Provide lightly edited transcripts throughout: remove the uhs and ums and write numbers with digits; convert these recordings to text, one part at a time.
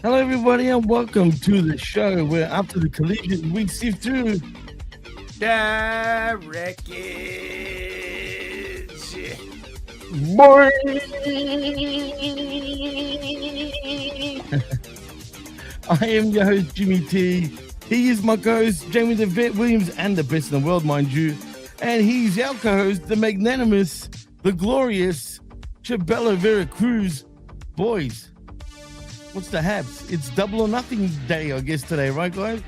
Hello, everybody, and welcome to the show where after the collision, we sift through the wreckage. Boy. I am your host, Jimmy T. He is my co-host, Jamie the Vet Williams, and the best in the world, mind you. And he's our co-host, the magnanimous, the glorious Chabelo Vera Cruz. Boys, what's the haps? It's double or nothing day, I guess, today, right, guys?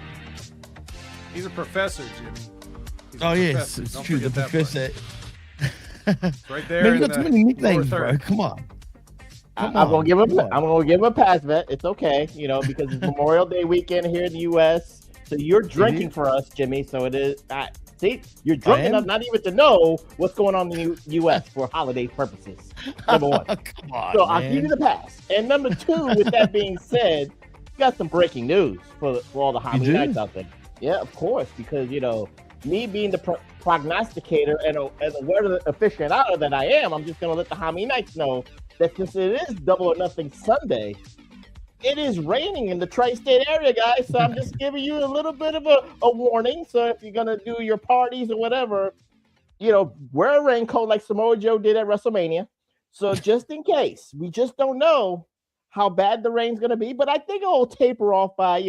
He's a professor, Jimmy. Yes, it's Don't true. The forget professor. It's right there. Man, you got too many nicknames, bro. Come on. I'm gonna give him a pass, Vet. It's okay, because it's Memorial Day weekend here in the U.S. So you're drinking for us, Jimmy. So it is. See, you're drunk enough not even to know what's going on in the U.S. for holiday purposes. Number one. Come on, so man. I'll give you the pass. And number two, with that being said, you got some breaking news for all the holiday nights out there. Yeah, of course, because me being the prognosticator and a weather aficionado that I am, I'm just gonna let the Hami Knights know that since it is Double or Nothing Sunday, it is raining in the tri-state area, guys. So I'm just giving you a little bit of a warning. So if you're gonna do your parties or whatever, wear a raincoat like Samoa Joe did at WrestleMania. So just in case, we just don't know how bad the rain's gonna be, but I think it'll taper off by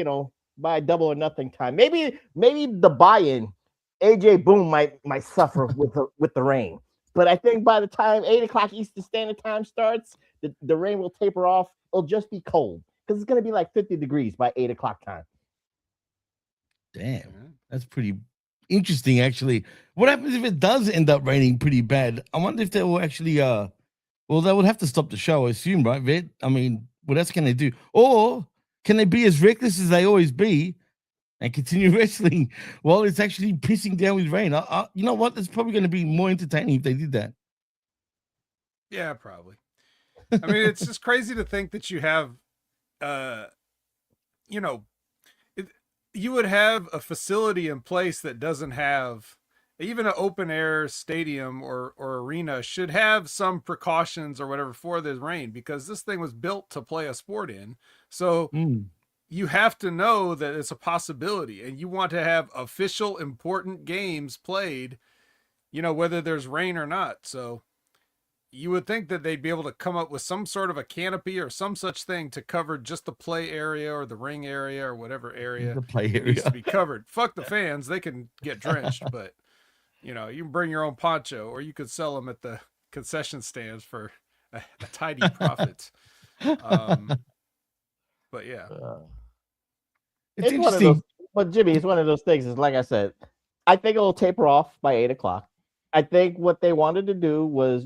Double or Nothing time. Maybe the buy-in, AJ Boone might suffer with the rain. But I think by the time 8 o'clock Eastern Standard Time starts, the rain will taper off. It'll just be cold because it's going to be like 50 degrees by 8 o'clock time. Damn, that's pretty interesting, actually. What happens if it does end up raining pretty bad? I wonder if they will actually, they would have to stop the show, I assume, right, Vet? I mean, what else can they do? Or can they be as reckless as they always be and continue wrestling while it's actually pissing down with rain? You know what? That's probably going to be more entertaining if they did that. Yeah, probably. I mean, it's just crazy to think that you have, you would have a facility in place that doesn't have, even an open air stadium or arena should have some precautions or whatever for the rain, because this thing was built to play a sport in. So you have to know that it's a possibility, and you want to have official important games played, whether there's rain or not. So you would think that they'd be able to come up with some sort of a canopy or some such thing to cover just the play area or the ring area or whatever area the play area needs to be covered. Fuck the fans. They can get drenched, but you can bring your own poncho, or you could sell them at the concession stands for a tidy profit. But yeah. It's interesting. But Jimmy, it's one of those things. Is like I said, I think it'll taper off by 8 o'clock. I think what they wanted to do was,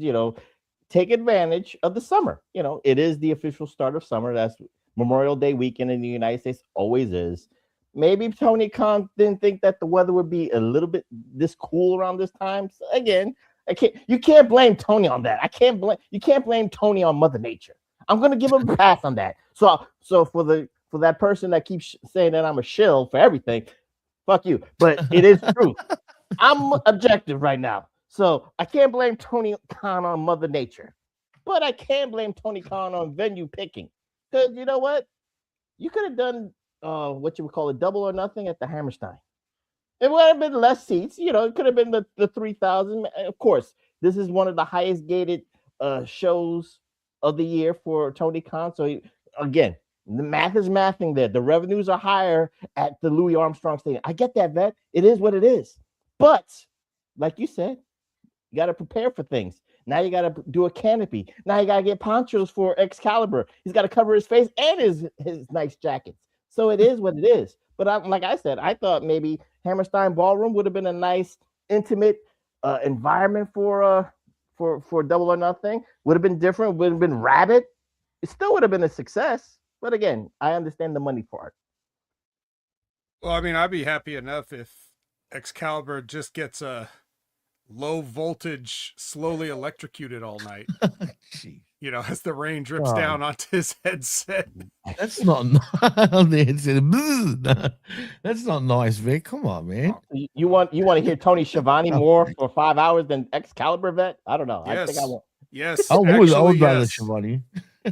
take advantage of the summer. It is the official start of summer. That's Memorial Day weekend in the United States, always is. Maybe Tony Khan didn't think that the weather would be a little bit this cool around this time. So again, you can't blame Tony on that. You can't blame Tony on Mother Nature. I'm gonna give him a pass on that. So for that person that keeps saying that I'm a shill for everything, fuck you. But it is true. I'm objective right now. So I can't blame Tony Khan on Mother Nature, but I can blame Tony Khan on venue picking. Because you know what? You could have done what you would call a Double or Nothing at the Hammerstein. It would have been less seats. It could have been the 3,000. Of course, this is one of the highest gated shows of the year for Tony Khan. So again, the math is mathing there. The revenues are higher at the Louis Armstrong Stadium. I get that, Vet. It is what it is. But like you said, you got to prepare for things. Now you got to do a canopy. Now you got to get ponchos for Excalibur. He's got to cover his face and his nice jackets. So it is what it is. But like I said, I thought maybe Hammerstein Ballroom would have been a nice, intimate environment for Double or Nothing. Would have been different. Would have been rabid. It still would have been a success. But again, I understand the money part. Well, I mean, I'd be happy enough if Excalibur just gets a low voltage, slowly electrocuted all night. As the rain drips down onto his headset. That's not on the headset. That's not nice, Vic. Come on, man. You want to hear Tony Schiavone more for 5 hours than Excalibur, Vet? I don't know. Yes. I think I want. Yes. I would rather Schiavone.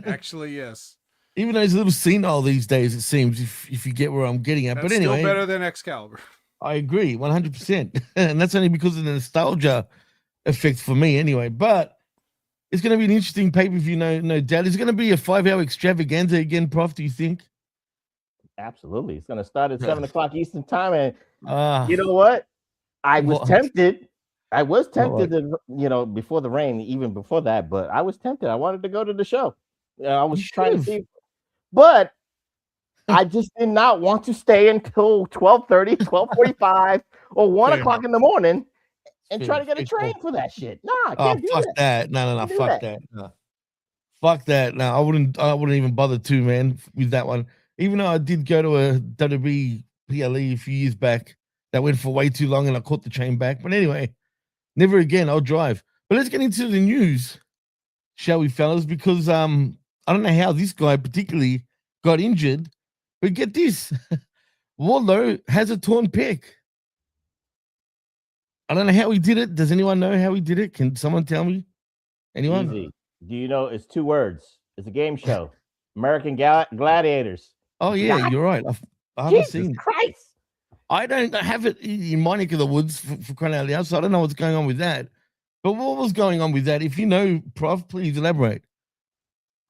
Actually, yes. Even though it's a little senile these days, it seems, if you get where I'm getting at. That's But anyway, still better than Excalibur. I agree 100%. And that's only because of the nostalgia effect for me anyway. But it's going to be an interesting pay-per-view, no doubt. Is it going to be a 5-hour extravaganza again, Prof, do you think? Absolutely. It's going to start at 7 o'clock Eastern time. And you Uh, know what? I was what? tempted. I was tempted What? to, before the rain, even before that, but I was tempted. I wanted to go to the show. I was You trying to should've. see, but I just did not want to stay until 12:30, 12:45, or 1 Fair o'clock enough. in the morning and Fair- try to get a fair train call. for that shit. Nah, I can't do Fuck that. that. No, Can't do fuck that. No. Fuck that. No, I wouldn't even bother to, man, with that one. Even though I did go to a WWE PLE a few years back that went for way too long and I caught the train back. But anyway, never again. I'll drive. But let's get into the news, shall we, fellas? Because I don't know how this guy particularly got injured, but get this. Wardlow has a torn pec. I don't know how he did it. Does anyone know how he did it? Can someone tell me? Anyone? Easy. Do you know it's 2 words? It's a game show. American Gladiators. Oh yeah, God, you're right. I haven't Jesus seen it. Christ. I don't have it in my neck of the woods for crying out loud, so I don't know what's going on with that. But what was going on with that? If you know, Prof, please elaborate.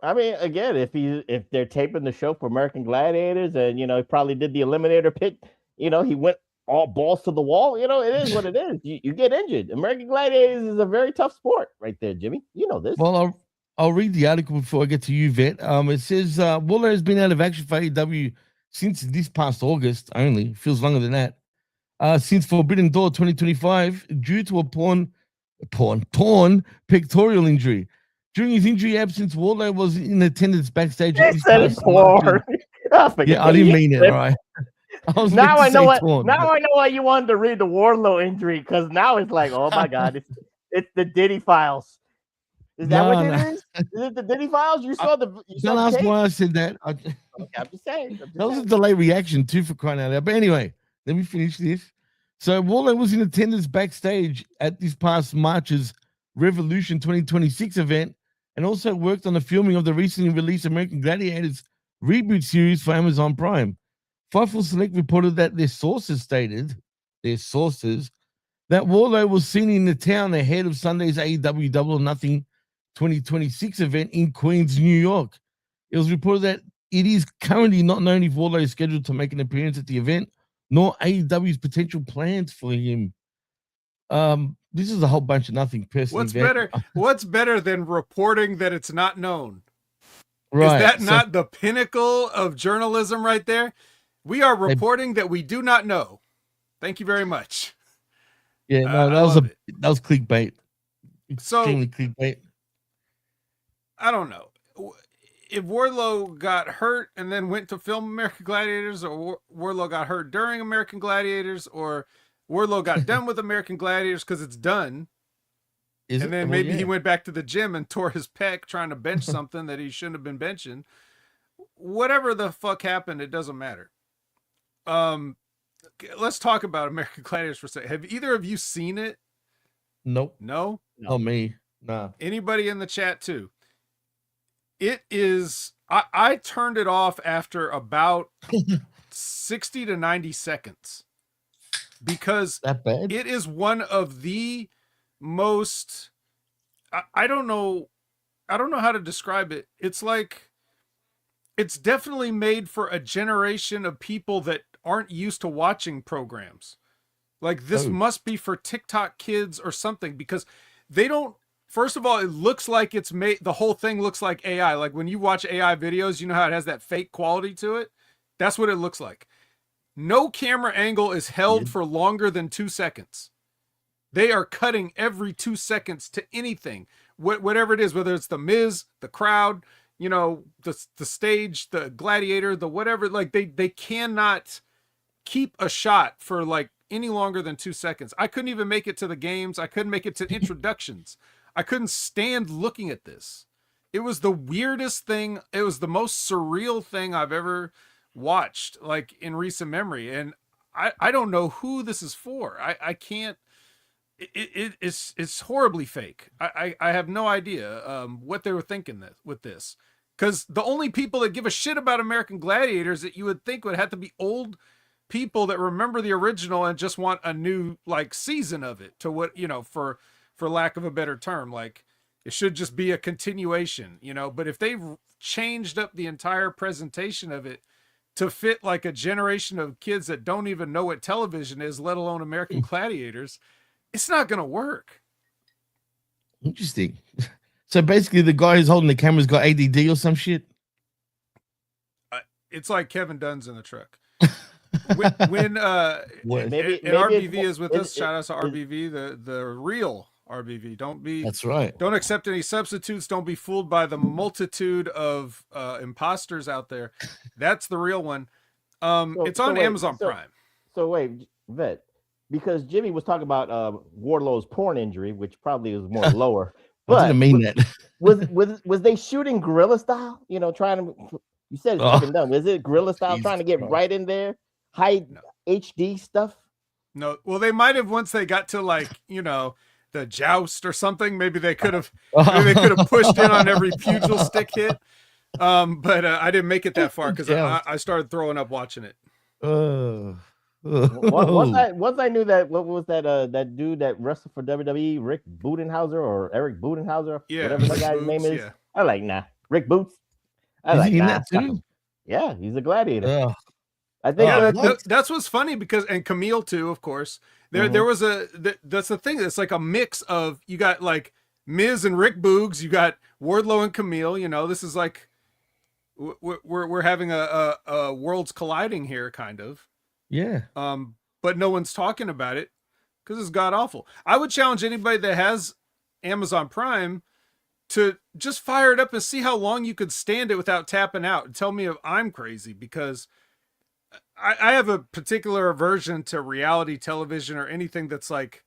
I mean, again, if they're taping the show for American Gladiators, and he probably did the Eliminator pit, he went all balls to the wall. It is what it is. You get injured. American Gladiators is a very tough sport, right there, Jimmy. You know this. Well, I'll read the article before I get to you, Vet. It says Waller has been out of action for AEW since this past August only. Feels longer than that. Since Forbidden Door 2025, due to a torn pectoral injury. During his injury absence, Wardlow was in attendance backstage at this past porn. Yeah, I didn't mean it. All right. Now I know what. Now I know why you wanted to read the Wardlow injury, because now it's like, oh my god, it's the Diddy files. Is that what it is? Is it the Diddy files? You saw the. Don't ask why I said that. Okay, I'm just saying. That was a delay reaction too, for crying out loud. But anyway, let me finish this. So Wardlow was in attendance backstage at this past March's Revolution 2026 event, and also worked on the filming of the recently released American Gladiators reboot series for Amazon Prime. Fightful Select reported that their sources stated, that Wardlow was seen in the town ahead of Sunday's AEW Double or Nothing 2026 event in Queens, New York. It was reported that it is currently not known if Wardlow is scheduled to make an appearance at the event, nor AEW's potential plans for him. This is a whole bunch of nothing. Personally, What's better than reporting that it's not known? Right? Is that not the pinnacle of journalism right there? We are reporting that we do not know. Thank you very much. Yeah, no, that was clickbait. Extremely clickbait. I don't know if Wardlow got hurt and then went to film American Gladiators, or Wardlow got hurt during American Gladiators, or Wardlow got done with American Gladiators because it's done. And then maybe he went back to the gym and tore his pec trying to bench something that he shouldn't have been benching. Whatever the fuck happened, it doesn't matter. Let's talk about American Gladiators for a second. Have either of you seen it? Nope. No? Oh, me. Nah. Anybody in the chat too? It is, I turned it off after about 60 to 90 seconds because that bad? It is one of the most, I don't know how to describe it. It's like, it's definitely made for a generation of people that aren't used to watching programs. Like this must be for TikTok kids or something, because they don't, first of all, it looks like it's made, the whole thing looks like AI. Like when you watch AI videos, you know how it has that fake quality to it? That's what it looks like. No camera angle is held for longer than 2 seconds. They are cutting every 2 seconds to anything, whatever it is, whether it's the Miz, the crowd, the stage, the gladiator, the whatever, like they cannot keep a shot for like any longer than 2 seconds. I couldn't even make it to the games. I couldn't make it to introductions. I couldn't stand looking at this. It was the weirdest thing. It was the most surreal thing I've ever watched, like in recent memory. And I don't know who this is for. I can't, it's horribly fake. I have no idea what they were thinking with this. Because the only people that give a shit about American Gladiators that you would think would have to be old people that remember the original and just want a new like season of it, to what, for lack of a better term, like it should just be a continuation, but if they've changed up the entire presentation of it to fit like a generation of kids that don't even know what television is, let alone American Gladiators, it's not going to work. Interesting. So basically, the guy who's holding the camera's got ADD or some shit. It's like Kevin Dunn's in the truck. When maybe RBV is with us, shout out to RBV, the real RBV. That's right. Don't accept any substitutes. Don't be fooled by the multitude of imposters out there. That's the real one. It's on Amazon Prime. So wait, Vet, because Jimmy was talking about Wardlow's porn injury, which probably was more lower. But I didn't mean that. was they shooting guerrilla style? Trying to. You said it's been done. Was it guerrilla style, trying to get right in there, high HD stuff? No. Well, they might have once they got to like the joust or something. Maybe they could have. Maybe they could have pushed in on every pugil stick hit. But I didn't make it that far because I started throwing up watching it. Once I knew that, what was that dude that wrestled for WWE, Rick Budenhauser or Eric Budenhauser, whatever the guy's name is. Yeah. I like Rick Boots. That too? Yeah, he's a gladiator. I think that's what's funny and Camille too, of course. There was that's the thing. It's like a mix of, you got like Miz and Rick Boogs, you got Wardlow and Camille. This is like we're having a worlds colliding here, kind of. Yeah. But no one's talking about it because it's god awful. I would challenge anybody that has Amazon Prime to just fire it up and see how long you could stand it without tapping out, and tell me if I'm crazy, because I have a particular aversion to reality television or anything that's like,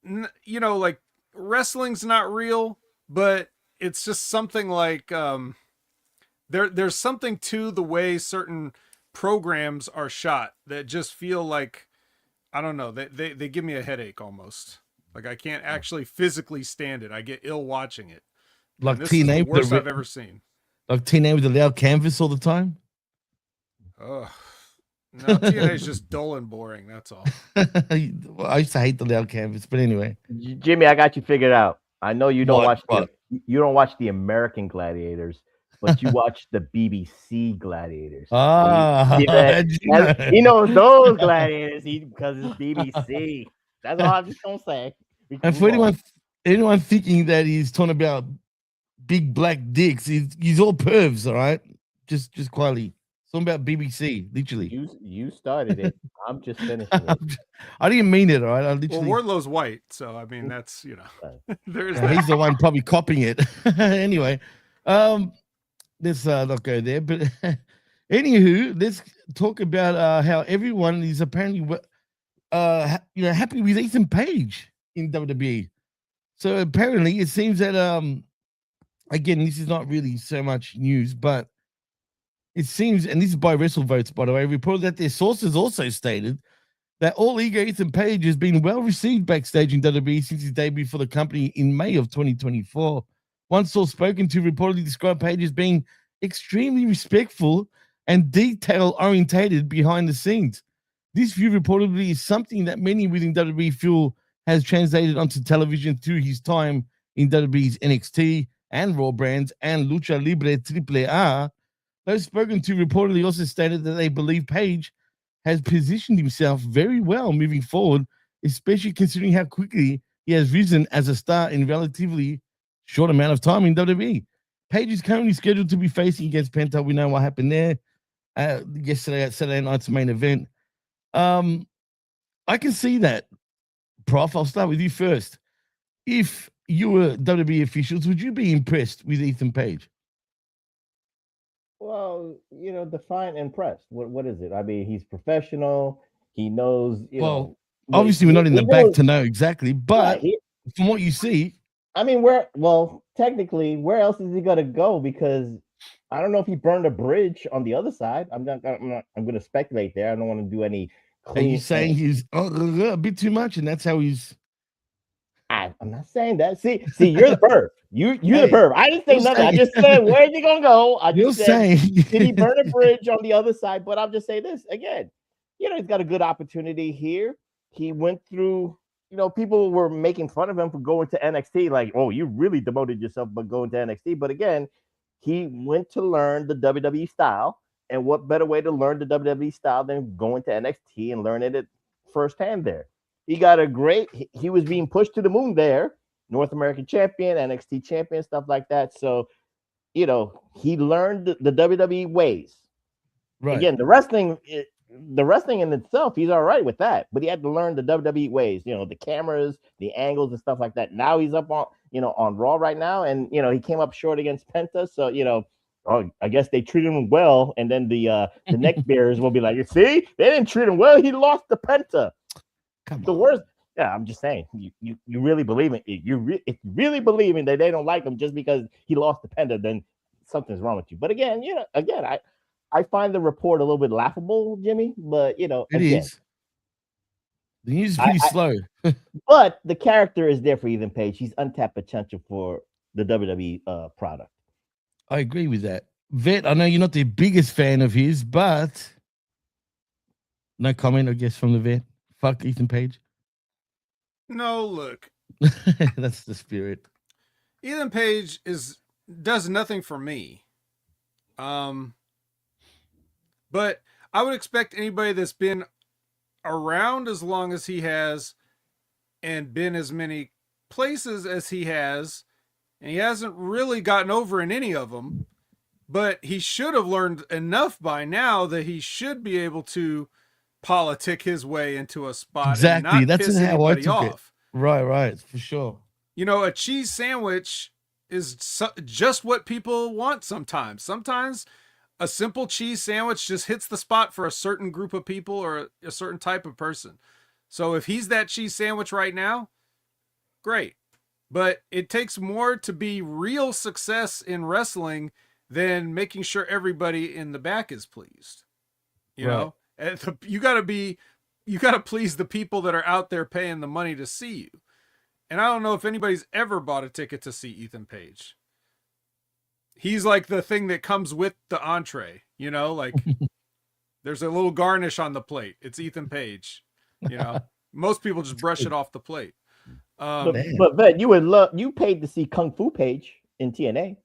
like wrestling's not real, but it's just something like, there's something to the way certain programs are shot that just feel like, I don't know, they give me a headache almost. Like I can't actually physically stand it. I get ill watching it. Like this is the worst I've ever seen. Like TNA with the loud canvas all the time. Oh no, TNA is just dull and boring. That's all. I used to hate the loud canvas, but anyway. Jimmy, I got you figured out. I know you don't you don't watch the American Gladiators, but you watch the BBC Gladiators. He knows those Gladiators because it's BBC. That's all I'm just gonna say. And for anyone thinking that he's talking about big black dicks, he's all pervs, all right? Just quietly. Something about BBC, literally. You started it. I'm just finishing it. I didn't mean it, all right? I literally. Well, Wardlow's white, so I mean that's there's he's the one probably copying it. Anyway, let's not go there. But anywho, let's talk about how everyone is apparently happy with Ethan Page in WWE. So apparently it seems that again, this is not really so much news, but it seems, and this is by WrestleVotes, by the way, reported that their sources also stated that all ego Ethan Page has been well received backstage in WWE since his debut for the company in May of 2024. One source spoken to reportedly described Page as being extremely respectful and detail-orientated behind the scenes. This view reportedly is something that many within WWE feel has translated onto television through his time in WWE's NXT and Raw brands and Lucha Libre AAA. Those spoken to reportedly also stated that they believe Page has positioned himself very well moving forward, especially considering how quickly he has risen as a star in relatively short amount of time in WWE. Page is currently scheduled to be facing against Penta. We know what happened there yesterday at Saturday night's main event. I can see that. Prof, I'll start with you first. If you were WWE officials, would you be impressed with Ethan Page? Well, define impressed. What is it? I mean, he's professional. He knows, obviously we're not in the back to know exactly, but from what you see, I mean, technically, where else is he going to go? Because I don't know if he burned a bridge on the other side. I'm going to speculate there. I don't want to do any. Are you saying he's a bit too much, and that's how he's? I'm I'm not saying that. See, you're the perv. You're the Hey, perv. I didn't say you're nothing. I saying- just said, where's he gonna go? I You're just said, saying did he burn a bridge on the other side? But I'll just say this again. He's got a good opportunity here. He went through. People were making fun of him for going to NXT. Like, oh, you really demoted yourself by going to NXT. But again, he went to learn the WWE style. And what better way to learn the WWE style than going to NXT and learning it firsthand there? He got a great. He was being pushed to the moon there. North American champion, NXT champion, stuff like that. So, he learned the WWE ways. right. Again, the wrestling in itself, he's all right with that, but he had to learn the WWE ways. The cameras, the angles, and stuff like that. Now he's up on on Raw right now, and he came up short against Penta. So oh, I guess they treated him well, and then the neck bearers will be like, you see, they didn't treat him well. He lost to Penta. Come The on. worst. Yeah, I'm just saying. You really believe it? If you really believing that they don't like him just because he lost to Penta, then something's wrong with you. But again, I find the report a little bit laughable, Jimmy. But It again, is. The news is pretty slow. but the character is there for Ethan Page. He's untapped potential for the WWE product. I agree with that. Vet, I know you're not the biggest fan of his, but no comment, I guess, from the vet. Fuck Ethan Page. No, look, That's the spirit. Ethan Page does nothing for me. But I would expect anybody that's been around as long as he has and been as many places as he has, and he hasn't really gotten over in any of them, but he should have learned enough by now that he should be able to politic his way into a spot Exactly. and not That's piss how I anybody took it. off. Right, for sure. A cheese sandwich is just what people want sometimes. Sometimes a simple cheese sandwich just hits the spot for a certain group of people or a certain type of person. So if he's that cheese sandwich right now, great. But it takes more to be real success in wrestling than making sure everybody in the back is pleased. You know, you got to please the people that are out there paying the money to see you. And I don't know if anybody's ever bought a ticket to see Ethan Page. He's like the thing that comes with the entree, like there's a little garnish on the plate. It's Ethan Page. Most people just brush it off the plate. But Vet, you paid to see Kung Fu Page in TNA.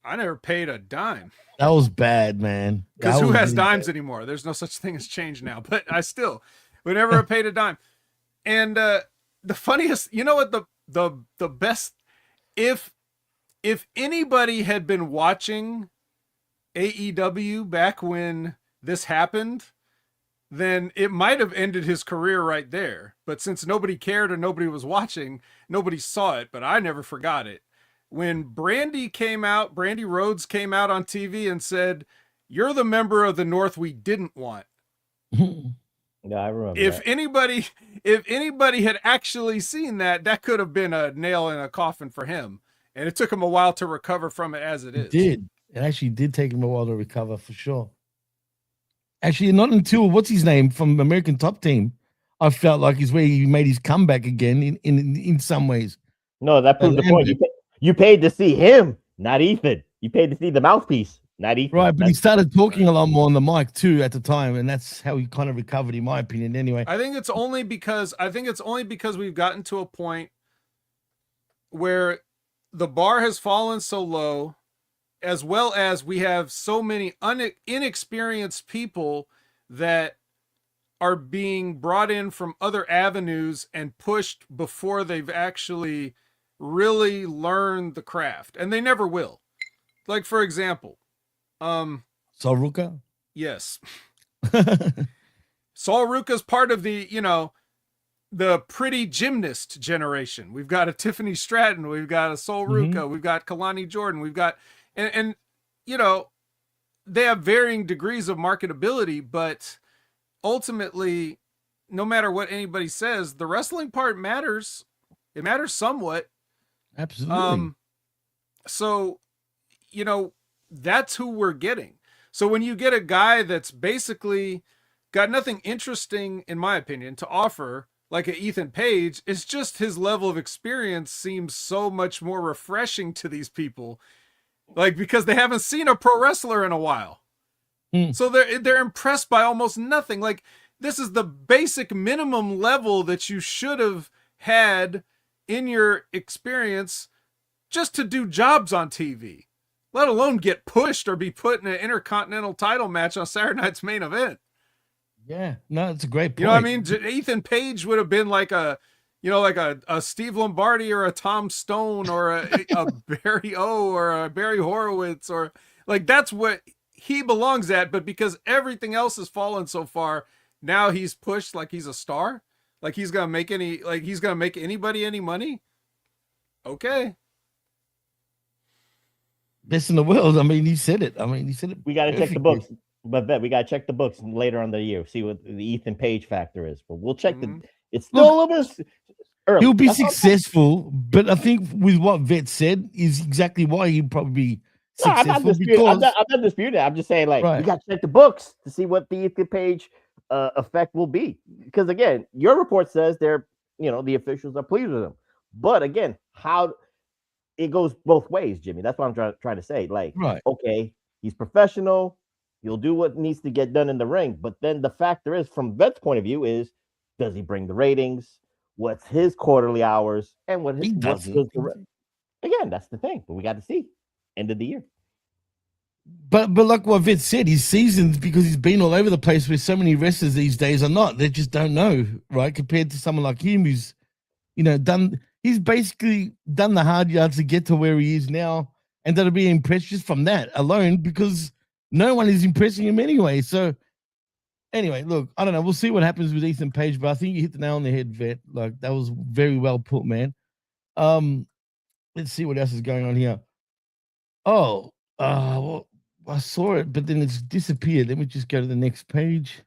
I never paid a dime. That was bad, man. Because That who was has really dimes bad. anymore? There's no such thing as change now. But I still would never have paid a dime. And the funniest, what the best, if anybody had been watching AEW back when this happened, then it might have ended his career right there. But since nobody cared and nobody was watching, nobody saw it. But I never forgot it. When Brandy Rhodes came out on TV and said, "You're the member of the North we didn't want." Yeah, I remember. If anybody had actually seen that could have been a nail in a coffin for him. And it took him a while to recover from it as it is. It actually did take him a while to recover for sure. Actually, not until what's his name from American Top Team, I felt like is where he made his comeback again in some ways. No, that proved the point. You paid to see him, not Ethan. You paid to see the mouthpiece, not Ethan. Right, but he started talking a lot more on the mic too at the time, and that's how he kind of recovered, in my opinion. Anyway, I think it's only because we've gotten to a point where the bar has fallen so low, as well as we have so many inexperienced people that are being brought in from other avenues and pushed before they've actually really learned the craft, and they never will. Like, for example, Sol Ruka. Yes. Sol Ruka's part of the, the pretty gymnast generation. We've got a Tiffany Stratton, we've got a Sol Ruka, we've got Kalani Jordan, we've got, and they have varying degrees of marketability, but ultimately, no matter what anybody says, the wrestling part matters. It matters somewhat. Absolutely. So, that's who we're getting. So when you get a guy that's basically got nothing interesting, in my opinion, to offer like a Ethan Page. It's just his level of experience seems so much more refreshing to these people, like because they haven't seen a pro wrestler in a while. So they're impressed by almost nothing. Like this is the basic minimum level that you should have had in your experience just to do jobs on TV, let alone get pushed or be put in an intercontinental title match on Saturday Night's Main Event. Yeah, no, it's a great point. You know what I mean? Ethan Page would have been like a Steve Lombardi or a Tom Stone or a Barry O or a Barry Horowitz, or like that's what he belongs at. But because everything else has fallen so far, now he's pushed like he's a star, like he's gonna make anybody any money. Okay. Best in the world. I mean, he said it. We got to check the books, but we got to check the books later on the year, see what the Ethan Page factor is. But we'll check it's still a little bit early. He'll be successful, but I think with what Vet said is exactly why he'll probably be successful. I'm not disputing it. I'm just saying, like, we got to check the books to see what the Ethan Page effect will be. Because again, your report says the officials are pleased with him. But again, how it goes both ways, Jimmy. That's what I'm trying to say. Like, okay, he's professional. He'll do what needs to get done in the ring. But then the factor is, from Vet's point of view, is does he bring the ratings? What's his quarterly hours? And what he does. Again, that's the thing. But we got to see end of the year. But like what Vet said, his seasons, because he's been all over the place where so many wrestlers these days are not. They just don't know, right? Compared to someone like him who's, he's basically done the hard yards to get to where he is now, and that'll be impressed just from that alone, because no one is impressing him anyway. So anyway, look, I don't know. We'll see what happens with Ethan Page, but I think you hit the nail on the head, Vet. Like, that was very well put, man. Let's see what else is going on here. Well, I saw it, but then it's disappeared. Let me just go to the next page.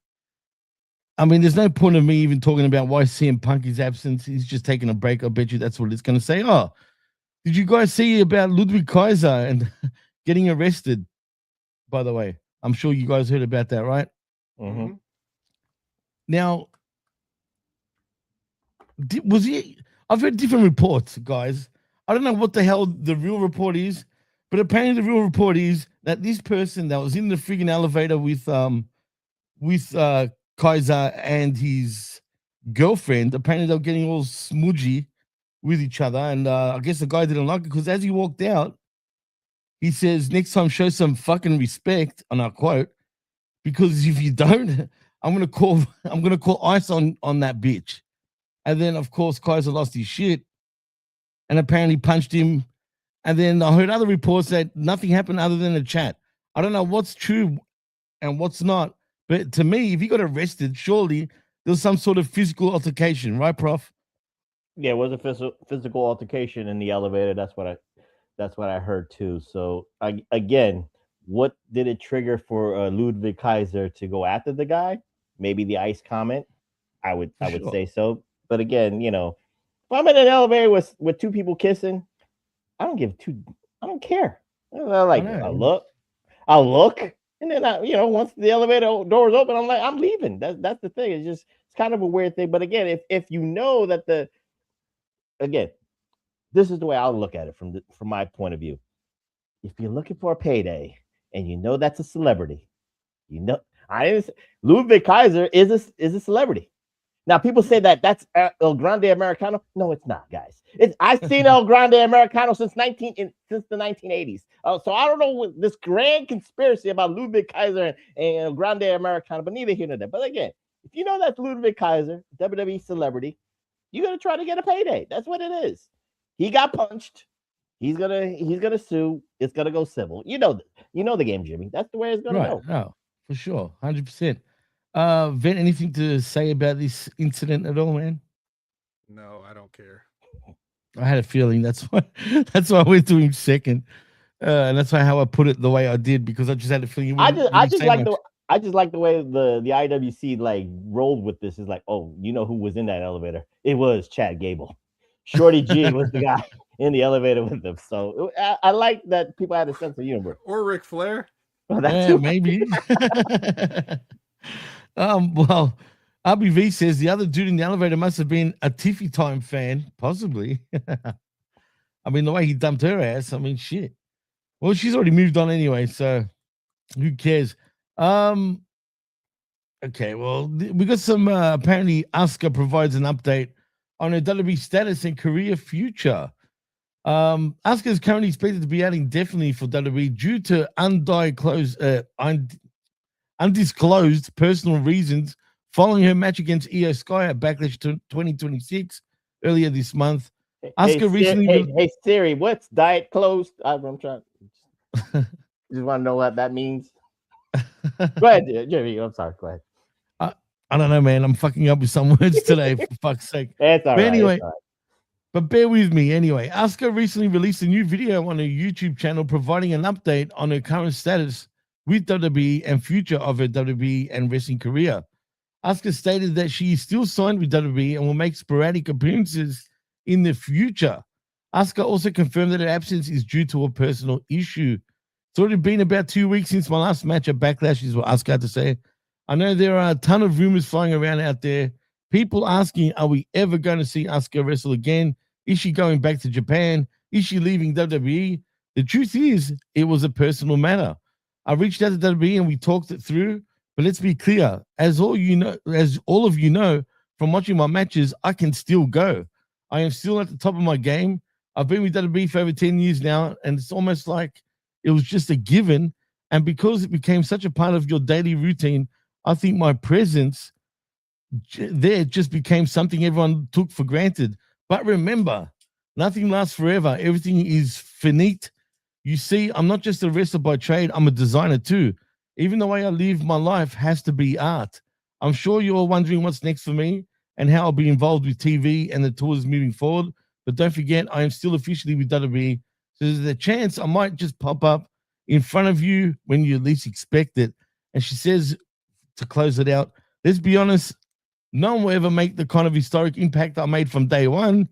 I mean, there's no point of me even talking about why CM Punk is absent. He's just taking a break. I bet you that's what it's going to say. Oh, did you guys see about Ludwig Kaiser and getting arrested? By the way, I'm sure you guys heard about that, right? Mm-hmm. Now, was he? I've heard different reports, guys. I don't know what the hell the real report is, but apparently the real report is that this person that was in the friggin' elevator with Kaiser and his girlfriend, apparently they were getting all smudgy with each other, and I guess the guy didn't like it, because as he walked out, he says, "Next time, show some fucking respect," and I quote, "because if you don't, I'm gonna call ICE on that bitch." And then, of course, Kaiser lost his shit and apparently punched him. And then I heard other reports that nothing happened other than a chat. I don't know what's true and what's not, but to me, if he got arrested, surely there was some sort of physical altercation, right, Prof? Yeah, it was a physical altercation in the elevator. That's what I heard too. So again, what did it trigger for Ludwig Kaiser to go after the guy? Maybe the ICE comment. I would say so. But again, if I'm in an elevator with two people kissing, I don't care. I'll look, and then once the elevator doors open, I'm leaving. That's the thing. It's kind of a weird thing. But again, if you know that this is the way I'll look at it from my point of view. If you're looking for a payday and you know that's a celebrity, Ludwig Kaiser is a celebrity. Now, people say that's El Grande Americano. No, it's not, guys. I've seen El Grande Americano since the 1980s. So I don't know this grand conspiracy about Ludwig Kaiser and El Grande Americano, but neither here nor there. But again, if you know that's Ludwig Kaiser, WWE celebrity, you're gonna try to get a payday. That's what it is. He got punched. He's gonna sue. It's gonna go civil. You know the game, Jimmy. That's the way it's gonna go. No, for sure, 100%. Vet, anything to say about this incident at all, man? No, I don't care. I had a feeling that's why I went to him second, and that's how I put it the way I did, because I just had a feeling. I just like the way the IWC like rolled with this. Is like, oh, you know who was in that elevator? It was Chad Gable. Shorty G was the guy in the elevator with them. So I like that people had a sense of humor. Or Ric Flair. Well, maybe. Well, RBV says the other dude in the elevator must have been a Tiffy Time fan, possibly. I mean, the way he dumped her ass, I mean, shit. Well, she's already moved on anyway, so who cares? Okay, well, we got some, apparently Asuka provides an update on her WWE status and career future. Asuka is currently expected to be out indefinitely for WWE due to undisclosed personal reasons following her match against Io Sky at Backlash 2026 earlier this month. Asuka recently. Hey Siri, what's diet closed? I'm trying. Just want to know what that means. Go ahead, Jimmy. I'm sorry. Go ahead. I don't know, man. I'm fucking up with some words today, for fuck's sake. It's all but right. Anyway, all right. But bear with me anyway. Asuka recently released a new video on her YouTube channel providing an update on her current status with WWE and future of her WWE and wrestling career. Asuka stated that she is still signed with WWE and will make sporadic appearances in the future. Asuka also confirmed that her absence is due to a personal issue. It's already been about 2 weeks since my last match at Backlash, is what Asuka had to say. I know there are a ton of rumors flying around out there. People asking, are we ever going to see Asuka wrestle again? Is she going back to Japan? Is she leaving WWE? The truth is, it was a personal matter. I reached out to WWE and we talked it through. But let's be clear, as all of you know from watching my matches, I can still go. I am still at the top of my game. I've been with WWE for over 10 years now, and it's almost like it was just a given. And because it became such a part of your daily routine, I think my presence there just became something everyone took for granted. But remember, nothing lasts forever. Everything is finite. You see, I'm not just a wrestler by trade. I'm a designer too. Even the way I live my life has to be art. I'm sure you're all wondering what's next for me and how I'll be involved with TV and the tours moving forward. But don't forget, I am still officially with WWE. So there's a chance I might just pop up in front of you when you least expect it. And she says, to close it out, let's be honest, no one will ever make the kind of historic impact I made from day one.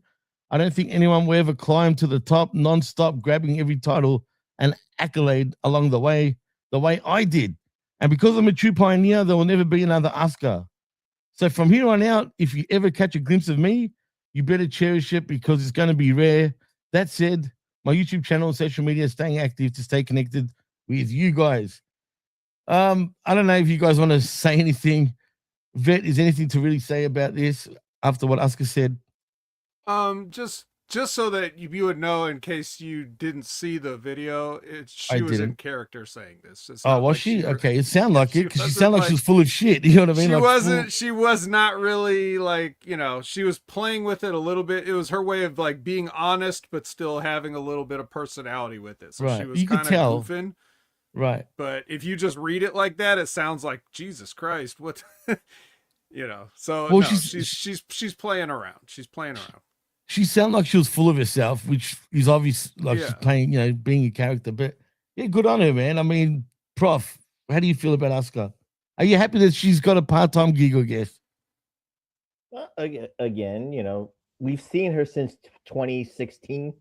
I don't think anyone will ever climb to the top non-stop, grabbing every title and accolade along the way I did. And because I'm a true pioneer, there will never be another Asuka. So from here on out, if you ever catch a glimpse of me, you better cherish it because it's going to be rare. That said, my YouTube channel and social media is staying active to stay connected with you guys. I don't know if you guys want to say anything. Vet, is anything to really say about this after what Asuka said? Just so that you would know, in case you didn't see the video, she was in character saying this. Oh, was like she? Okay, it sounded like it because she sounded like she was full of shit. You know what I mean? She like wasn't. She was not really like, she was playing with it a little bit. It was her way of like being honest, but still having a little bit of personality with it. So right. She was kind of goofing. Right. But if you just read it like that, it sounds like Jesus Christ. What? So well, no, she's playing around. She's playing around. She sounded like she was full of herself, which is obvious, like she's playing, being a character. But yeah, good on her, man. I mean, Prof, how do you feel about Asuka? Are you happy that she's got a part-time gig, I guess? Again, we've seen her since 2016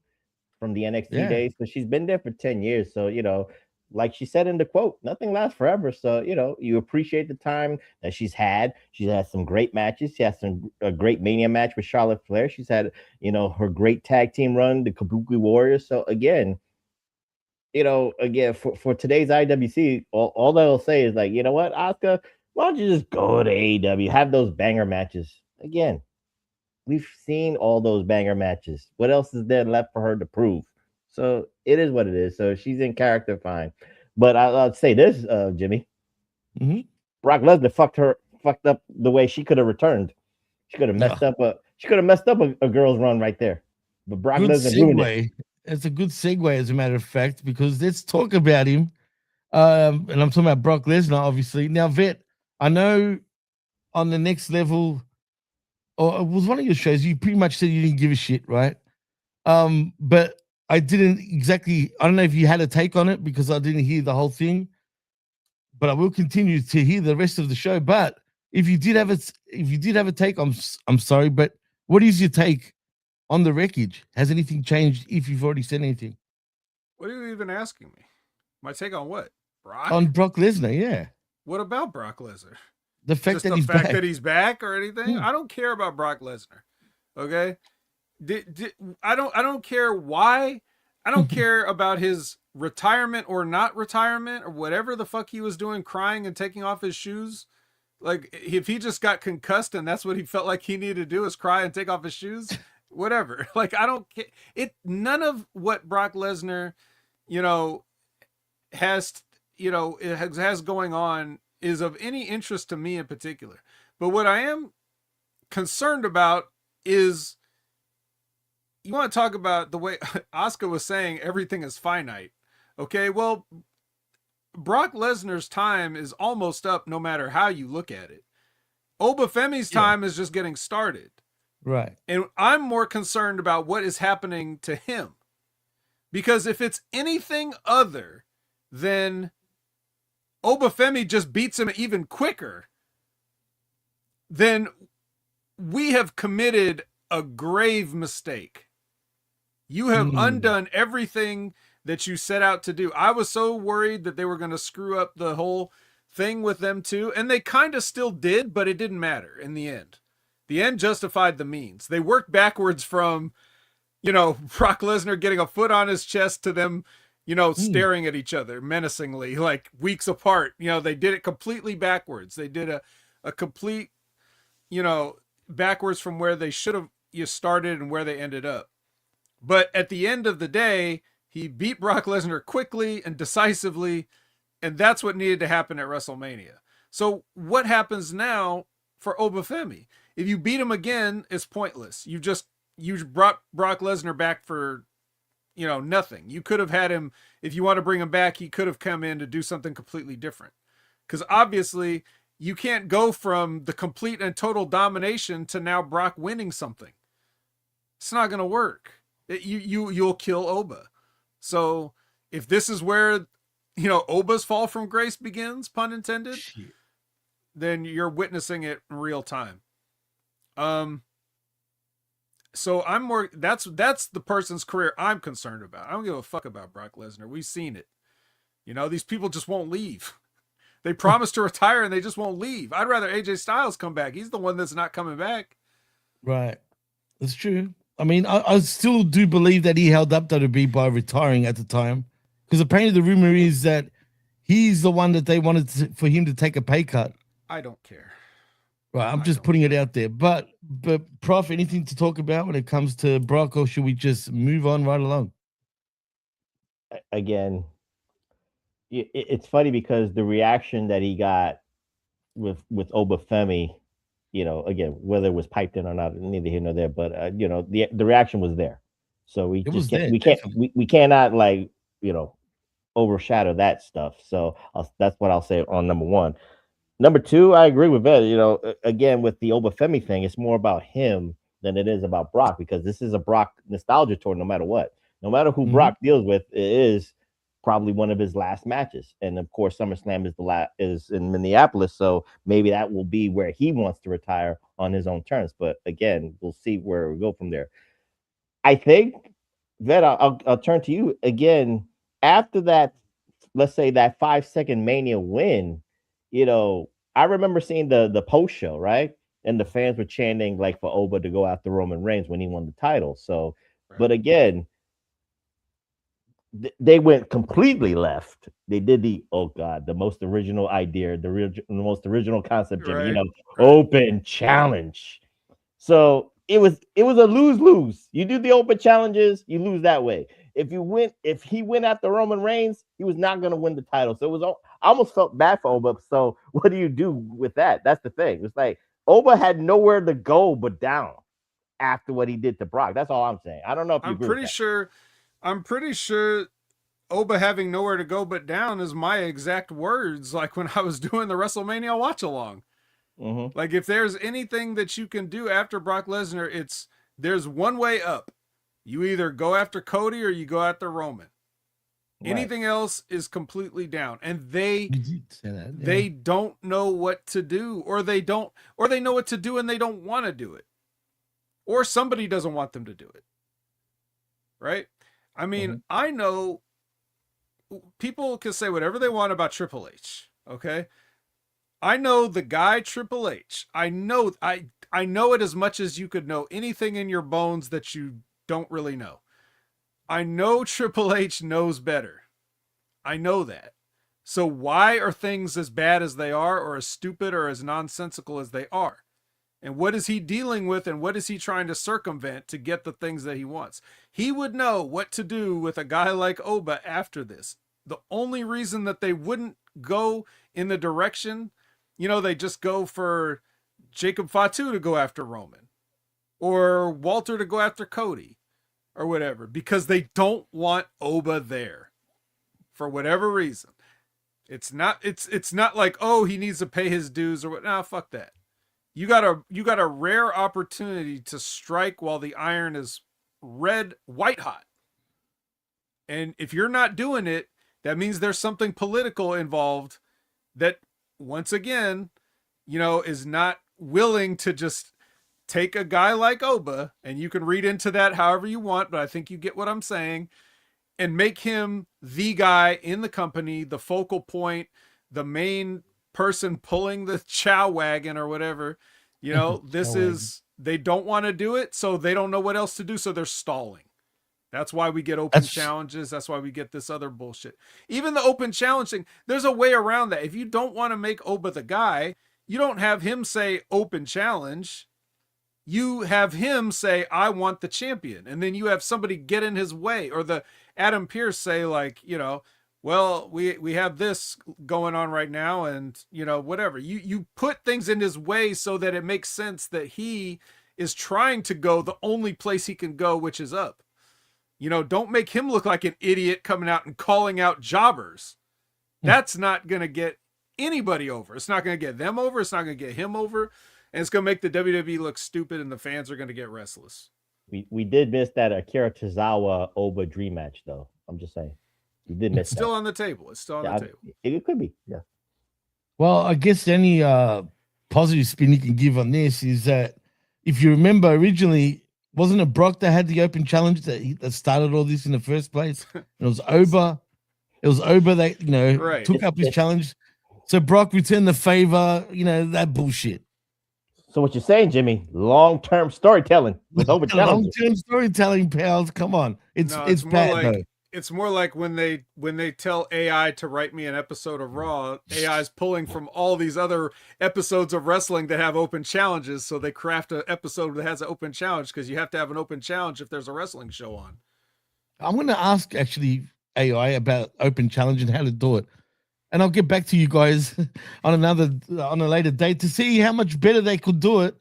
from the NXT days. So she's been there for 10 years. So, like she said in the quote, nothing lasts forever. So, you appreciate the time that she's had. She's had some great matches. She has a great Mania match with Charlotte Flair. She's had, her great tag team run, the Kabuki Warriors. So again, for today's IWC, all they'll say is like, you know what, Asuka, why don't you just go to AEW, have those banger matches? Again, we've seen all those banger matches. What else is there left for her to prove? So it is what it is. So she's in character, fine. But I'll say this, Jimmy. Mm-hmm. Brock Lesnar fucked up the way she could have returned. She could have messed up a girl's run right there. But Brock Lesnar ruined it. It's a good segue, as a matter of fact, because let's talk about him. And I'm talking about Brock Lesnar, obviously. Now, Vet, I know on the next level, or it was one of your shows, you pretty much said you didn't give a shit, right? But I didn't exactly. I don't know if you had a take on it because I didn't hear the whole thing. But I will continue to hear the rest of the show. But if you did have a take, I'm sorry. But what is your take on the Wreckage? Has anything changed? If you've already said anything, what are you even asking me? My take on what? Brock? On Brock Lesnar, yeah. What about Brock Lesnar? The fact Just that the he's fact back. that he's back or anything. Yeah. I don't care about Brock Lesnar. Okay. I don't care why. I don't care about his retirement or not retirement or whatever the fuck he was doing, crying and taking off his shoes. Like if he just got concussed and that's what he felt like he needed to do is cry and take off his shoes, whatever. Like I don't care. None of what Brock Lesnar, you know, has has going on is of any interest to me in particular. But what I am concerned about is, you want to talk about the way Asuka was saying everything is finite. Okay, well, Brock Lesnar's time is almost up no matter how you look at it. Obafemi's time is just getting started. Right. And I'm more concerned about what is happening to him. Because if it's anything other than Obafemi just beats him even quicker, then we have committed a grave mistake. You have undone everything that you set out to do. I was so worried that they were going to screw up the whole thing with them too, and they kind of still did, but it didn't matter in the end. The end justified the means. They worked backwards from, Brock Lesnar getting a foot on his chest to them, staring at each other menacingly, like weeks apart. They did it completely backwards. They did a complete, backwards from where they should have started and where they ended up. But at the end of the day, he beat Brock Lesnar quickly and decisively, and that's what needed to happen at WrestleMania. So what happens now for Obafemi? If you beat him again, it's pointless. You brought Brock Lesnar back for, nothing. You could have had him, if you want to bring him back, he could have come in to do something completely different. Because obviously, you can't go from the complete and total domination to now Brock winning something. It's not going to work. You'll kill Oba. So if this is where, Oba's fall from grace begins, pun intended, then you're witnessing it in real time. So I'm more, that's the person's career I'm concerned about. I don't give a fuck about Brock Lesnar. We've seen it. These people just won't leave. They promise to retire and they just won't leave. I'd rather AJ Styles come back. He's the one that's not coming back. Right. That's true. I mean, I still do believe that he held up WWE by retiring at the time, because apparently the rumor is that he's the one that they wanted for him to take a pay cut. I don't care. Right, I'm just putting it out there. But Prof, anything to talk about when it comes to Brock, or should we just move on right along? Again, it's funny because the reaction that he got with Obafemi, again, whether it was piped in or not, neither here nor there, but the reaction was there. So we cannot overshadow that stuff. So that's what I'll say on number one. Number two, I agree with Ed. Again, with the Obafemi thing, it's more about him than it is about Brock, because this is a Brock nostalgia tour. No matter what, no matter who Brock deals with, it is probably one of his last matches. And of course, SummerSlam is in Minneapolis, so maybe that will be where he wants to retire on his own terms. But again, we'll see where we go from there. I think, Vet, I'll turn to you again after that. Let's say that 5-second Mania win. I remember seeing the post show, right? And the fans were chanting like for Oba to go after Roman Reigns when he won the title. So, right. But again, they went completely left. They did the most original idea, the most original concept, Jimmy, right. Open challenge. So it was a lose-lose. You do the open challenges, you lose that way. If he went after Roman Reigns, he was not going to win the title. So I almost felt bad for Oba. So what do you do with that? That's the thing. It's like Oba had nowhere to go but down after what he did to Brock. That's all I'm saying. I don't know if you agree with that. I'm pretty sure Oba having nowhere to go but down is my exact words. Like when I was doing the WrestleMania watch along, like if there's anything that you can do after Brock Lesnar, there's one way up. You either go after Cody or you go after Roman. Right. Anything else is completely down, and they don't know what to do, or they know what to do and they don't want to do it, or somebody doesn't want them to do it. Right? I mean, I know people can say whatever they want about Triple H. Okay, I know the guy Triple H. I know it as much as you could know anything in your bones that you don't really know. I know Triple H knows better. I know that. So why are things as bad as they are, or as stupid or as nonsensical as they are? And what is he dealing with, and what is he trying to circumvent to get the things that he wants? He would know what to do with a guy like Oba after this. The only reason that they wouldn't go in the direction, they just go for Jacob Fatu to go after Roman, or Walter to go after Cody, or whatever, because they don't want Oba there for whatever reason. It's not like, oh, he needs to pay his dues or what. Nah, fuck that. You got a rare opportunity to strike while the iron is white hot. And if you're not doing it, that means there's something political involved that, once again, is not willing to just take a guy like Oba, and you can read into that however you want, but I think you get what I'm saying, and make him the guy in the company, the focal point, the main person pulling the chow wagon or whatever. They don't want to do it, so they don't know what else to do, so they're stalling. That's why we get open challenges. That's why we get this other bullshit. Even the open challenging, there's a way around that. If you don't want to make Oba the guy, you don't have him say open challenge. You have him say, I want the champion. And then you have somebody get in his way, or the Adam Pearce say, like, well, we have this going on right now, and whatever. You put things in his way so that it makes sense that he is trying to go the only place he can go, which is up. Don't make him look like an idiot coming out and calling out jobbers. That's not going to get anybody over. It's not going to get them over. It's not going to get him over. And it's going to make the WWE look stupid, and the fans are going to get restless. We did miss that Akira Tozawa Oba dream match, though. I'm just saying. We did miss It's still on the table. It's still on the table. It could be, yeah. Well, I guess the only positive spin you can give on this is that, if you remember, originally, wasn't it Brock that had the open challenge that started all this in the first place? It was Oba. It was Oba that, took up his challenge. So Brock returned the favor, that bullshit. So what you're saying, Jimmy, long-term storytelling with Oba challenges. Long-term storytelling, pals. Come on. It's bad, though. It's more like when they tell AI to write me an episode of Raw, AI is pulling from all these other episodes of wrestling that have open challenges, so they craft an episode that has an open challenge, because you have to have an open challenge if there's a wrestling show on. I'm going to ask, actually, AI about open challenge and how to do it. And I'll get back to you guys on a later date to see how much better they could do it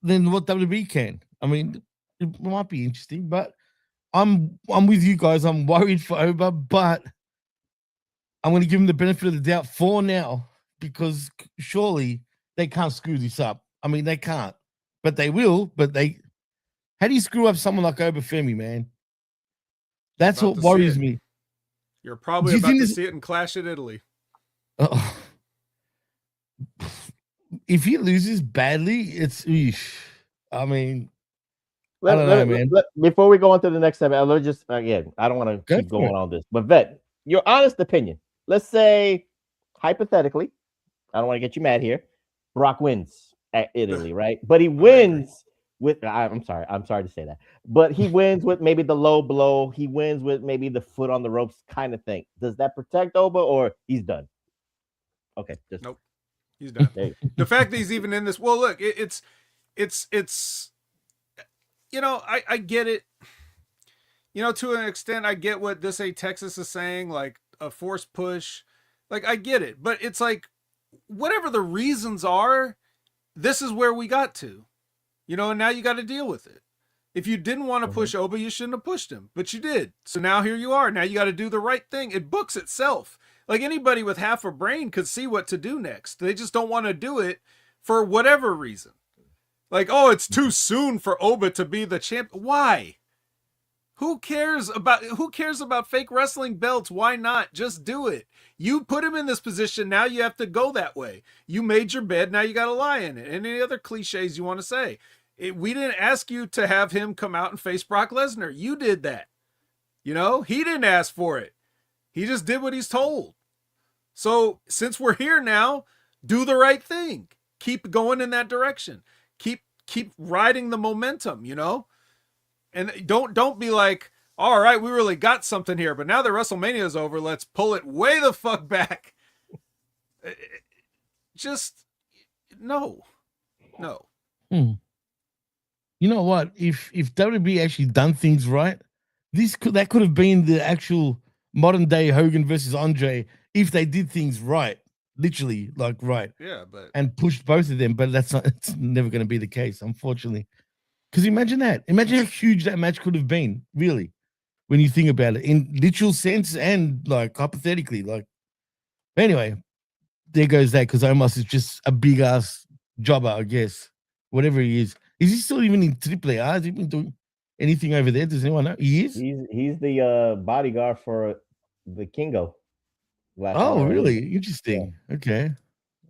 than what WWE can. I mean, it might be interesting, but I'm with you guys. I'm worried for Oba, but I'm going to give him the benefit of the doubt for now, because surely they can't screw this up. I mean, they can't, but they will. How do you screw up someone like Oba Femi, man? That's what worries me. You're probably about to see it in Clash at Italy. If he loses badly, it's. I mean. I don't know, man. Before we go on to the next segment, let's just, again, I don't want to keep going on this, but Vet, your honest opinion. Let's say, hypothetically, I don't want to get you mad here, Brock wins at Italy, right? But he wins with, I'm sorry to say that, but he wins with maybe the low blow. He wins with maybe the foot on the ropes kind of thing. Does that protect Oba, or he's done? Okay. Nope. He's done. The fact that he's even in this, well, look, it's I get it. To an extent, I get what This Ain't Texas is saying, like a forced push. Like, I get it. But it's like, whatever the reasons are, this is where we got to. And now you got to deal with it. If you didn't want to push Oba, you shouldn't have pushed him. But you did. So now here you are. Now you got to do the right thing. It books itself. Like, anybody with half a brain could see what to do next. They just don't want to do it for whatever reason. Like, oh, it's too soon for Oba to be the champ. Why? Who cares about fake wrestling belts? Why not? Just do it. You put him in this position. Now you have to go that way. You made your bed. Now you got to lie in it. Any other cliches you want to say? We didn't ask you to have him come out and face Brock Lesnar. You did that. He didn't ask for it. He just did what he's told. So since we're here now, Do the right thing. Keep going in that direction. Keep riding the momentum, And don't be like, all right, we really got something here, but now that WrestleMania is over, let's pull it way the fuck back. Just no. You know what? If WWE actually done things right, that could have been the actual modern day Hogan versus Andre if they did things right, literally like right. Yeah, and pushed both of them, but it's never going to be the case, unfortunately. Because imagine how huge that match could have been, really, when you think about it in literal sense and like hypothetically. Like, anyway, there goes that. Because Omos is just a big ass jobber, I guess. Whatever he is he still even in AAA? Has he been doing anything over there? Does anyone know? He is. He's the bodyguard for the Kingo. Oh, really? Interesting. Yeah. Okay,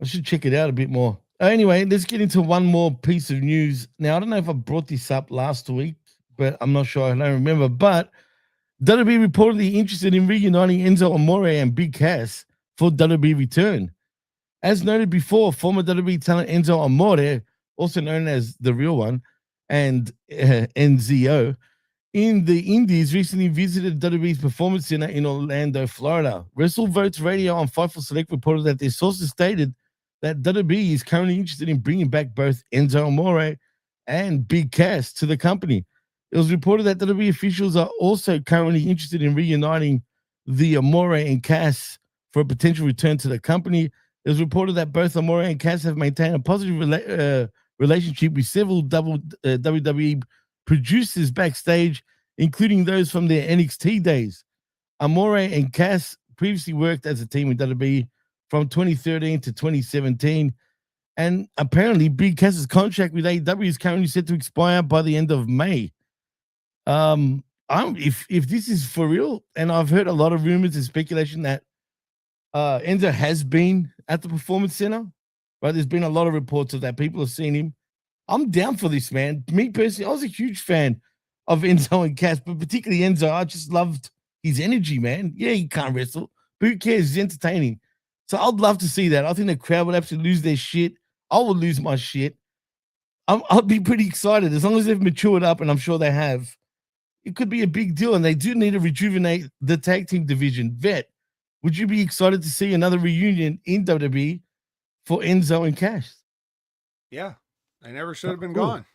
I should check it out a bit more. Anyway, let's get into one more piece of news. Now, I don't know if I brought this up last week, but I'm not sure. I don't remember. But WWE reportedly interested in reuniting Enzo Amore and Big Cass for WWE return. As noted before, former WWE talent Enzo Amore, also known as The Real One, and NZO, in the Indies recently visited WWE's Performance Center in Orlando, Florida. WrestleVotes Radio on Fightful Select reported that their sources stated that WWE is currently interested in bringing back both Enzo Amore and Big Cass to the company. It was reported that WWE officials are also currently interested in reuniting the Amore and Cass for a potential return to the company. It was reported that both Amore and Cass have maintained a positive relationship with several WWE producers backstage, including those from their NXT days. Amore and Cass previously worked as a team with WWE from 2013 to 2017, and apparently Big Cass's contract with AEW is currently set to expire by the end of May. If this is for real, and I've heard a lot of rumors and speculation that Enzo has been at the Performance Center, right? There's been a lot of reports of that. People have seen him. I'm down for this, man. Me personally, I was a huge fan of Enzo and Cass, but particularly Enzo. I just loved his energy, man. Yeah, he can't wrestle, but who cares? He's entertaining. So I'd love to see that. I think the crowd would absolutely lose their shit. I would lose my shit. I'll be pretty excited as long as they've matured up, and I'm sure they have. It could be a big deal, and they do need to rejuvenate the tag team division. Vet, would you be excited to see another reunion in WWE for Enzo and Cass? Yeah, they never should have been gone.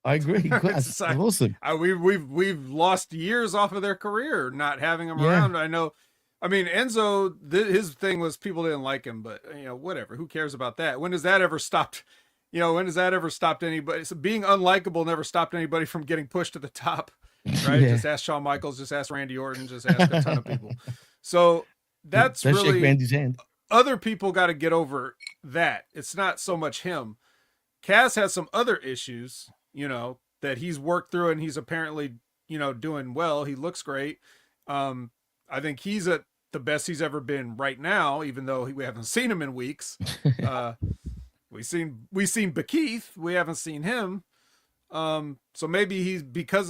I agree. That's awesome. We've lost years off of their career not having them around. I know. I mean, Enzo, his thing was people didn't like him, but whatever. Who cares about that? When has that ever stopped? When has that ever stopped anybody? So being unlikable never stopped anybody from getting pushed to the top, right? Yeah. Just ask Shawn Michaels, just ask Randy Orton, just ask a ton of people. So that's really shake Randy's hand. Other people got to get over that. It's not so much him. Cass has some other issues, that he's worked through, and he's apparently, doing well. He looks great. I think he's at the best he's ever been right now, even though we haven't seen him in weeks. We've seen Bekeith. We haven't seen him. So maybe he's because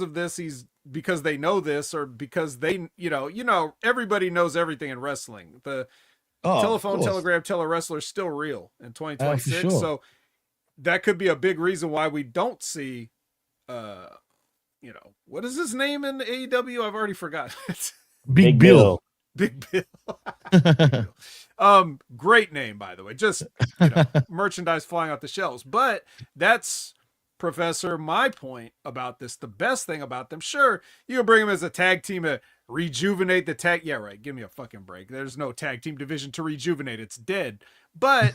they know this, or because they, everybody knows everything in wrestling. The telephone, telegram, tele-wrestler is still real in 2026. Sure. So that could be a big reason why we don't see, what is his name in AEW? I've already forgotten. Big Bill. Big Bill. Great name, by the way. Just merchandise flying off the shelves. But that's, Professor, my point about this. The best thing about them, sure, you can bring them as a tag team to rejuvenate the tag. Yeah, right. Give me a fucking break. There's no tag team division to rejuvenate. It's dead. But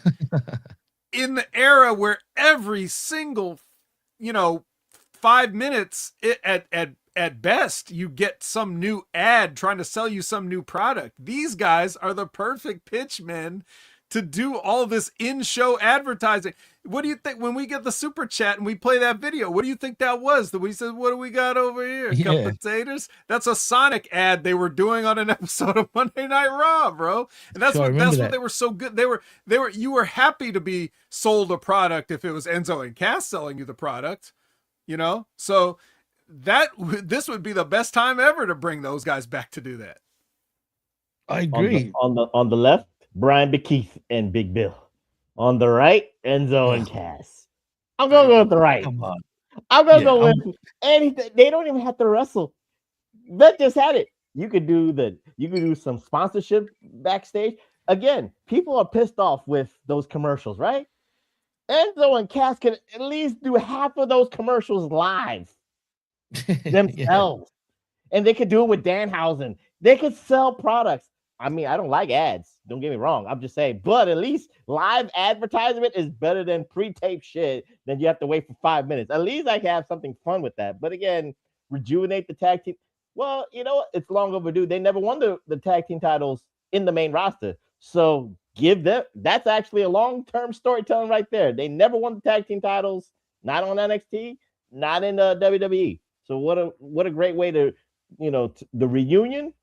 in the era where every single, 5 minutes at best, you get some new ad trying to sell you some new product. These guys are the perfect pitchmen to do all this in-show advertising. What do you think when we get the super chat and we play that video? What do you think that was? That we said, what do we got over here? Yeah. Cup potatoes? That's a Sonic ad they were doing on an episode of Monday Night Raw, bro. And that's what they were so good. You were happy to be sold a product if it was Enzo and Cass selling you the product, So this would be the best time ever to bring those guys back to do that. I agree. On the left, Brian Bekeith and Big Bill. On the right, Enzo and Oh. Cass. I'm gonna go with the right. Come on. I'm gonna Yeah, go with anything. They don't even have to wrestle. Vet just had it. You could do some sponsorship backstage. Again, people are pissed off with those commercials, right? Enzo and Cass can at least do half of those commercials live themselves. And they could do it with Danhausen. They could sell products. I mean, I don't like ads. Don't get me wrong. I'm just saying, but at least live advertisement is better than pre-tape shit. Then you have to wait for 5 minutes. At least I can have something fun with that. But again, rejuvenate the tag team. Well, you know what? It's long overdue. They never won the tag team titles in the main roster. So give them. That's actually a long-term storytelling right there. They never won the tag team titles. Not on NXT. Not in WWE. So what a great way to the reunion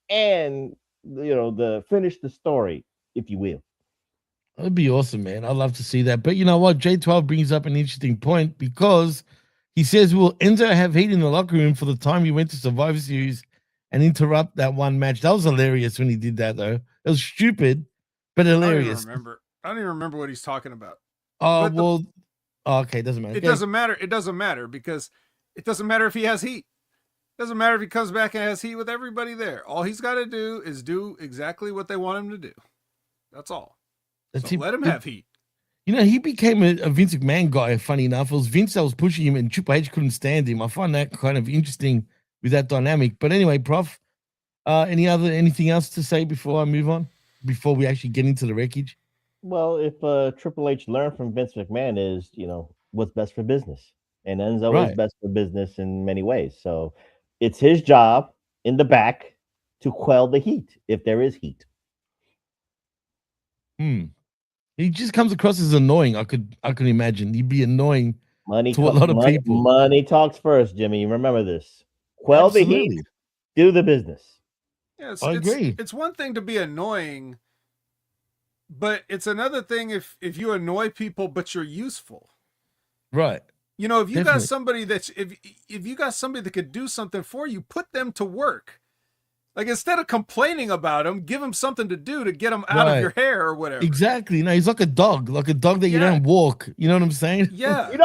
and the finish the story, if you will. That'd be awesome, man. I'd love to see that. But you know what? J12 brings up an interesting point because he says, will Enzo have heat in the locker room for the time he went to Survivor Series and interrupt that one match? That was hilarious when he did that, though. It was stupid, but hilarious. I don't even remember what he's talking about. Okay, doesn't matter. It doesn't matter. It doesn't matter because it doesn't matter if he has heat. Doesn't matter if he comes back and has heat with everybody there. All he's got to do is do exactly what they want him to do. That's all. So let him have heat. You know, he became a Vince McMahon guy, funny enough. It was Vince that was pushing him and Triple H couldn't stand him. I find that kind of interesting with that dynamic. But anyway, Prof, anything else to say before I move on? Before we actually get into the wreckage? Well, if Triple H learned from Vince McMahon is, what's best for business. And Enzo is best for business in many ways. So it's his job in the back to quell the heat, if there is heat. He just comes across as annoying. I could imagine he'd be annoying to a lot of people. Money talks first, Jimmy. Remember this. Quell the heat, do the business. Yes, I agree. It's one thing to be annoying, but it's another thing if you annoy people but you're useful. Right. You know, if you got somebody that if you got somebody that could do something for you, put them to work. Like instead of complaining about him, give him something to do to get him out of your hair or whatever. Exactly. No, he's like a dog that you don't walk. You know what I'm saying? Yeah. You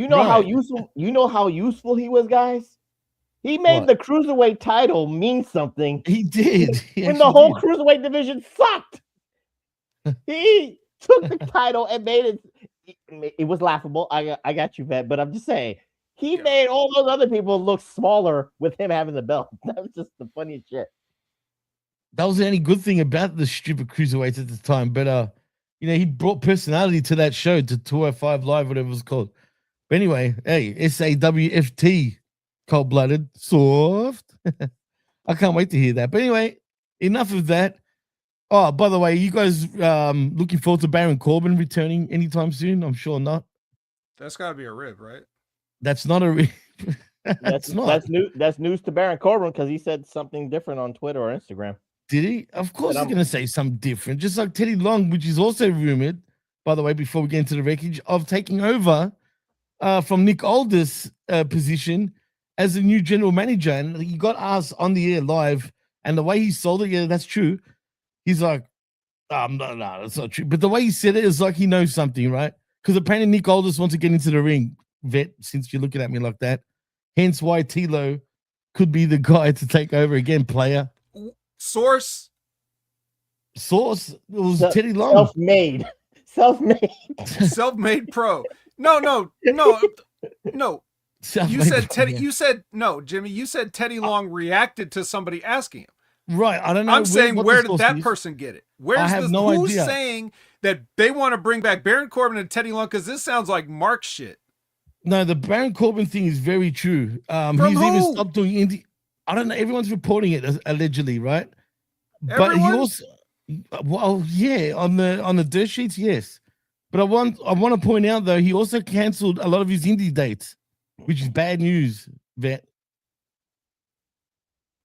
know how useful he was, guys? He made the cruiserweight title mean something. He did. When the whole cruiserweight division sucked. He took the title and made it. It was laughable. I got you, Vet, but I'm just saying he made all those other people look smaller with him having the belt. That was just the funniest shit. That was the only good thing about the stupid cruiserweights at the time. But he brought personality to that show, to 205 Live, whatever it was called. But anyway, hey, SAWFT, cold-blooded, soft. I can't wait to hear that. But anyway, enough of that. Oh, by the way, you guys looking forward to Baron Corbin returning anytime soon? I'm sure not. That's got to be a rib, right? That's not a rib. That's news to Baron Corbin because he said something different on Twitter or Instagram. Did he? Of course he's going to say something different. Just like Teddy Long, which is also rumored, by the way, before we get into the wreckage, of taking over from Nick Aldis' position as the new general manager. And he got asked on the air live, and the way he sold it, yeah, that's true. He's like, no, that's not true. But the way he said it is like he knows something, right? Because apparently Nick Aldis wants to get into the ring, Vet, since you're looking at me like that. Hence why Tilo could be the guy to take over again, player. Source. It was Teddy Long. Self-made pro. No. You said Teddy. You said no, Jimmy. You said Teddy Long reacted to somebody asking him. Right. I don't know. I'm saying, where did that person get it? I have no idea. Who's saying that they want to bring back Baron Corbin and Teddy Long? Because this sounds like Mark shit. No, the Baron Corbin thing is very true. He's even stopped doing indie. I don't know. Everyone's reporting it allegedly, right? Everyone? But he also, on the dirt sheets, yes. But I want to point out though, he also canceled a lot of his indie dates, which is bad news, Vet.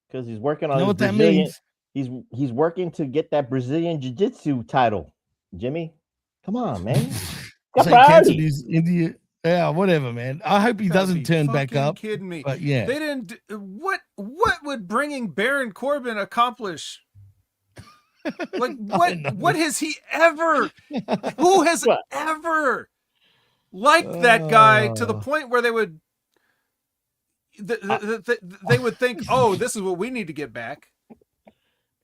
Because he's working on what that means? He's working to get that Brazilian Jiu-Jitsu title. Jimmy, come on, man. Canceled his India. Yeah, whatever, man. I hope he doesn't turn back up. Kidding me? But yeah, they didn't. What would bringing Baron Corbin accomplish? Like I know. what has he ever? Who has What? ever liked that guy to the Oh. point where they would they would think, oh, this is what we need to get back.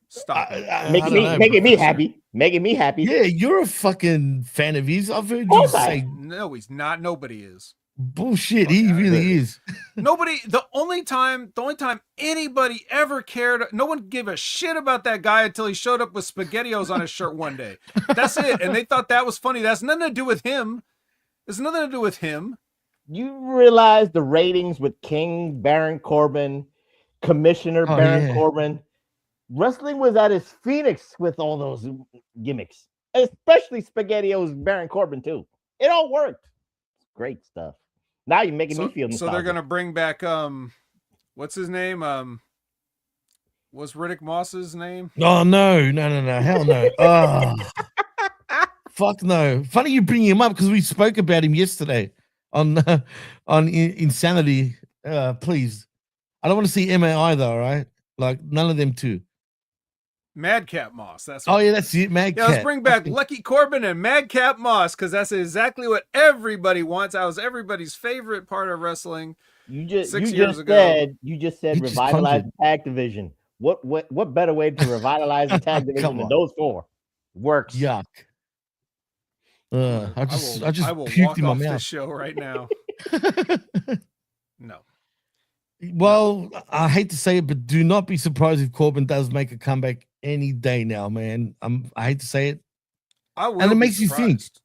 Stop it. I Making don't me know, making me Professor. happy. Making me happy. Yeah, you're a fucking fan of his. I've heard you course I say No, he's not. Nobody is. bullshit. Fuck He outta really here. is. Nobody. The only time anybody ever cared, no one gave a shit about that guy until he showed up with SpaghettiOs on his shirt one day. That's it. And they thought that was funny. That's nothing to do with him. There's nothing to do with him. You realize the ratings with King Baron Corbin, Commissioner Oh, Baron yeah. Corbin. Wrestling was at its phoenix with all those gimmicks, especially SpaghettiOs Baron Corbin too. It all worked. Great stuff. Now you're making me feel So nostalgic. they're gonna bring back what's his name? What's Riddick Moss's name? Oh no, hell no. Oh, fuck no. Funny you bring him up because we spoke about him yesterday on Insanity. Please, I don't want to see Emma either. All right, like none of them too. Madcap Moss. That's Oh what yeah, it that's is. it. Mad Yeah, let's Cat. bring back Lucky Corbin and Madcap Moss because that's exactly what everybody wants. That was everybody's favorite part of wrestling. You just 6 years ago. said He just revitalize conjured. the tag division. What better way to revitalize the tag division Come than on. those four? Works. Yuck. I just I will puked walk in my off this mouth. show right now. No. Well, I hate to say it, but do not be surprised if Corbin does make a comeback any day now, man. I hate to say it. I will. And it be makes you think. surprised.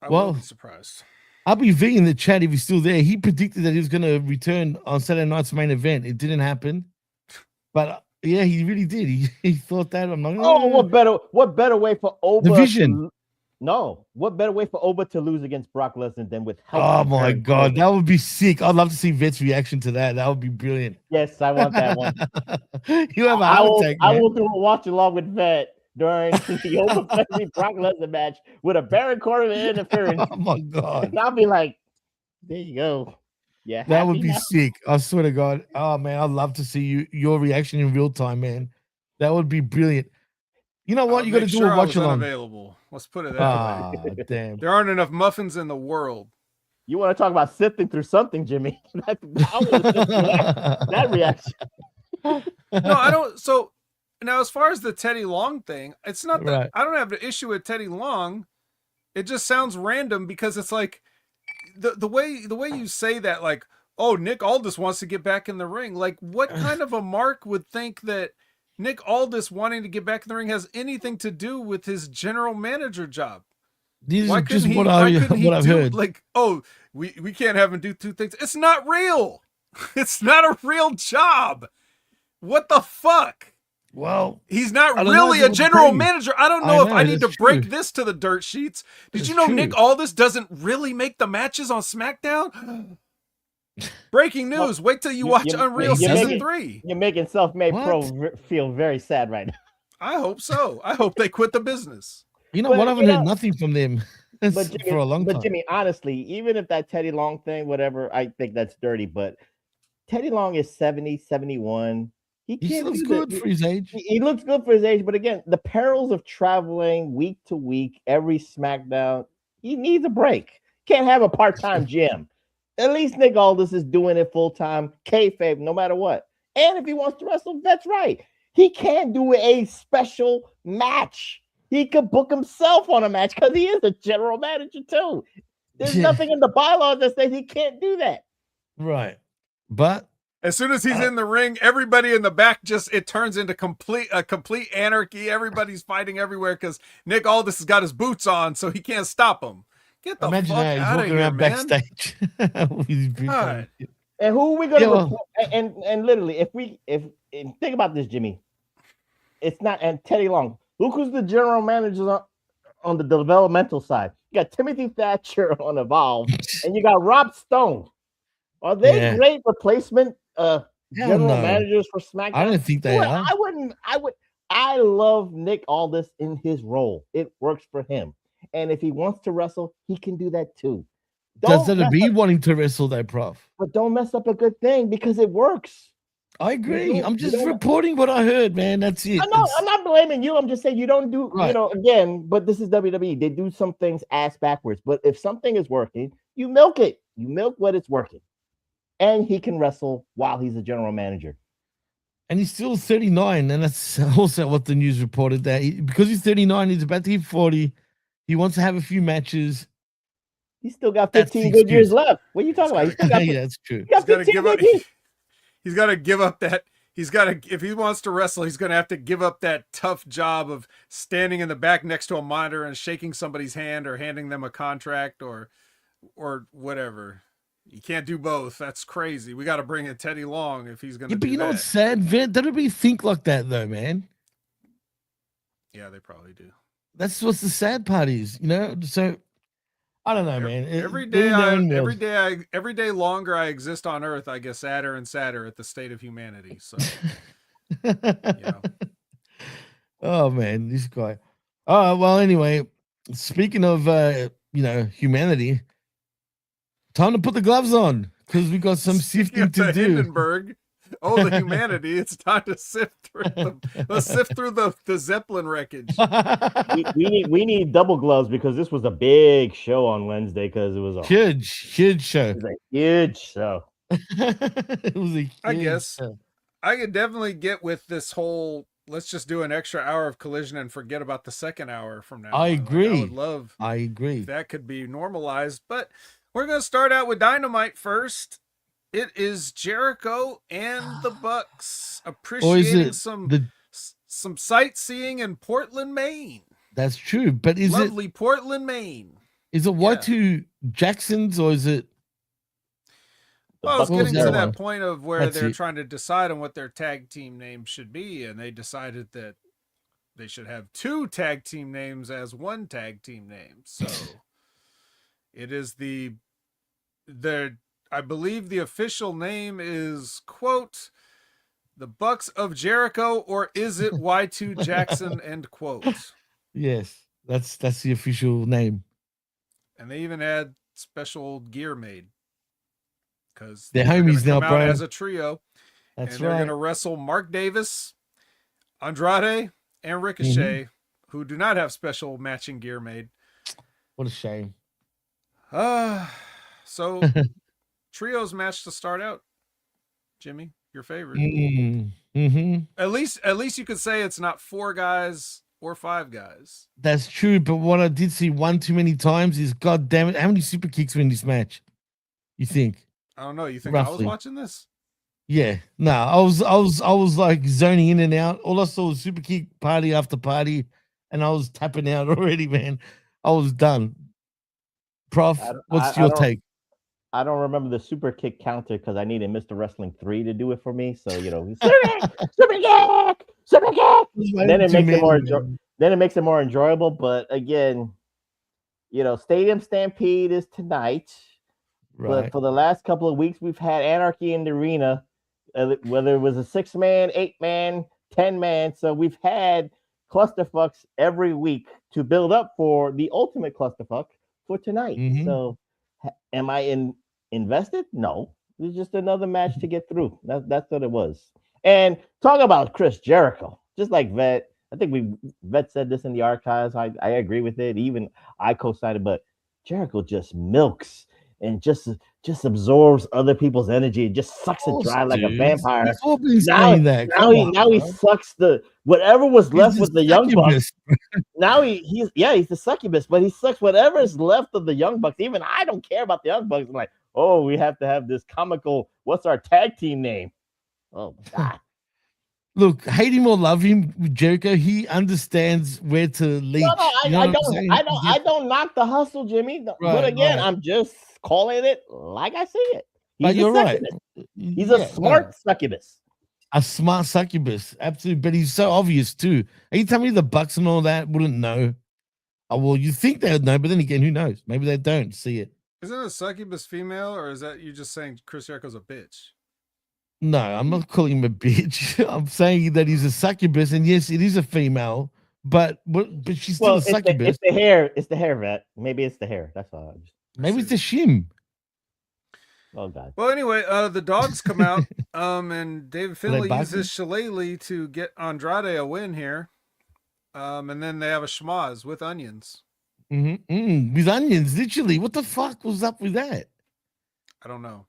I Well, will be surprised. I'll be V in the chat if he's still there. He predicted that he was going to return on Saturday night's main event. It didn't happen, but yeah, he really did. He thought that. I'm like, Oh, what better way for Oba? Division. What better way for Oba to lose against Brock Lesnar than with help? Oh from my Baron god, Corbin? that would be sick. I'd love to see Vet's reaction to that. That would be brilliant. Yes, I want that one. You have a heart attack, I man. will watch along with Vet during the Oba Fezzi Brock Lesnar match with a Baron Corbin interference. Oh my god, And I'll be like, there you go. Yeah, that would be now? sick. I swear to God. Oh man, I'd love to see your reaction in real time, man. That would be brilliant. You know what? You got to do a watch along. Unavailable. Let's put it that Ah, way. damn. There aren't enough muffins in the world. You want to talk about sifting through something, Jimmy? I want to sift through that reaction. No, I don't. So now, as far as the Teddy Long thing, it's not that Right. I don't have an issue with Teddy Long. It just sounds random because it's like the way you say that, like, oh, Nick Aldis wants to get back in the ring. Like, what kind of a mark would think that Nick Aldis wanting to get back in the ring has anything to do with his general manager job? These Why are couldn't just he? what Why couldn't he I've do heard. like, oh, we can't have him do two things? It's not real. It's not a real job. What the fuck? Well, He's not I don't really know, a general crazy. manager. I don't I know if know, I need to that's break true. this to the dirt sheets. Did That's you know true. Nick Aldis doesn't really make the matches on SmackDown? Breaking news. Wait till you watch Unreal you're Season making- 3. You're making self-made What? pro feel very sad right now. I hope so. I hope they quit the business. You know But, what? I haven't you heard know- nothing from them But Jimmy, for a long time. Jimmy, honestly, even if that Teddy Long thing, whatever, I think that's dirty. But Teddy Long is 70, 71. He can't looks do good that. for his age. He looks good for his age, but again, the perils of traveling week to week, every SmackDown, he needs a break. Can't have a part-time gym. At least Nick Aldis is doing it full-time, kayfabe, no matter what. And if he wants to wrestle, that's right. He can do a special match. He could book himself on a match because he is a general manager too. There's Yeah. nothing in the bylaws that says he can't do that. Right. But As soon as he's in the ring, everybody in the back it turns into complete anarchy. Everybody's fighting everywhere because Nick Aldis has got his boots on, so he can't stop him. Get the imagine fuck that he's out of walking here, around man. backstage. With his boots God. on. And who are we gonna Yeah, well- report? And literally, if think about this, Jimmy, it's not and Teddy Long. Look who's the general manager on the developmental side. You got Timothy Thatcher on Evolve, and you got Rob Stone. Are they Yeah. great replacement general no. managers for SmackDown? I don't think they Well, are. I love Nick Aldis in his role. It works for him. And if he wants to wrestle, he can do that too. Does Don't that mess be up- wanting to wrestle that, Prof? but don't mess up a good thing because it works. I agree. I'm you just don't- reporting what I heard, man. That's it. I'm not blaming you. I'm just saying you don't do, Right. again, but this is WWE. They do some things ass backwards. But if something is working, you milk it. You milk what it's working. And he can wrestle while he's a general manager. And he's still 39, and that's also what the news reported, that because he's 39, he's about to hit 40. He wants to have a few matches. He's still got That's 15 the good years excuse. left. What are you talking about? He's still got, Yeah, that's true. he got He's got to 15 give up. good years. He's got to give up that. He's got to, if he wants to wrestle, he's going to have to give up that tough job of standing in the back next to a monitor and shaking somebody's hand or handing them a contract or whatever. You can't do both. That's crazy. We got to bring in Teddy Long if he's going to. Yeah, but do you know that. what's sad, Vet? WWE think like that though, man. Yeah, they probably do. That's what's the sad part is, So I don't know, man. Every They're day, in their own world. every day longer I exist on Earth, I get sadder and sadder at the state of humanity. So, Oh man, this guy. Oh well. Anyway, speaking of humanity, time to put the gloves on because we got some sifting to do. Hindenburg. Oh, the humanity! It's time to sift through. Let's sift through the Zeppelin wreckage. we need double gloves because this was a big show on Wednesday because it was a huge show. It was a huge show. It was a huge I guess show. I could definitely get with this whole. Let's just do an extra hour of Collision and forget about the second hour from now. I agree. I would love. I agree. If that could be normalized, but we're going to start out with Dynamite first. It is Jericho and the Bucks appreciating some sightseeing in Portland, Maine. That's true, but is lovely Portland, Maine? Is it Y2 Jacksons or is it? Well, it's getting to that point of where That's they're it. trying to decide on what their tag team name should be, and they decided that they should have two tag team names as one tag team name. So it is the I believe the official name is, quote, the Bucks of Jericho, or is it Y2 Jackson, end quote. Yes, that's the official name. And they even had special gear made because they're homies now, bro. As a trio. That's and they're going to wrestle Mark Davis, Andrade, and Ricochet, who do not have special matching gear made. What a shame. So trios match to start out. Jimmy, your favorite. At least you could say it's not 4 guys or 5 guys. That's true, but what I did see one too many times is, God damn it, how many super kicks were in this match? You think? I don't know. You think Roughly. I was watching this? Yeah, no, I was like zoning in and out. All I saw was super kick party after party, and I was tapping out already, man. I was done. Prof, what's your take? I don't remember the super kick counter because I needed Mr. Wrestling 3 to do it for me. So super kick. Then it makes it more enjoyable. But again, Stadium Stampede is tonight. Right. But for the last couple of weeks, we've had Anarchy in the Arena, whether it was a 6-man, 8-man, 10-man. So we've had clusterfucks every week to build up for the ultimate clusterfuck for tonight. So am I invested? No. It's just another match to get through. That's what it was. And talk about Chris Jericho, just like Vet. I think Vet said this in the archives. I agree with it. Even I co-signed it, but Jericho just milks and just absorbs other people's energy. It just sucks it dry like a vampire. Now he sucks whatever was left with the Young Bucks. Now he's the succubus, but he sucks whatever is left of the Young Bucks. Even I don't care about the Young Bucks. I'm like, oh, we have to have this comical. What's our tag team name? Oh my God. Look, hate him or love him, Jericho, he understands where to lead. I don't knock the hustle, Jimmy. But again, I'm just calling it like I see it. You're right. He's a smart succubus. A smart succubus, absolutely. But he's so obvious too. Are you telling me the Bucks and all that wouldn't know? Oh, well, you think they would know, but then again, who knows? Maybe they don't see it. Isn't a succubus female, or is that you just saying Chris Jericho's a bitch? No, I'm not calling him a bitch. I'm saying that he's a succubus, and yes, it is a female, but she's still a succubus. It's the hair, Vet. Maybe it's the hair. That's all. Maybe it's the shim. Oh God. Well, anyway, the dogs come out, and David Finlay boxing? uses Shillelagh to get Andrade a win here. And then they have a schmoz with onions. With onions, literally. What the fuck was up with that? I don't know.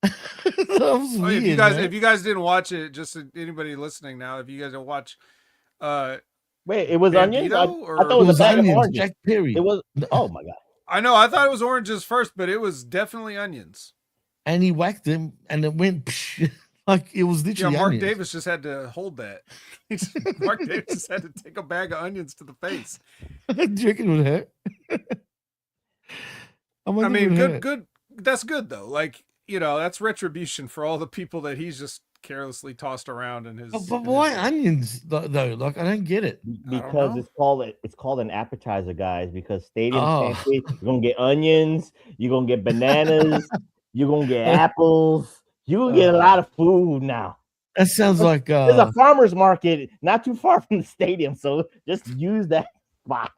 That was weird, if you guys didn't watch it, just anybody listening now, if you guys don't watch, wait, it was onions? I thought it was a bag of oranges. Jack Perry. It was. Oh my God. I know. I thought it was oranges first, but it was definitely onions. And he whacked him, and it went psh, like it was literally. Yeah, Mark onions. Davis just had to hold that. Mark Davis just had to take a bag of onions to the face. Do you reckon it would hurt? I mean, good. That's good though. Like, you know, that's retribution for all the people that he's just carelessly tossed around in his. But why onions though? Like, I don't get it. Because it's called an appetizer, guys. Because Stadium Stampede, you're gonna get onions, you're gonna get bananas, you're gonna get apples, you're gonna get a lot of food now. That sounds like there's a farmer's market not too far from the stadium, so just use that spot.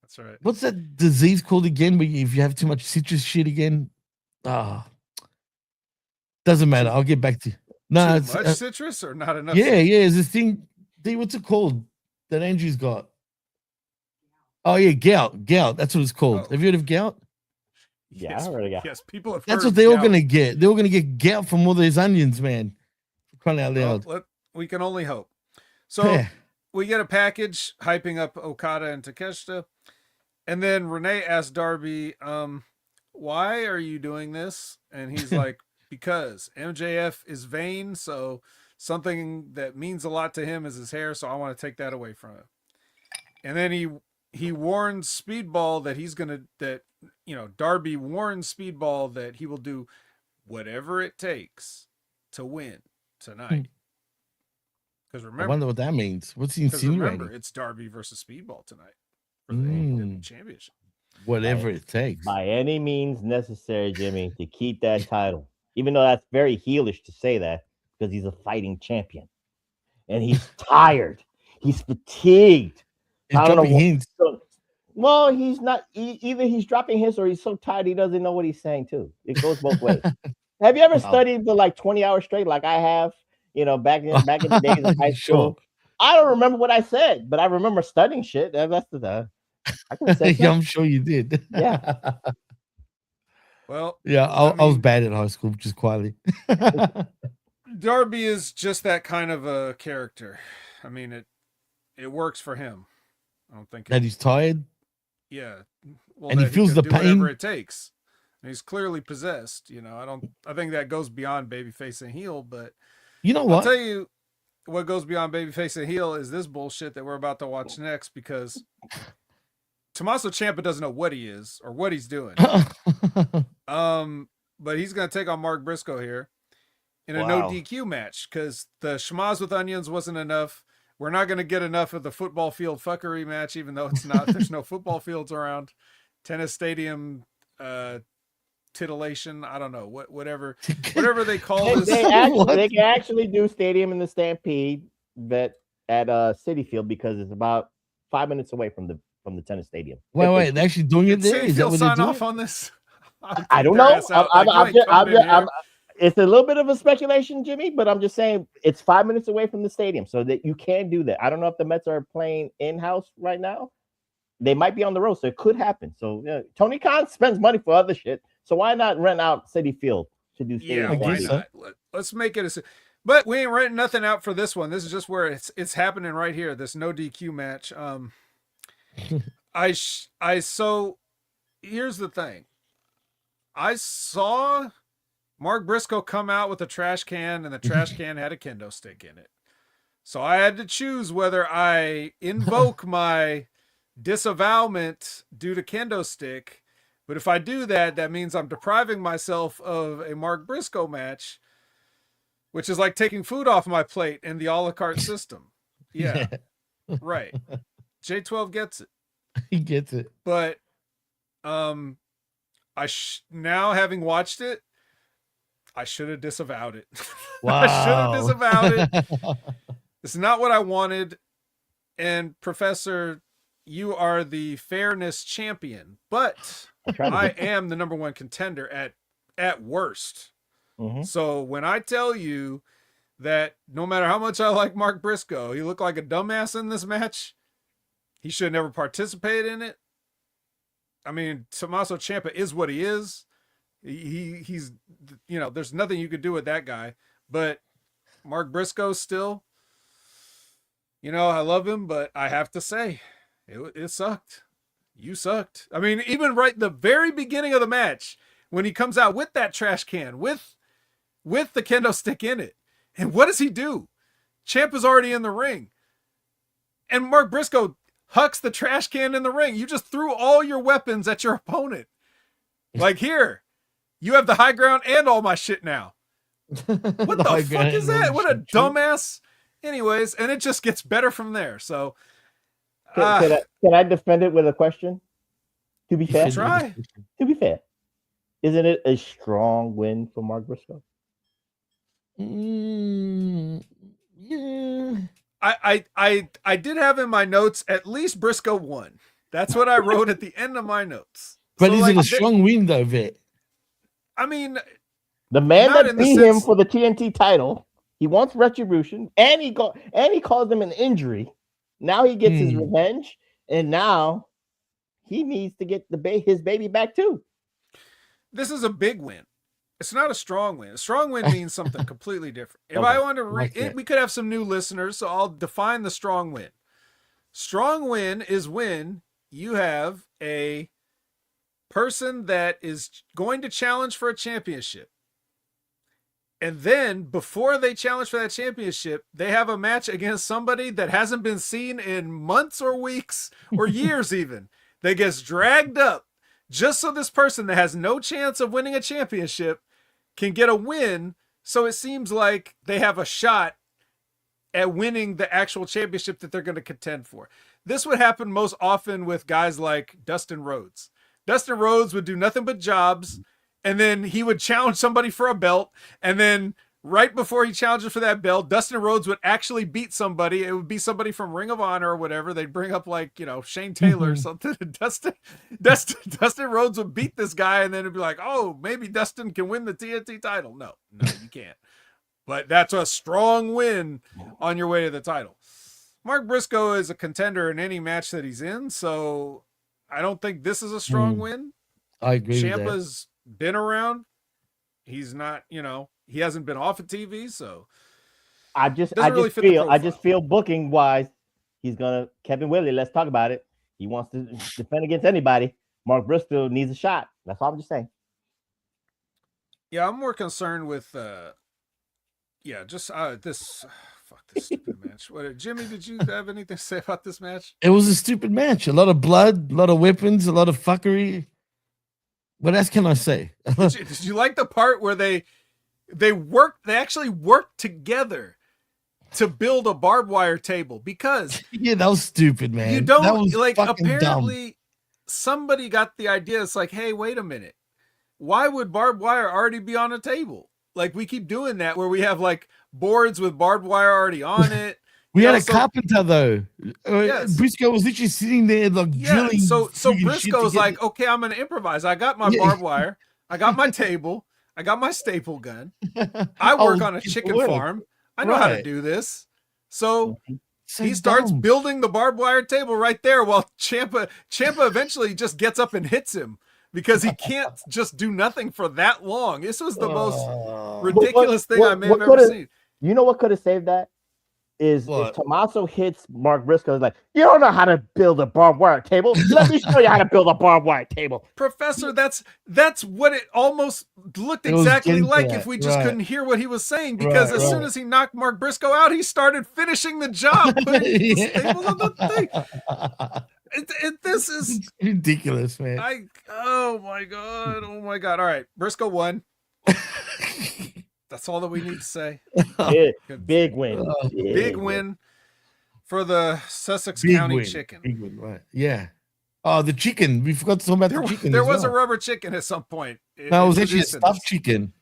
That's right. What's that disease called again? Where if you have too much citrus shit again? Doesn't matter. I'll get back to you. No, too much citrus or not enough? Yeah, it's this thing. What's it called that Andrew's got? Oh yeah, gout. That's what it's called. Have you heard of gout? Yeah, I heard of gout. Yes, people have. That's what they're all gonna get. They're all gonna get gout from all those onions, man. Crying out loud. Well, we can only hope. So we get a package hyping up Okada and Takeshita, and then Renee asks Darby, "Why are you doing this?" And he's like, "Because MJF is vain, so something that means a lot to him is his hair, so I want to take that away from him." And then he warns Speedball that Darby warns Speedball that he will do whatever it takes to win tonight. Because remember, I wonder what that means. What's he insinuating? Remember, it's Darby versus Speedball tonight for the AEW championship. Whatever it takes. By any means necessary, Jimmy, to keep that title. Even though that's very heelish to say that, because he's a fighting champion. And he's tired. He's fatigued. I don't know. Well, he's not. Either he's dropping hints or he's so tired he doesn't know what he's saying, too. It goes both ways. Have you ever studied for like 20 hours straight like I have, back in the days of high school? Sure. I don't remember what I said, but I remember studying shit. That's the I can say yeah, I'm sure you did. Yeah. Well, yeah, I was bad at high school, just quietly. Darby is just that kind of a character. I mean, it works for him. I don't think that he's tired. Yeah, well, and he feels the pain. Whatever it takes. And he's clearly possessed. I think that goes beyond babyface and heel. But you know what? I'll tell you what goes beyond babyface and heel is this bullshit that we're about to watch next, because Tommaso Ciampa doesn't know what he is or what he's doing. But he's gonna take on Mark Briscoe here in a no DQ match, because the schmaz with onions wasn't enough. We're not gonna get enough of the football field fuckery match, even though it's not. There's no football fields around. Tennis stadium titillation. I don't know whatever they call this. They can actually do Stadium in the Stampede at Citi Field, because it's about 5 minutes away from the tennis stadium. Wait, they're actually doing it there? Is that what they're doing? Off on this? I don't know. It's a little bit of a speculation, Jimmy, but I'm just saying it's 5 minutes away from the stadium, so that you can do that. I don't know if the Mets are playing in-house right now. They might be on the road, so it could happen. So Tony Khan spends money for other shit, so why not rent out Citi Field to do stadium? Yeah, why not? Let's make it but we ain't renting nothing out for this one. This is just where it's happening right here. This no DQ match. So here's the thing. I saw Mark Briscoe come out with a trash can, and the trash can had a kendo stick in it. So I had to choose whether I invoke my disavowment due to kendo stick. But if I do that, that means I'm depriving myself of a Mark Briscoe match, which is like taking food off my plate in the a la carte system. Yeah. Right. J12 gets it. He gets it. But now having watched it, I should have disavowed it. Wow. I should have disavowed it. It's not what I wanted. And Professor, you are the fairness champion, but I am the number one contender at at worst. Mhm. So when I tell you that no matter how much I like Mark Briscoe, he looked like a dumbass in this match. He should never participate in it. I mean, Tommaso Ciampa is what he is. He's, you know, there's nothing you could do with that guy. But Mark Briscoe still, you know, I love him, but I have to say, it sucked. You sucked. I mean, even right the very beginning of the match, when he comes out with that trash can, with the kendo stick in it, and what does he do? Ciampa's already in the ring. And Mark Briscoe hucks the trash can in the ring. You just threw all your weapons at your opponent. Like, here, you have the high ground and all my shit now. What the fuck is that? What a dumbass. Anyways, and it just gets better from there. So, can I defend it with a question? To be fair, try. To be fair, isn't it a strong win for Mark Briscoe? Yeah. I did have in my notes at least Briscoe won. That's what I wrote at the end of my notes. But So, is like, it a strong win though, Vet? I mean, The man Not that in the beat him sense- for the TNT title, he wants retribution, and he caused him an injury. Now he gets his revenge, and now he needs to get his baby back too. this is a big win. It's not a strong win. A strong win means something completely different. If Okay. I want to Okay. we could have some new listeners, so I'll define the strong win. Strong win is when you have a person that is going to challenge for a championship. And then before they challenge for that championship, they have a match against somebody that hasn't been seen in months or weeks or years even. That gets dragged up just so this person that has no chance of winning a championship can get a win. So it seems like they have a shot at winning the actual championship that they're going to contend for. This would happen most often with guys like Dustin Rhodes. Dustin Rhodes would do nothing but jobs, and then he would challenge somebody for a belt, and then right before he challenges for that belt, Dustin Rhodes would actually beat somebody. It would be somebody from Ring of Honor or whatever. They'd bring up, like, you know, Shane Taylor or something. Dustin Rhodes would beat this guy, and then it'd be like, oh, maybe Dustin can win the TNT title. No, you can't. But that's a strong win on your way to the title. Mark Briscoe is a contender in any match that he's in, so I don't think this is a strong win. I agree with that. Ciampa's been around. He's not, you know, he hasn't been off of TV, so I just really fit the feel booking wise, he's gonna Kevin Willie. Let's talk about it. He wants to defend against anybody. Mark Briscoe needs a shot. That's all I'm just saying. Yeah, I'm more concerned with this stupid match. What, Jimmy, did you have anything to say about this match? It was a stupid match. A lot of blood, a lot of weapons, a lot of fuckery. What else can I say? Did you like the part where they actually worked together to build a barbed wire table? Because Yeah, that was stupid, man. you That don't was like, fucking apparently somebody got the idea. It's like, hey, wait a minute. Why would barbed wire already be on a table? Like, we keep doing that where we have like boards with barbed wire already on it. We had also- a carpenter though. Yes. Briscoe was literally sitting there like drilling. So friggin' shit Briscoe's together. like, okay, I'm gonna improvise. I got my Yeah. barbed wire, I got my table, I got my staple gun. I work on a get chicken to work. farm. I know how to Right. do this. So So he starts dumb. building the barbed wire table right there while Ciampa eventually just gets up and hits him because he can't just do nothing for that long. This was the most ridiculous thing I may have ever seen. You know what could have saved that? Is What? if Tommaso hits Mark Briscoe, is like, you don't know how to build a barbed wire table. Let me show you how to build a barbed wire table. Professor, that's what it almost looked It was exactly getting to like that, if we just right. couldn't hear what he was saying, because Right, as soon right. as he knocked Mark Briscoe out, he started finishing the job, putting the staples on the thing. This is It's ridiculous, man. oh my god. All right, Briscoe won. That's all that we need to say. Big win. Big win for the Sussex Big County win. chicken. Big win, right? Yeah. Oh, the chicken. We forgot to talk about the chicken. There as was a well. rubber chicken at some point. No, it was actually a introduced in this. stuffed chicken.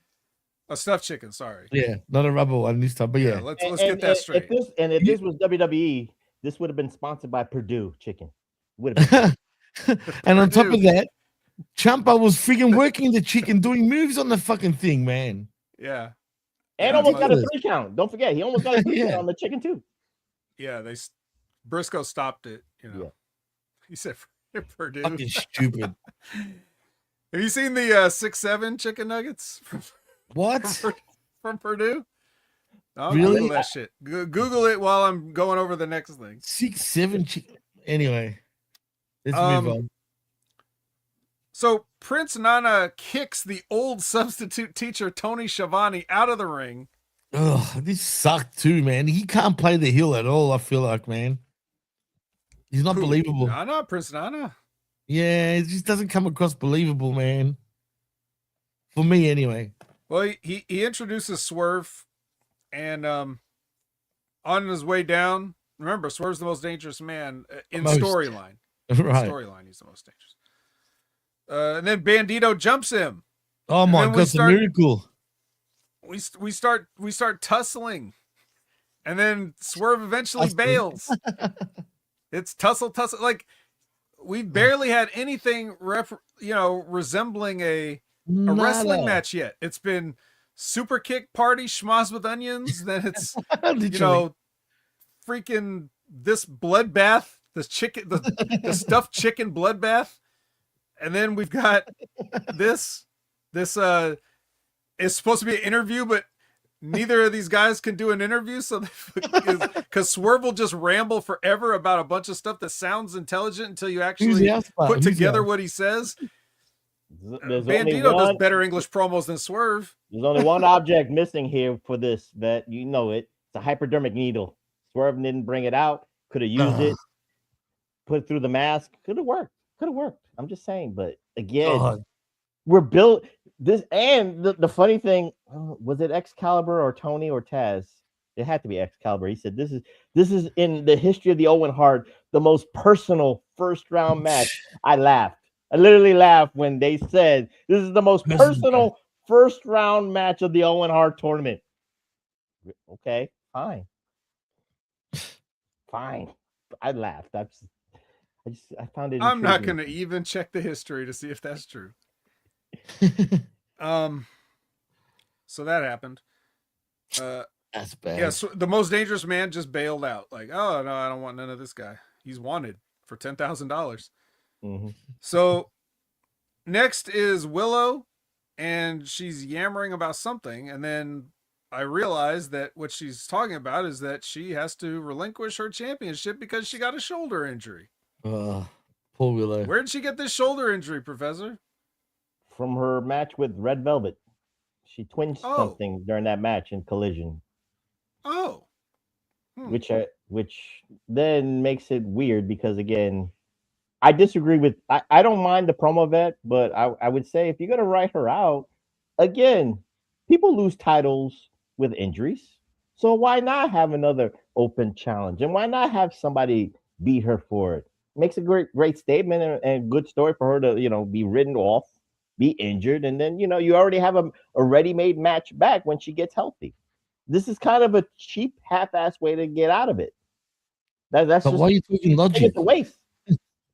A stuffed chicken, sorry. Yeah, not a rubber one this time, but yeah. Let's get that straight. If this was WWE, this would have been sponsored by Purdue Chicken. Would have been. And on top of Purdue. that, Ciampa was freaking working the chick and doing moves on the fucking thing, man. Yeah. And Yeah, almost got a ridiculous. 3 count. Don't forget, he almost got a 3 Yeah. count on the chicken too. Yeah, Briscoe stopped it. You know, Yeah. he said Purdue. Fucking stupid. Have you seen the 6-7 chicken nuggets What? from Purdue? I'll Really? Google that shit. Google it while I'm going over the next thing. 6-7 chicken. Anyway, let's move on. So Prince Nana kicks the old substitute teacher Tony Schiavone out of the ring. Oh, this sucked too, man. He can't play the heel at all. I feel like, man, he's not believable. Nana, Prince Nana. Yeah, it just doesn't come across believable, man. For me, anyway. Well, he introduces Swerve, and on his way down, remember, Swerve's the most dangerous man in storyline. Right. Storyline, he's the most dangerous. And then Bandito jumps him. Oh my God, it's a miracle. We start tussling, and then Swerve eventually bails. It's tussle. Like we barely had anything resembling a wrestling match yet. It's been super kick party, schmoz with onions. Then it's freaking this bloodbath, this chicken, the stuffed chicken bloodbath, and then we've got this. It's supposed to be an interview, but neither of these guys can do an interview. So, because Swerve will just ramble forever about a bunch of stuff that sounds intelligent until you actually put together what he says. Bandito does better English promos than Swerve. There's only one object missing here for this, Vet. You know it. It's a hypodermic needle. Swerve didn't bring it out. Could have used it. Put it through the mask. Could have worked. I'm just saying. But again, we're built this, and the funny thing, was it Excalibur or Tony or Taz? It had to be Excalibur. He said this is in the history of the Owen Hart, the most personal first round match. I laughed. I literally laughed when they said this is the most personal first round match of the Owen Hart tournament. Okay, fine. I laughed. I found it. I'm not going to even check the history to see if that's true. So that happened. That's bad. Yeah, so the most dangerous man just bailed out. Like, oh no, I don't want none of this guy. He's wanted for $10,000. Mm-hmm. So next is Willow, and she's yammering about something, and then I realized that what she's talking about is that she has to relinquish her championship because she got a shoulder injury. Poor Willow. Where did she get this shoulder injury, Professor? From her match with Red Velvet. She twinched something during that match in Collision. Which then makes it weird because, again, I disagree with I don't mind the promo Vet, but I would say if you're gonna write her out, again, people lose titles with injuries. So why not have another open challenge? And why not have somebody beat her for it? Makes a great statement and good story for her to, be written off, be injured, and then, you already have a ready-made match back when she gets healthy. This is kind of a cheap, half-ass way to get out of it. That's just, why are you talking logic? It's a waste.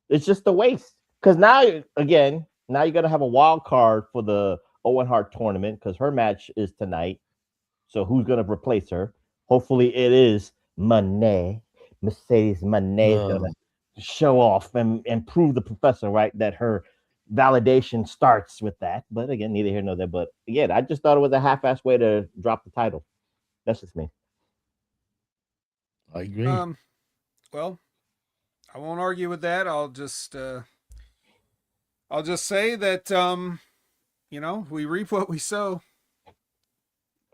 It's just a waste. Because now you're going to have a wild card for the Owen Hart tournament because her match is tonight. So who's going to replace her? Hopefully it is Monet. Mercedes Monet is going to show off and prove the Professor right that her validation starts with that. But again, neither here nor there. But again, I just thought it was a half-ass way to drop the title. That's just me. I agree. Well, I won't argue with that. I'll just say that we reap what we sow.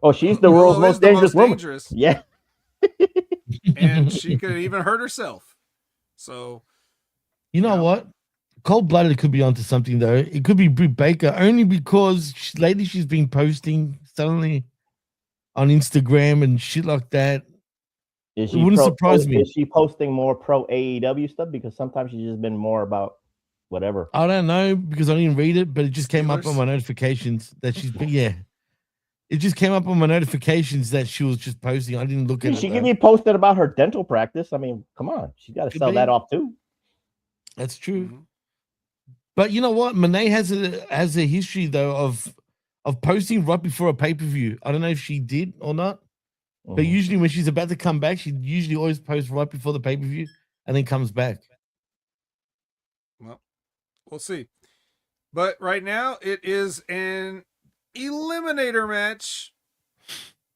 Oh, she's the world's most dangerous woman. Yeah. And she could even hurt herself. So, you know what? Cold Blooded could be onto something though. It could be Britt Baker only because lately she's been posting suddenly on Instagram and shit like that. It wouldn't surprise me. Is she posting more pro AEW stuff? Because sometimes she's just been more about whatever. I don't know because I didn't read it, but it just came up on my notifications that she's been, It just came up on my notifications that she was just posting. I didn't look at it. She could be posted about her dental practice. I mean, come on. She's got to sell that off too. That's true. Mm-hmm. But you know what? Monet has a history though of posting right before a pay-per-view. I don't know if she did or not. But Mhm. usually when she's about to come back, she usually always posts right before the pay-per-view and then comes back. Well, we'll see. But right now it is an eliminator match.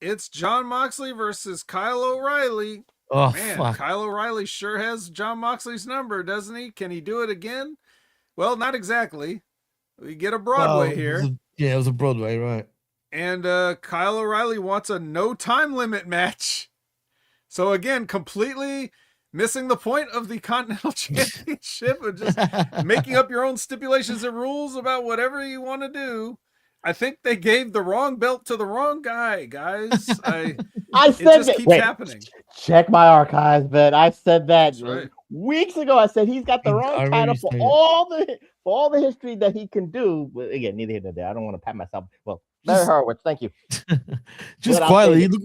It's Jon Moxley versus Kyle O'Reilly. Oh Man, fuck. Kyle O'Reilly sure has Jon Moxley's number, doesn't he? Can he do it again? Well, not exactly. We get a Broadway Well, here. it was a Broadway, right? And Kyle O'Reilly wants a no time limit match. So again, completely missing the point of the Continental Championship and just making up your own stipulations and rules about whatever you want to do. I think they gave the wrong belt to the wrong guy, guys. I it said just that. keeps Wait, happening. check my archives, but I said that That's right. weeks ago. I said he's got the I wrong remember title you for saying all the history that he can do. But again, neither here nor there. I don't want to pat myself. Well, Larry Horowitz, thank you. Just But I'll quietly. say Look,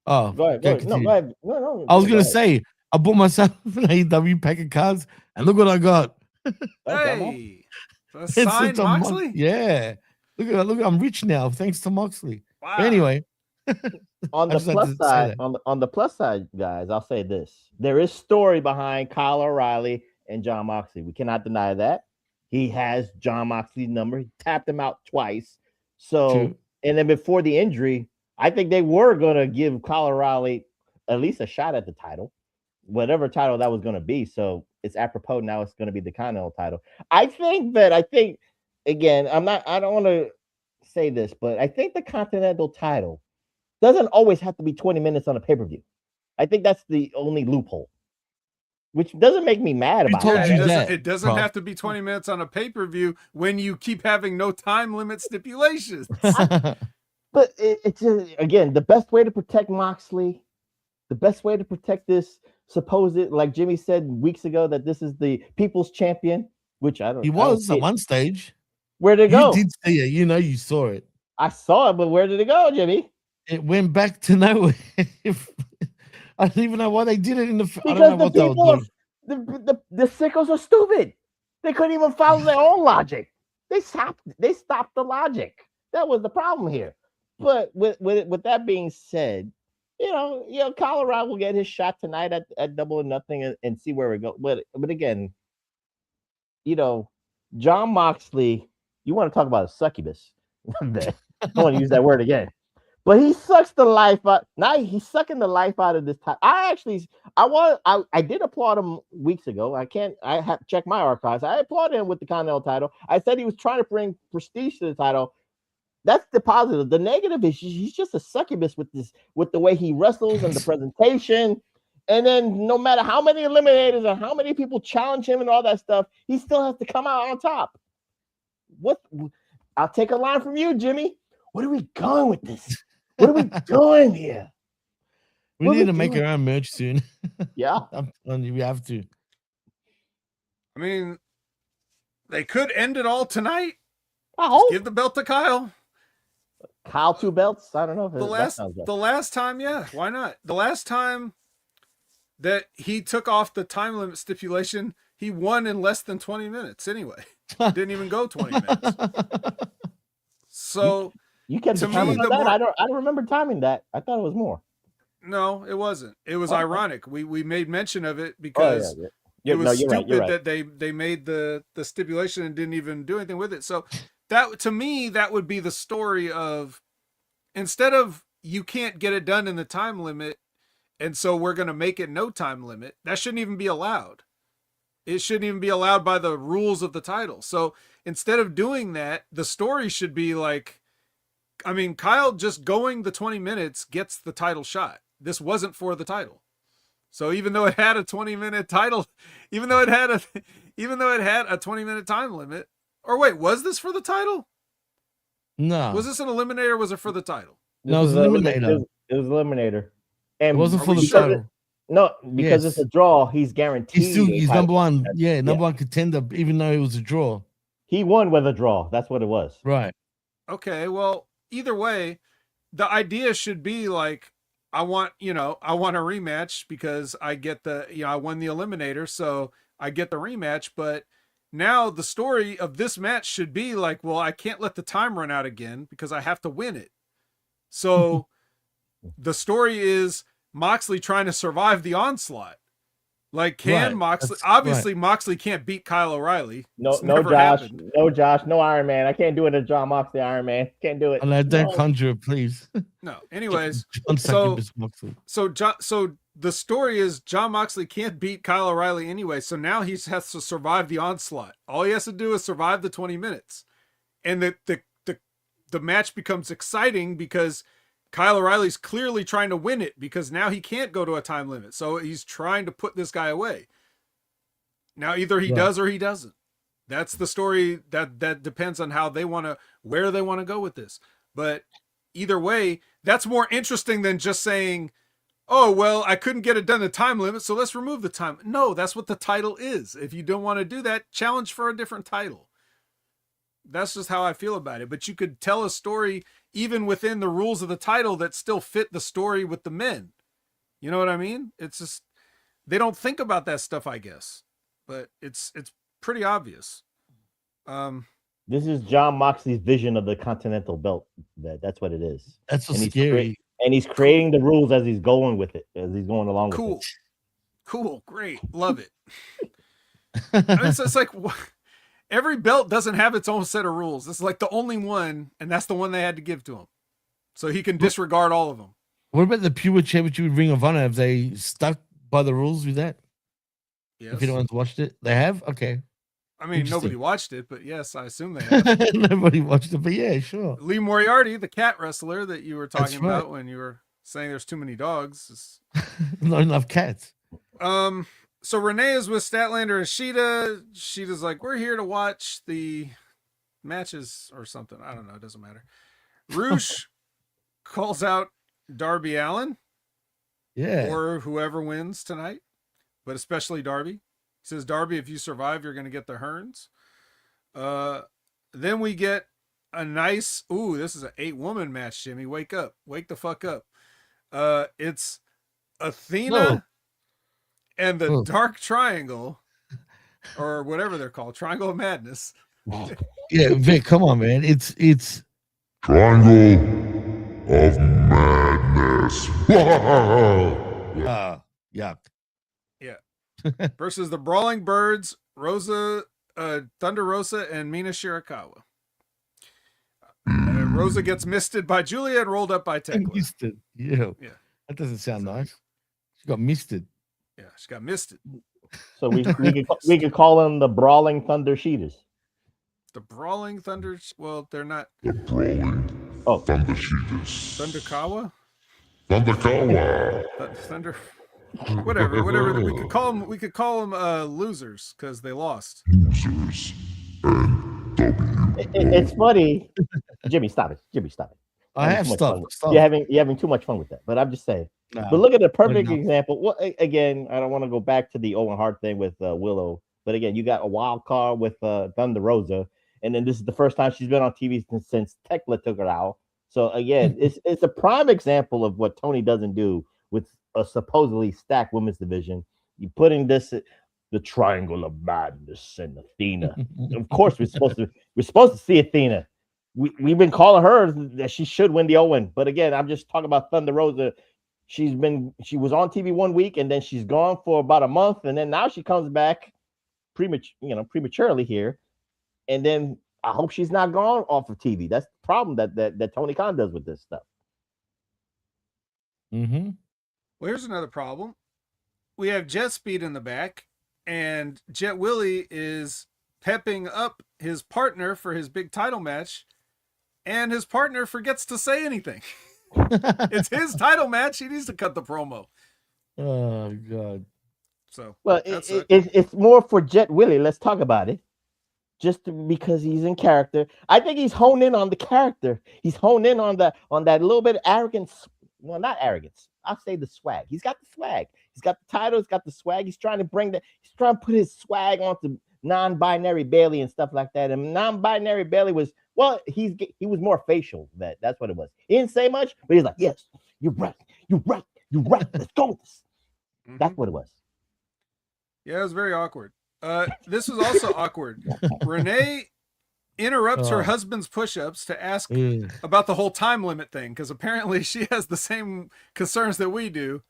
oh, Go ahead. okay, No, continue. go ahead. No. I was go gonna ahead. say I bought myself an AEW pack of cards, and look what I got. Hey, a It's signed such a Moxley? yeah. Look, I'm rich now thanks to Moxley. Wow. But anyway, On I the just had plus to say side, that. on the plus side, guys, I'll say this: there is story behind Kyle O'Reilly and Jon Moxley. We cannot deny that. He has Jon Moxley's number. He tapped him out twice. So, True. and then before the injury, I think they were gonna give Kyle O'Reilly at least a shot at the title, whatever title that was gonna be. So it's apropos now. It's gonna be the Continental title. I think again, I don't want to say this, but I think the Continental title doesn't always have to be 20 minutes on a pay-per-view. I think that's the only loophole, which doesn't make me mad Who about told that. you that? It doesn't Prof? have to be 20 minutes on a pay-per-view when you keep having no time limit stipulations. But it's just, again, the best way to protect Moxley, the best way to protect this supposed, like Jimmy said weeks ago, that this is the people's champion, which I don't. He I don't was see at it. one stage. Where'd it You go? did see it. You know, you saw it. I saw it, but where did it go, Jimmy? It went back to nowhere. I don't even know why they did it in the. I Because don't know the what they were people, doing. the sickos are stupid. They couldn't even follow their own logic. They stopped the logic. That was the problem here. But with that being said, Colorado will get his shot tonight at Double or Nothing and see where we go. But again, Jon Moxley, you want to talk about a succubus? I don't want to use that word again. But he sucks the life out. Now he's sucking the life out of this time. I did applaud him weeks ago. I have to check my archives. I applauded him with the Continental title. I said he was trying to bring prestige to the title. That's the positive. The negative is he's just a succubus with the way he wrestles and the presentation. And then no matter how many eliminators and how many people challenge him and all that stuff, he still has to come out on top. I'll take a line from you, Jimmy. Where are we going with this? What are we doing here? We need to make our own merch soon. Yeah. I'm telling you, we have to. I mean, they could end it all tonight. I hope. Give the belt to Kyle. Kyle 2 belts? I don't know if the last time, yeah, why not? The last time that he took off the time limit stipulation, he won in less than 20 minutes anyway. Didn't even go 20 minutes. So you kept the timing on that? I don't remember timing that. I thought it was more. No, it wasn't. It was ironic. We made mention of it because it was stupid that they made the stipulation and didn't even do anything with it. So that, to me, that would be the story of, instead of you can't get it done in the time limit, and so we're going to make it no time limit, that shouldn't even be allowed. It shouldn't even be allowed by the rules of the title. So instead of doing that, the story should be like, I mean, Kyle just going the 20 minutes gets the title shot. This wasn't for the title. So even though it had a 20-minute title, even though it had a 20-minute time limit, or wait, was this for the title? No. Was this an eliminator or was it for the title? No, it was eliminator. It was eliminator. And it wasn't for the title. Because it's a draw, he's guaranteed. He's number one. Yeah, number one contender, even though it was a draw. He won with a draw. That's what it was. Right. Okay, well, either way, the idea should be like, I want a rematch because I get I won the eliminator, so I get the rematch. But now the story of this match should be like, well, I can't let the time run out again because I have to win it. So the story is Moxley trying to survive the onslaught. Like, can Moxley? Obviously, Moxley can't beat Kyle O'Reilly. No, Josh. No, Josh. No Iron Man. I can't do it as John Moxley Iron Man. Can't do it. Don't conjure it, please. No. Anyways, so the story is John Moxley can't beat Kyle O'Reilly anyway. So now he has to survive the onslaught. All he has to do is survive the 20 minutes, and the match becomes exciting because Kyle O'Reilly's clearly trying to win it because now he can't go to a time limit. So he's trying to put this guy away. Now either he does or he doesn't. That's the story that depends on how they want to, where they want to go with this. But either way, that's more interesting than just saying, oh, well, I couldn't get it done in the time limit, so let's remove the time. No, that's what the title is. If you don't want to do that, challenge for a different title. That's just how I feel about it. But you could tell a story even within the rules of the title that still fit the story with the men. You know what I mean? It's just, they don't think about that stuff, I guess. But it's pretty obvious. This is John Moxley's vision of the Continental Belt. That's what it is. That's so scary. And he's creating the rules as he's going with it, as he's going along with it. Cool. Great. Love it. I mean, so it's like, every belt doesn't have its own set of rules. This is like the only one, and that's the one they had to give to him. So he can disregard all of them. What about the Pure Championship Ring of Honor? Have they stuck by the rules with that? Yes. If anyone's watched it, they have? Okay. I mean, nobody watched it, but yes, I assume they have. Nobody watched it, but yeah, sure. Lee Moriarty, the cat wrestler that you were talking about when you were saying there's too many dogs. Not enough cats. So Renee is with Statlander and Sheeta. Sheeta's like, we're here to watch the matches or something. I don't know. It doesn't matter. Roosh calls out Darby Allin. Yeah. Or whoever wins tonight, but especially Darby. He says, Darby, if you survive, you're going to get the Hearns. Then we get a nice, this is an 8-woman match, Jimmy. Wake up. Wake the fuck up. It's Athena and the Dark Triangle, or whatever they're called, Triangle of Madness. Yeah, Vic, come on, man. It's Triangle of Madness. Yuck. Yeah. Versus the Brawling Birds, Rosa, Thunder Rosa, and Mina Shirakawa. Rosa gets misted by Julia and rolled up by Tekla. Misted. Yeah. That doesn't sound nice. She got misted. Yeah, she got misted. So we could call them the Brawling Thunder Sheeters. The Brawling Thunder. Well, they're not. The Brawling Thunder Sheeters. Thunderkawa. Thunder. Whatever. We could call them losers because they lost. Losers. It's funny. Jimmy, stop it. I have stopped. You're having too much fun with that. But I'm just saying. No, but look at the perfect example. Well, again, I don't want to go back to the Owen Hart thing with Willow. But again, you got a wild card with Thunder Rosa. And then this is the first time she's been on TV since Tekla took her out. So again, it's a prime example of what Tony doesn't do with a supposedly stacked women's division. You putting this the Triangle of Madness and Athena. Of course, we're supposed to see Athena. We've been calling her that she should win the Owen. But again, I'm just talking about Thunder Rosa. She was on TV 1 week and then she's gone for about a month, and then now she comes back prematurely here. And then I hope she's not gone off of TV. That's the problem that Tony Khan does with this stuff. Mm-hmm. Well, here's another problem. We have Jet Speed in the back, and Jet Willie is pepping up his partner for his big title match, and his partner forgets to say anything. It's his title match. He needs to cut the promo. Oh, God. So, well, it's more for Jet Willie. Let's talk about it. Just because he's in character. I think he's honed in on the character. He's honed in on that little bit of arrogance. Well, not arrogance. I'll say the swag. He's got the swag. He's got the title. He's got the swag. He's trying to put his swag onto non-binary Bailey and stuff like that. And non-binary Bailey was, well, he was more facial. That's what it was. He didn't say much, but he's like, yes, you're right. Let's go with this. Mm-hmm. That's what it was. Yeah, it was very awkward. This was also awkward. Renee interrupts her Oh. husband's push-ups to ask Ugh. about the whole time limit thing, because apparently she has the same concerns that we do.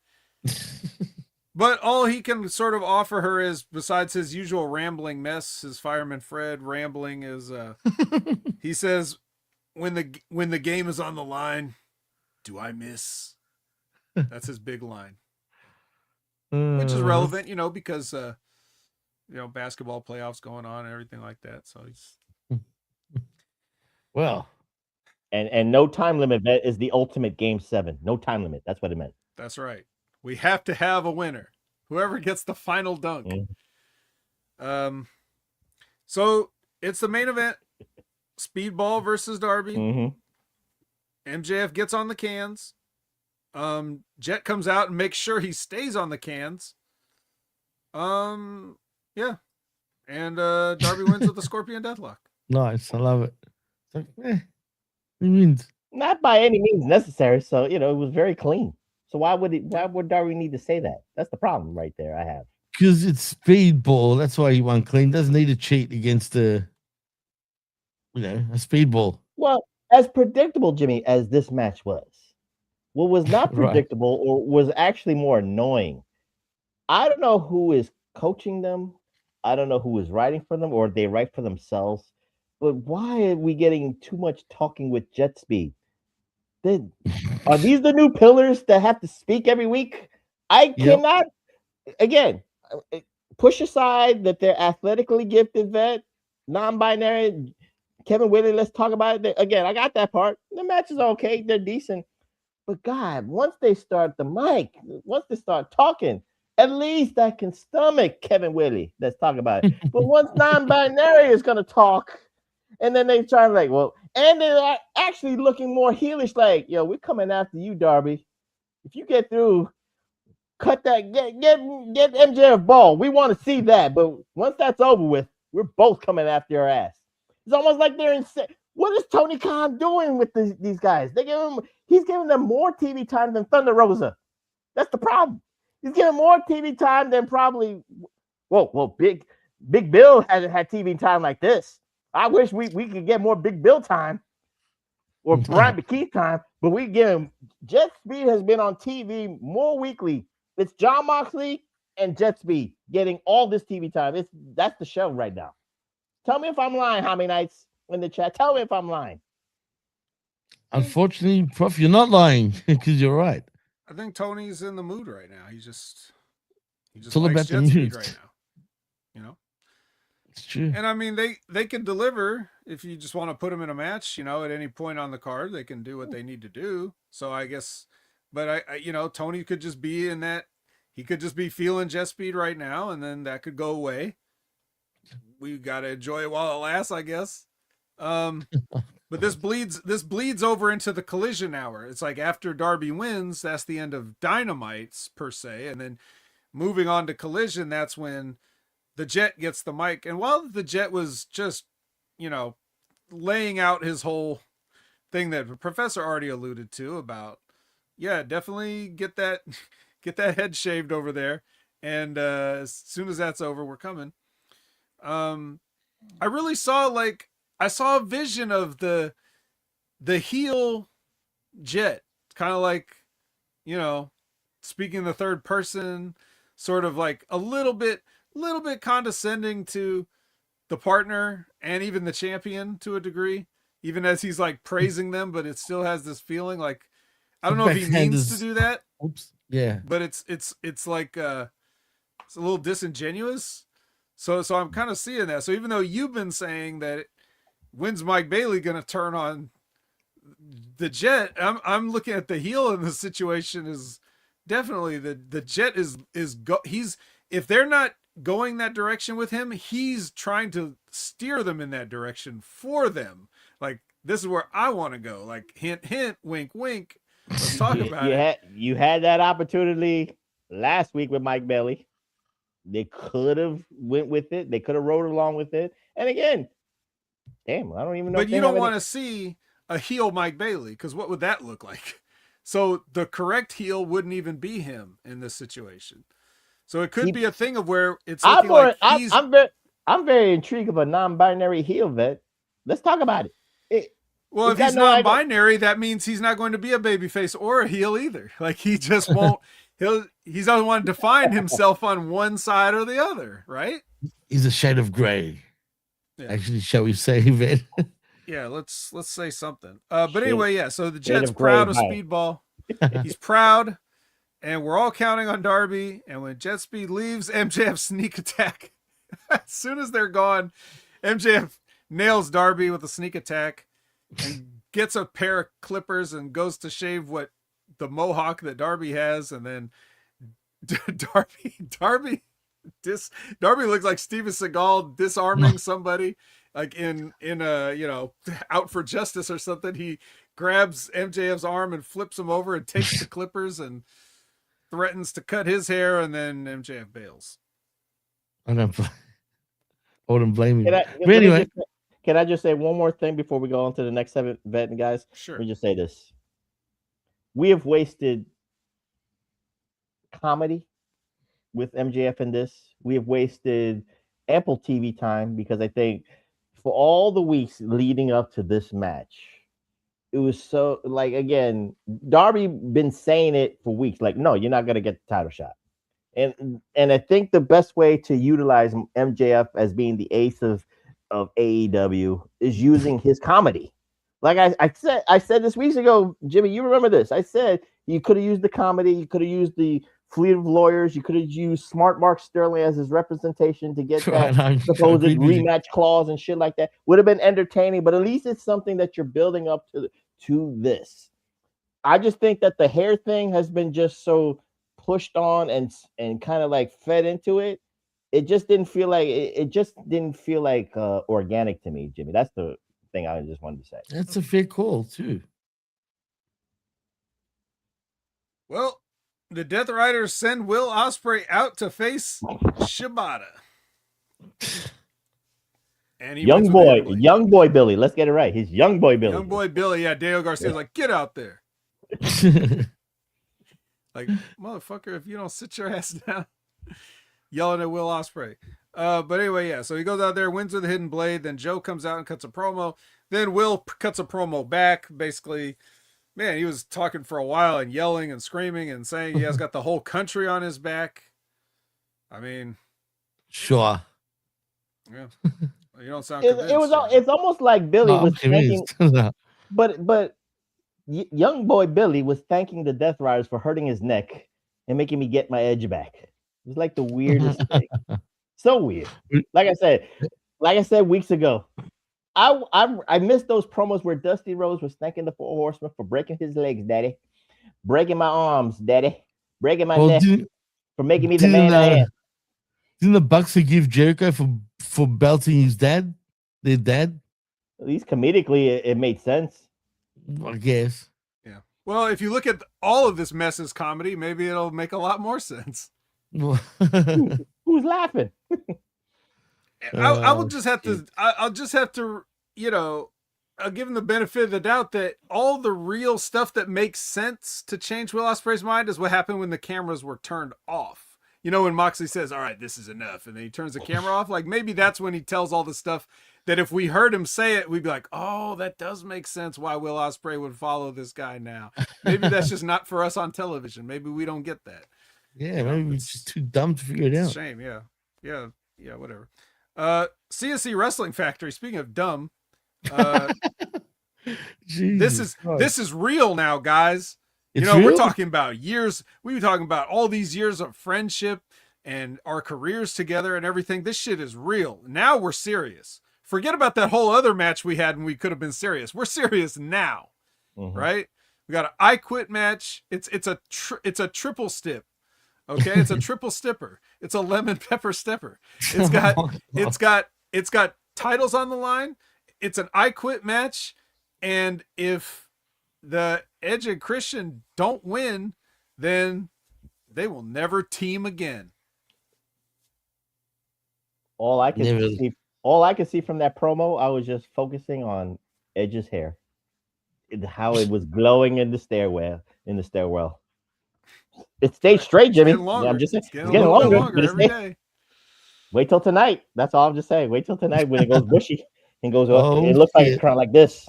But all he can sort of offer her is, besides his usual rambling mess, his fireman Fred rambling, is he says, when the game is on the line, do I miss? That's his big line, which is relevant, because basketball playoffs going on and everything like that. So he's Well, And no time limit, Vet, is the ultimate game 7. No time limit. That's what it meant. that's right. We have to have a winner. Whoever gets the final dunk. So it's the main event. Speedball versus Darby. Mm-hmm. MJF gets on the cans. Jet comes out and makes sure he stays on the cans. Yeah. And Darby wins with the Scorpion Deathlock. nice. I love it. It's like, he wins. Not by any means necessary. So, it was very clean. So why would Darby need to say that? That's the problem right there I have. Because it's speedball. That's why he won clean. Doesn't need to cheat against a speedball. Well, as predictable, Jimmy, as this match was, what was not Right. predictable or was actually more annoying, I don't know who is coaching them. I don't know who is writing for them, or they write for themselves. But why are we getting too much talking with jet speed? Are these the new pillars that have to speak every week? I cannot, again, push aside that they're athletically gifted, Vet, non-binary, Kevin Whitley, let's talk about it. Again, I got that part. The matches are okay. They're decent. But God, once they start the mic, once they start talking, at least I can stomach Kevin Whitley. Let's talk about it. But once non-binary is going to talk, and then they try like, and they're actually looking more heelish, like, yo, we're coming after you, Darby. If you get through, cut that, get MJF ball. We want to see that. But once that's over with, we're both coming after your ass. It's almost like they're insane. What is Tony Khan doing with these guys? He's giving them more TV time than Thunder Rosa. That's the problem. He's giving more TV time than probably. Big Bill hasn't had TV time like this. I wish we could get more Big Bill time or Brian McKeith time, but we give him. Jet Speed has been on TV more weekly. It's John Moxley and Jet Speed getting all this TV time. That's the show right now. Tell me if I'm lying, how many nights in the chat? Tell me if I'm lying. Unfortunately, Prof, you're not lying because you're right. I think Tony's in the mood right now. He just all likes about the Jet Speed mood. right now. It's true. And I mean, they can deliver if you just want to put them in a match, at any point on the card, they can do what they need to do. So I guess, but I Tony could just be in that. He could just be feeling Jet Speed right now, and then that could go away. We got to enjoy it while it lasts, I guess. But this bleeds over into the Collision hour. It's like after Darby wins, that's the end of Dynamites per se. And then moving on to Collision, that's when the Jet gets the mic. And while the Jet was just, laying out his whole thing that Professor already alluded to about, definitely get that head shaved over there. And as soon as that's over, we're coming. I really saw I saw a vision of the heel Jet, kind of like, speaking in the third person, sort of like a little bit condescending to the partner and even the champion to a degree, even as he's like praising them, but it still has this feeling like, I don't know if he means to do that. Oops. Yeah. But it's like it's a little disingenuous. So I'm kind of seeing that. So even though you've been saying that when's Mike Bailey going to turn on the Jet, I'm looking at the heel in the situation is definitely the Jet he's, if they're not going that direction with him, he's trying to steer them in that direction for them. Like, this is where I want to go. Like, hint, hint, wink, wink. Let's talk about it. You had that opportunity last week with Mike Bailey. They could have went with it. They could have rode along with it. And again, damn, I don't even know. But you don't want to see a heel Mike Bailey, because what would that look like? So the correct heel wouldn't even be him in this situation. So it could be a thing of where it's I'm looking like he's. I'm very intrigued of a non-binary heel, Vet. Let's talk about it. Well, if he's non-binary, that means he's not going to be a babyface or a heel either. Like he just won't. He doesn't want to define himself on one side or the other, right? He's a shade of gray. Yeah. Actually, shall we say it? Yeah, let's say something. But anyway, yeah. So the Jet's proud of Speedball. He's proud, and we're all counting on Darby. And when Jet Speed leaves, MJF sneak attack. As soon as they're gone, MJF nails Darby with a sneak attack and gets a pair of clippers and goes to shave the mohawk that Darby has, and then Darby looks like Steven Seagal disarming somebody, like in a Out for Justice or something. He grabs MJF's arm and flips him over and takes the clippers and threatens to cut his hair, and then MJF bails. I wouldn't blame you. Anyway, can I just say one more thing before we go on to the next 7 vet guys? Sure. Let me just say this. We have wasted comedy with MJF in this. We have wasted ample TV time because I think for all the weeks leading up to this match, it was so like, again, Darby been saying it for weeks, like, no, you're not going to get the title shot. And I think the best way to utilize MJF as being the ace of AEW is using his comedy. Like I said this weeks ago, Jimmy, you remember this. I said you could have used the comedy, you could have used the fleet of lawyers, you could have used Smart Mark Sterling as his representation to get that supposed rematch clause and shit like that. Would have been entertaining, but at least it's something that you're building up to this. I just think that the hair thing has been just so pushed on and kind of like fed into it. It just didn't feel like organic to me, Jimmy. That's the thing I just wanted to say. That's a fair call too. Well, the Death Riders send Will Ospreay out to face Shibata. And young boy Billy. Let's get it right. He's young boy Billy. Young boy Billy. Yeah, Daniel Garcia's like, get out there. Like, motherfucker, if you don't sit your ass down. Yelling at Will Ospreay. But anyway, yeah. So he goes out there, wins with a hidden blade. Then Joe comes out and cuts a promo. Then Will cuts a promo back. Basically, man, he was talking for a while and yelling and screaming and saying he has got the whole country on his back. I mean, sure. Yeah. You don't sound convinced. It's almost like Billy was thanking, but young boy Billy was thanking the Death Riders for hurting his neck and making me get my edge back. It was like the weirdest thing. So weird. Like I said weeks ago, I missed those promos where Dusty Rhodes was thanking the Four Horsemen for breaking his legs, Daddy, breaking my arms, Daddy, breaking my neck, for making me the man I am. Didn't the Bucks give Jericho for belting his dad? Their dad? At least comedically, it made sense. I guess. Yeah. Well, if you look at all of this mess as comedy, maybe it'll make a lot more sense. Who's laughing? I'll just have to, I'll give him the benefit of the doubt that all the real stuff that makes sense to change Will Ospreay's mind is what happened when the cameras were turned off. You know, when Moxley says, all right, this is enough, and then he turns the camera off, like maybe that's when he tells all the stuff that if we heard him say it, we'd be like, oh, that does make sense why Will Ospreay would follow this guy now. Maybe that's just not for us on television. Maybe we don't get that. Yeah, maybe we're just too dumb to figure it out. Shame, yeah. Yeah, whatever. CSC Wrestling Factory, speaking of dumb, this is real now, guys. We're talking about years. We were talking about all these years of friendship and our careers together and everything. This shit is real. Now we're serious. Forget about that whole other match we had and we could have been serious. We're serious now, right? We got an I Quit match. It's a triple stip. Okay, it's a triple stipper. It's a lemon pepper stepper. It's got titles on the line. It's an I Quit match, and if the Edge and Christian don't win, then they will never team again. All I can see from that promo, I was just focusing on Edge's hair, how it was glowing in the stairwell. It stayed straight, Jimmy. Getting longer. Yeah, I'm just saying. It's getting, It's getting a little bit longer. longer every day. Wait till tonight. That's all I'm just saying. Wait till tonight when it goes bushy and goes. Oh, it looks like shit. it's kind of like this.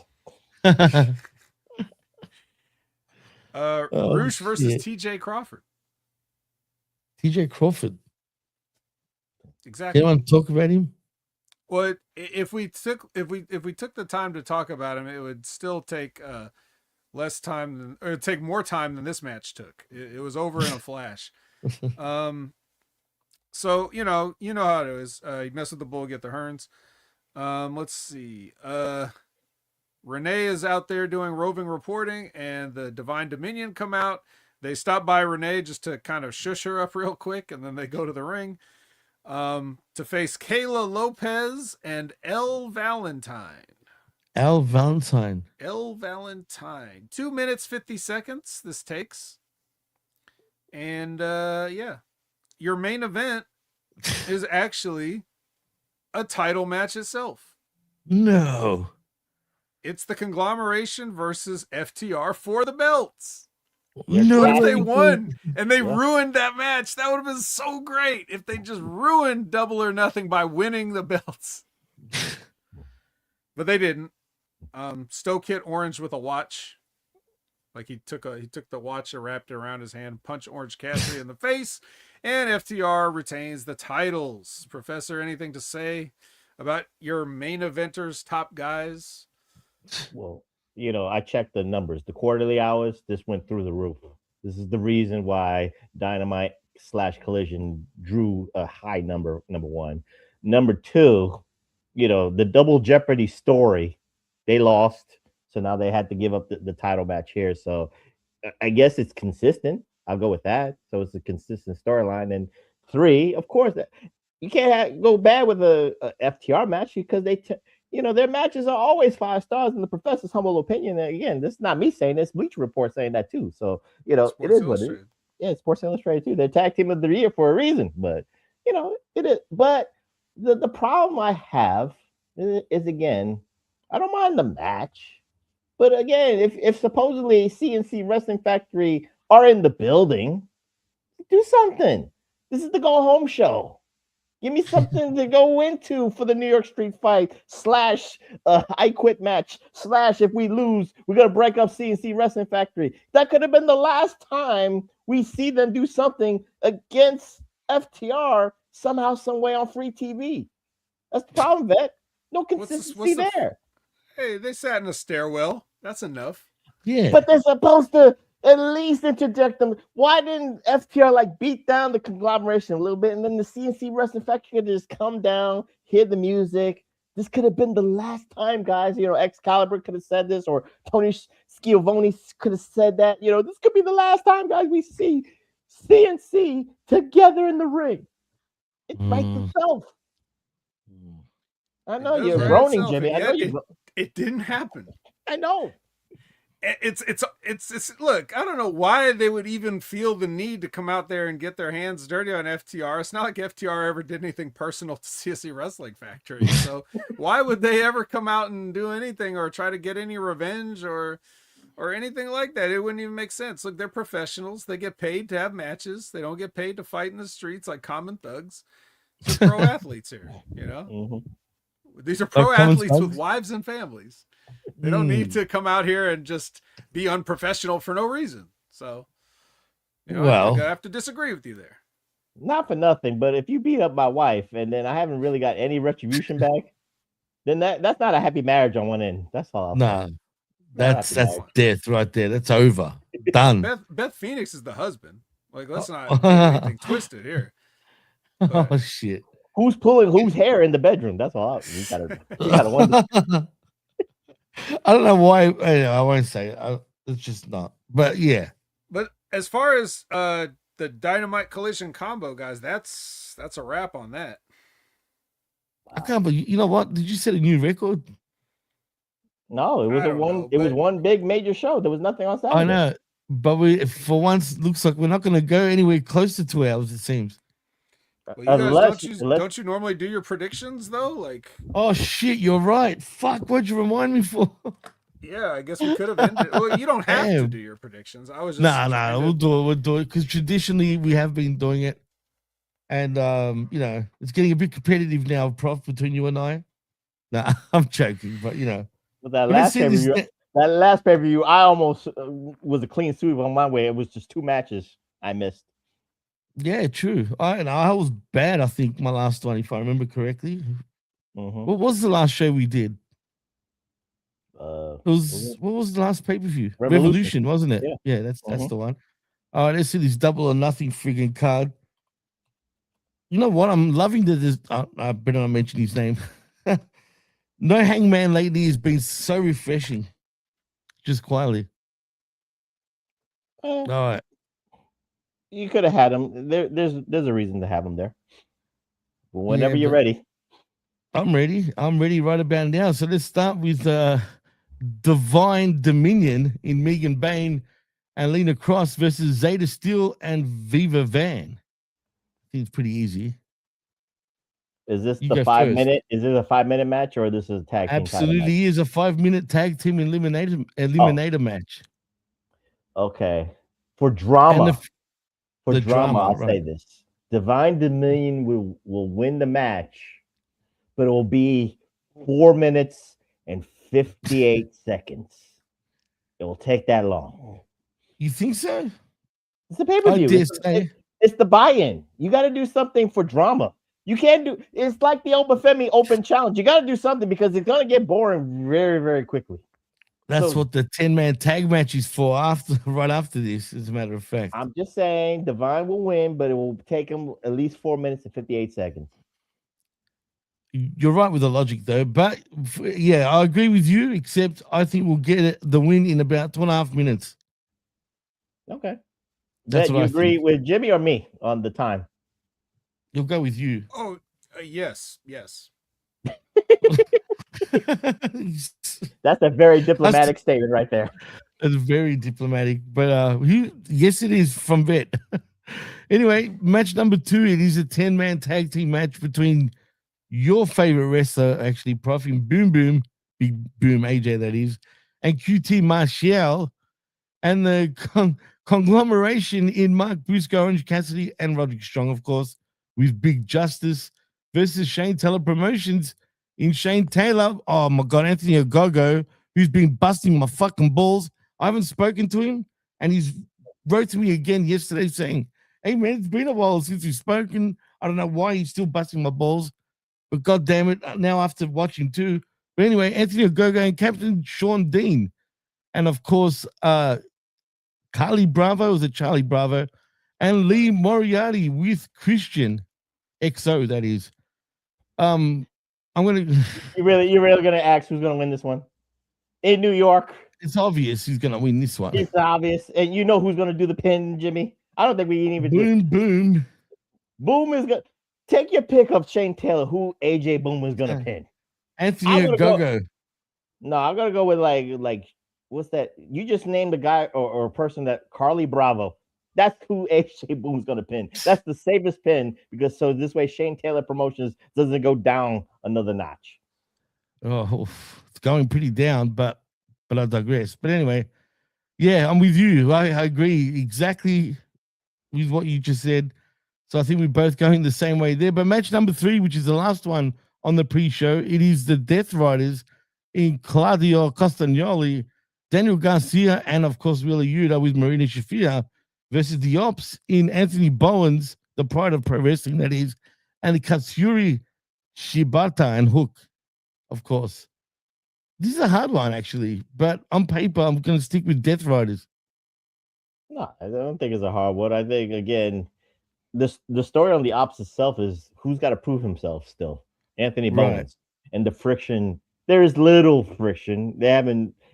Roosh versus shit. TJ Crawford. TJ Crawford. Exactly. You want to talk about him? Well, if we took the time to talk about him, it would still take less time or it'd take more time than this match took. It was over in a flash. So you know how it is. You mess with the bull, get the horns. Let's see. Renee is out there doing roving reporting, and the Divine Dominion come out. They stop by Renee just to kind of shush her up real quick, and then they go to the ring to face Kayla Lopez and El Valentine. Al Valentine. El Valentine. 2 minutes, 50 seconds this takes. And yeah, your main event is actually a title match itself. No. It's the Conglomeration versus FTR for the belts. No. What if they way. won and they ruined that match? That would have been so great if they just ruined Double or Nothing by winning the belts. But they didn't. Stoke hit Orange with a watch. Like he took the watch and wrapped it around his hand, punched Orange Cassidy in the face, and FTR retains the titles. Professor, anything to say about your main eventers, top guys? Well, I checked the numbers. The quarterly hours, this went through the roof. This is the reason why Dynamite / Collision drew a high number one. Number two, the Double Jeopardy story, they lost. So now they had to give up the title match here. So I guess it's consistent. I'll go with that. So it's a consistent storyline. And 3, of course, you can't go bad with a FTR match because their matches are always 5 stars in the Professor's humble opinion. And again, this is not me saying this, Bleacher Report saying that too. So, Sports it is what it is. Yeah, Sports Illustrated too. They're tag team of the year for a reason, but it is. But the problem I have is again, I don't mind the match. But again, if supposedly CNC Wrestling Factory are in the building, do something. This is the go home show. Give me something to go into for the New York Street fight / I quit match / if we lose, we're going to break up CNC Wrestling Factory. That could have been the last time we see them do something against FTR somehow, some way on free TV. That's the problem, Vet. No consistency there. Hey, they sat in a stairwell. That's enough. Yeah. But they're supposed to at least interject them. Why didn't FTR beat down the Conglomeration a little bit, and then the CNC Wrestling Factory could just come down, hear the music? This could have been the last time, guys. Excalibur could have said this, or Tony Schiavone could have said that. This could be the last time, guys, we see CNC together in the ring. It writes itself. I know you're groaning, Jimmy. I know it didn't happen. I know. It's look, I don't know why they would even feel the need to come out there and get their hands dirty on FTR. It's not like FTR ever did anything personal to CSC Wrestling Factory. So why would they ever come out and do anything or try to get any revenge or anything like that? It wouldn't even make sense. Look, they're professionals. They get paid to have matches. They don't get paid to fight in the streets like common thugs. They're pro athletes here, Mm-hmm. These are pro athletes with wives and families. They don't need to come out here and just be unprofessional for no reason. So, I have to disagree with you there. Not for nothing, but if you beat up my wife and then I haven't really got any retribution back, then that's not a happy marriage on one end. That's all. No, that's death right there. That's over. Done. Beth Phoenix is the husband. Let's not get anything twisted here. But, oh shit. Who's pulling whose hair in the bedroom? That's all. You gotta wonder. I don't know why. I won't say it. It's just not. But yeah. But as far as the Dynamite Collision combo, guys, that's a wrap on that. I can't. But you know what? Did you set a new record? No, it was It was one big major show. There was nothing on Saturday. I know, but for once, looks like we're not going to go anywhere close to 2 hours. It seems. Well, you guys, don't you normally do your predictions though? Oh shit, you're right. Fuck, what'd you remind me for? Yeah, I guess we could have ended. Well, you don't have to Damn. do your predictions. I was just Nah, trying to- we'll do it because traditionally we have been doing it, and you know, it's getting a bit competitive now, Prof, between you and I. Nah, I'm joking, but you know, But that but let's last see pay per this. view, I almost was a clean sweep on my way. It was just 2 matches I missed. Yeah, true. I was bad. I think my last one, if I remember correctly. Mhm. What was the last show we did? Was It was what was the last pay per view? Revolution. Wasn't it? Yeah. Yeah, that's Mhm. the one. All right, let's see this double or nothing friggin' card. You know what? I'm loving that this. I better not mention his name. No Hangman lately has been so refreshing. Just quietly. Eh, All right. you could have had him. There's a reason to have him there. But whenever Yeah, you're but ready. I'm ready. I'm ready right about now. So let's start with Divine Dominion in Megan Bain and Lena Cross versus Zeta Steel and Viva Van. I think it's pretty easy. Is this You the go 5 first. minute? Is it a 5-minute match or this is a tag team title match? Absolutely is a 5-minute tag team eliminator match. Okay. For drama. And For the drama, drama, I'll right. say this. Divine Dominion will win the match, but it will be 4 minutes and 58 seconds. It will take that long. You think so? It's a pay I per view. dare say. It's the buy-in. You got to do something for drama. You can't do. It's like the Obafemi Open Challenge. You got to do something because it's gonna get boring very, very quickly. That's So- what the 10-man tag match is for right after this, as a matter of fact. I'm just saying, Divine will win, but it will take him at least 4 minutes and 58 seconds. You're right with the logic, though. But yeah, I agree with you, except I think we'll get the win in about 2.5 minutes. Okay. That's That what you I agree think. with Jimmy or me on the time? You'll go with you. Oh, yes. That's a very diplomatic statement right there. That's very diplomatic. But yes, it is from Vet. Anyway, match number 2. It is a 10-man tag team match between your favorite wrestler, actually, Prof, in Boom Boom, Big Boom AJ, that is, and QT Marshall, and the conglomeration in Mark Briscoe, Orange Cassidy, and Roderick Strong, of course, with Big Justice versus Shane Taylor Promotions in Shane Taylor. Oh my God, Anthony Ogogo, who's been busting my fucking balls. I haven't spoken to him, and he's wrote to me again yesterday saying, "Hey man, it's been a while since we've spoken. I don't know why he's still busting my balls, but God damn it, now I have to watch him too." But anyway, Anthony Ogogo and Captain Sean Dean, and of course, Carly Bravo, was it Charlie Bravo, and Lee Moriarty with Christian XO, that is. I'm gonna You really gonna ask who's gonna win this one? In New York, it's obvious he's gonna win this one. it's obvious, and you know who's gonna do the pin, Jimmy. I don't think we can even do Boom it. boom. Boom is gonna take your pick of Shane Taylor. Who AJ Boom is gonna pin? Anthony I'm gonna go- Ogogo. No, I'm gonna go with like what's that? You just named a guy or a person that Carly Bravo. That's who AJ Boom's gonna pin. That's the safest pin because so this way Shane Taylor Promotions doesn't go down another notch. Oh, it's going pretty down, but I digress. But anyway, yeah, I'm with you. I agree exactly with what you just said. So I think we're both going the same way there. But match number 3, which is the last one on the pre-show, it is the Death Riders in Claudio Castagnoli, Daniel Garcia, and of course Wheeler Yuta with Marina Shafir versus the Ops in Anthony Bowen's, the Pride of Pro Wrestling, that is, and the Katsuri Shibata and Hook, of course. This is a hard one, actually, but on paper, I'm going to stick with Death Riders. No, I don't think it's a hard one. I think again, the story on the Ops itself is who's got to prove himself still. Anthony Right. Bowens. And the friction, there is little friction.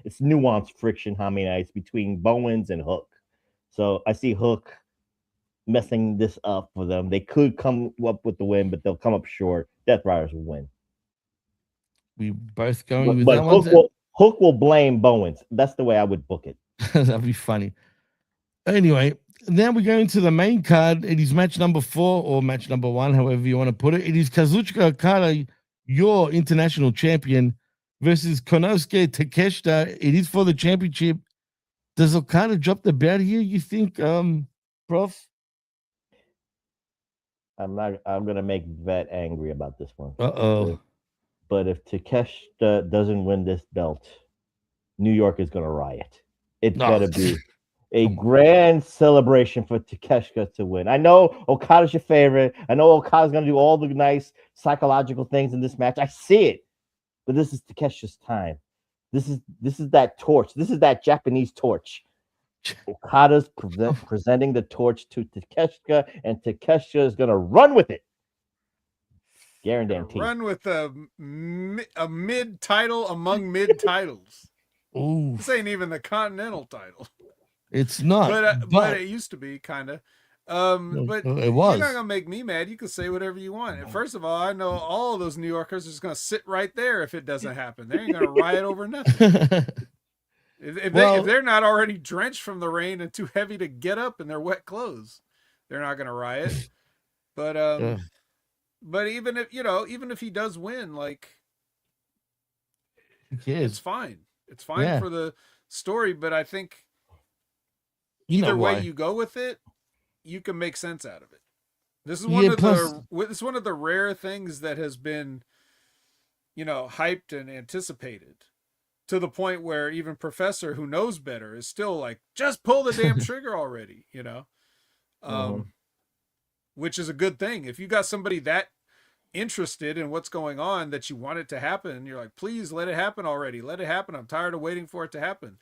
It's nuanced friction, how many nights between Bowens and Hook. So I see Hook messing this up for them. They could come up with the win, but they'll come up short. Death Riders will win. We both going with But that Hook will blame Bowens. That's the way I would book it. That'd be funny. Anyway, now we're going to the main card. It is match number 4 or match number 1, however you want to put it. It is Kazuchika Okada, your international champion, versus Konosuke Takeshita. It is for the championship. Does Okada drop the belt here, you think, Prof? I'm gonna make Vet angry about this one. Uh-oh. But if Takeshita doesn't win this belt, New York is gonna riot. It No. better be a Come on. grand celebration for Takeshita to win. I know Okada's your favorite. I know Okada's gonna do all the nice psychological things in this match. I see it, but this is Takeshita's time. This is that torch. This is that Japanese torch. Okada's presenting the torch to Takeshita, and Takeshita is gonna run with it. Guaranteed. Run with a mid title among mid titles. Ooh, This ain't even the Continental title. it's not. But it used to be kind of. But it was. You're not gonna make me mad. You can say whatever you want. And first of all, I know all those New Yorkers are just gonna sit right there if it doesn't happen. They ain't gonna riot over nothing. If they're not already drenched from the rain and too heavy to get up in their wet clothes, they're not gonna riot. But but even if he does win, like, it's fine. It's fine for the story. But I think either way you go with it, you can make sense out of it. This is one of the rare things that has been, hyped and anticipated, to the point where even Professor, who knows better, is still like, just pull the damn trigger already, which is a good thing. If you got somebody that interested in what's going on, that you want it to happen, you're like, please let it happen already. Let it happen. I'm tired of waiting for it to happen.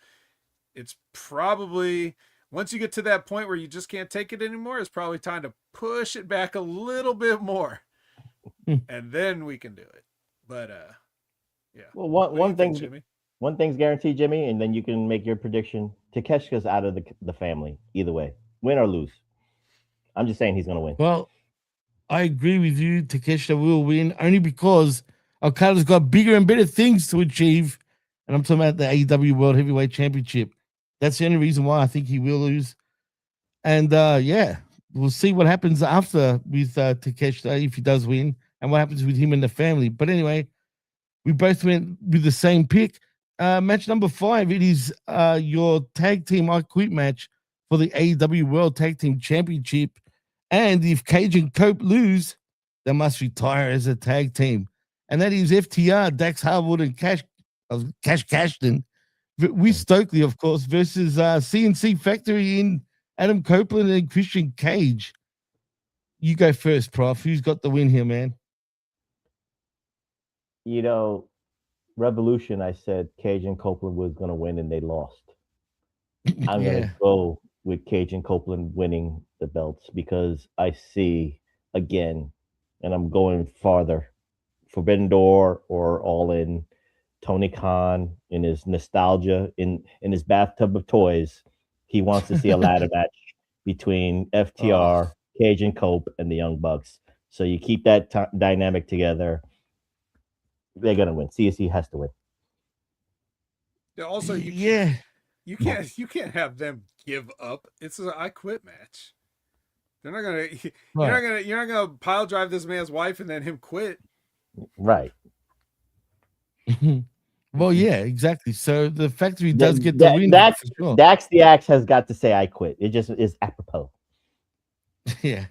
It's probably, once you get to that point where you just can't take it anymore, it's probably time to push it back a little bit more, and then we can do it. But yeah. Well, one thing's guaranteed, Jimmy, and then you can make your prediction. Takeshita's out of the family either way, win or lose. I'm just saying he's going to win. Well, I agree with you. Takeshita will win only because Okada's got bigger and better things to achieve, and I'm talking about the AEW World Heavyweight Championship. That's the only reason why I think he will lose. And we'll see what happens after with Takeshita if he does win, and what happens with him and the family. But anyway, we both went with the same pick. Match number 5, it is your tag team I Quit match for the AEW World Tag Team Championship. And if Cage and Cope lose, they must retire as a tag team. And that is FTR, Dax Harwood, and Cash Cashton, with Stokely, of course, versus CNC Factory in Adam Copeland and Christian Cage. You go first, Prof. Who's got the win here, man? Revolution, I said Cage and Copeland was going to win, and they lost. I'm going to go with Cage and Copeland winning the belts because I see, again, and I'm going farther, Forbidden Door or All In, Tony Khan in his nostalgia, in his bathtub of toys, he wants to see a ladder match between FTR, Cage and Cope, and the Young Bucks. So you keep that dynamic together. They're gonna win. CSC has to win. Yeah, also, you can't have them give up. It's an I Quit match. They're not gonna you're not gonna pile drive this man's wife and then him quit. Right. Well, yeah, exactly. So the factory does get the win. Dax the Axe has got to say I quit. It just is apropos. Yeah.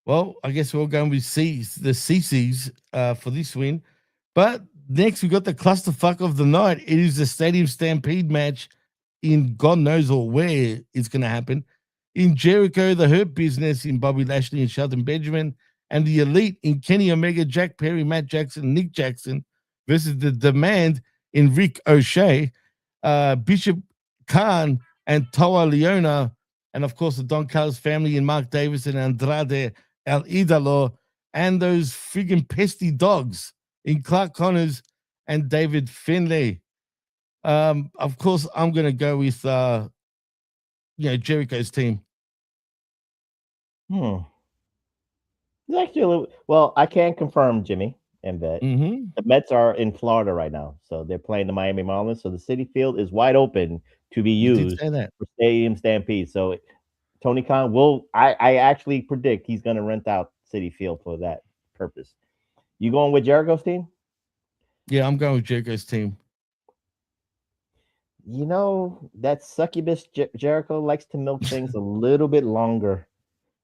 Well, I guess we're all going with the CCs for this win. But next, we got the clusterfuck of the night. It is the Stadium Stampede match in God knows or where it's going to happen. In Jericho, the Hurt Business in Bobby Lashley and Shelton Benjamin, and the Elite in Kenny Omega, Jack Perry, Matt Jackson, Nick Jackson, versus the Demand in Rick O'Shea, Bishop Khan, and Toa Leona, and of course the Don Callis family in Mark Davis and Andrade El Idolo, and those friggin' pesty dogs in Clark Connors and David Finlay. Of course, I'm gonna go with Jericho's team. It's actually a little. Well, I can't confirm, Jimmy and Vet. The Mets are in Florida right now, so they're playing the Miami Marlins. So the Citi Field is wide open to be used for Stadium Stampede. So Tony Khan will. I actually predict he's going to rent out Citi Field for that purpose. You going with Jericho's team? Yeah, I'm going with Jericho's team. You know, that succubus Jericho likes to milk things a little bit longer.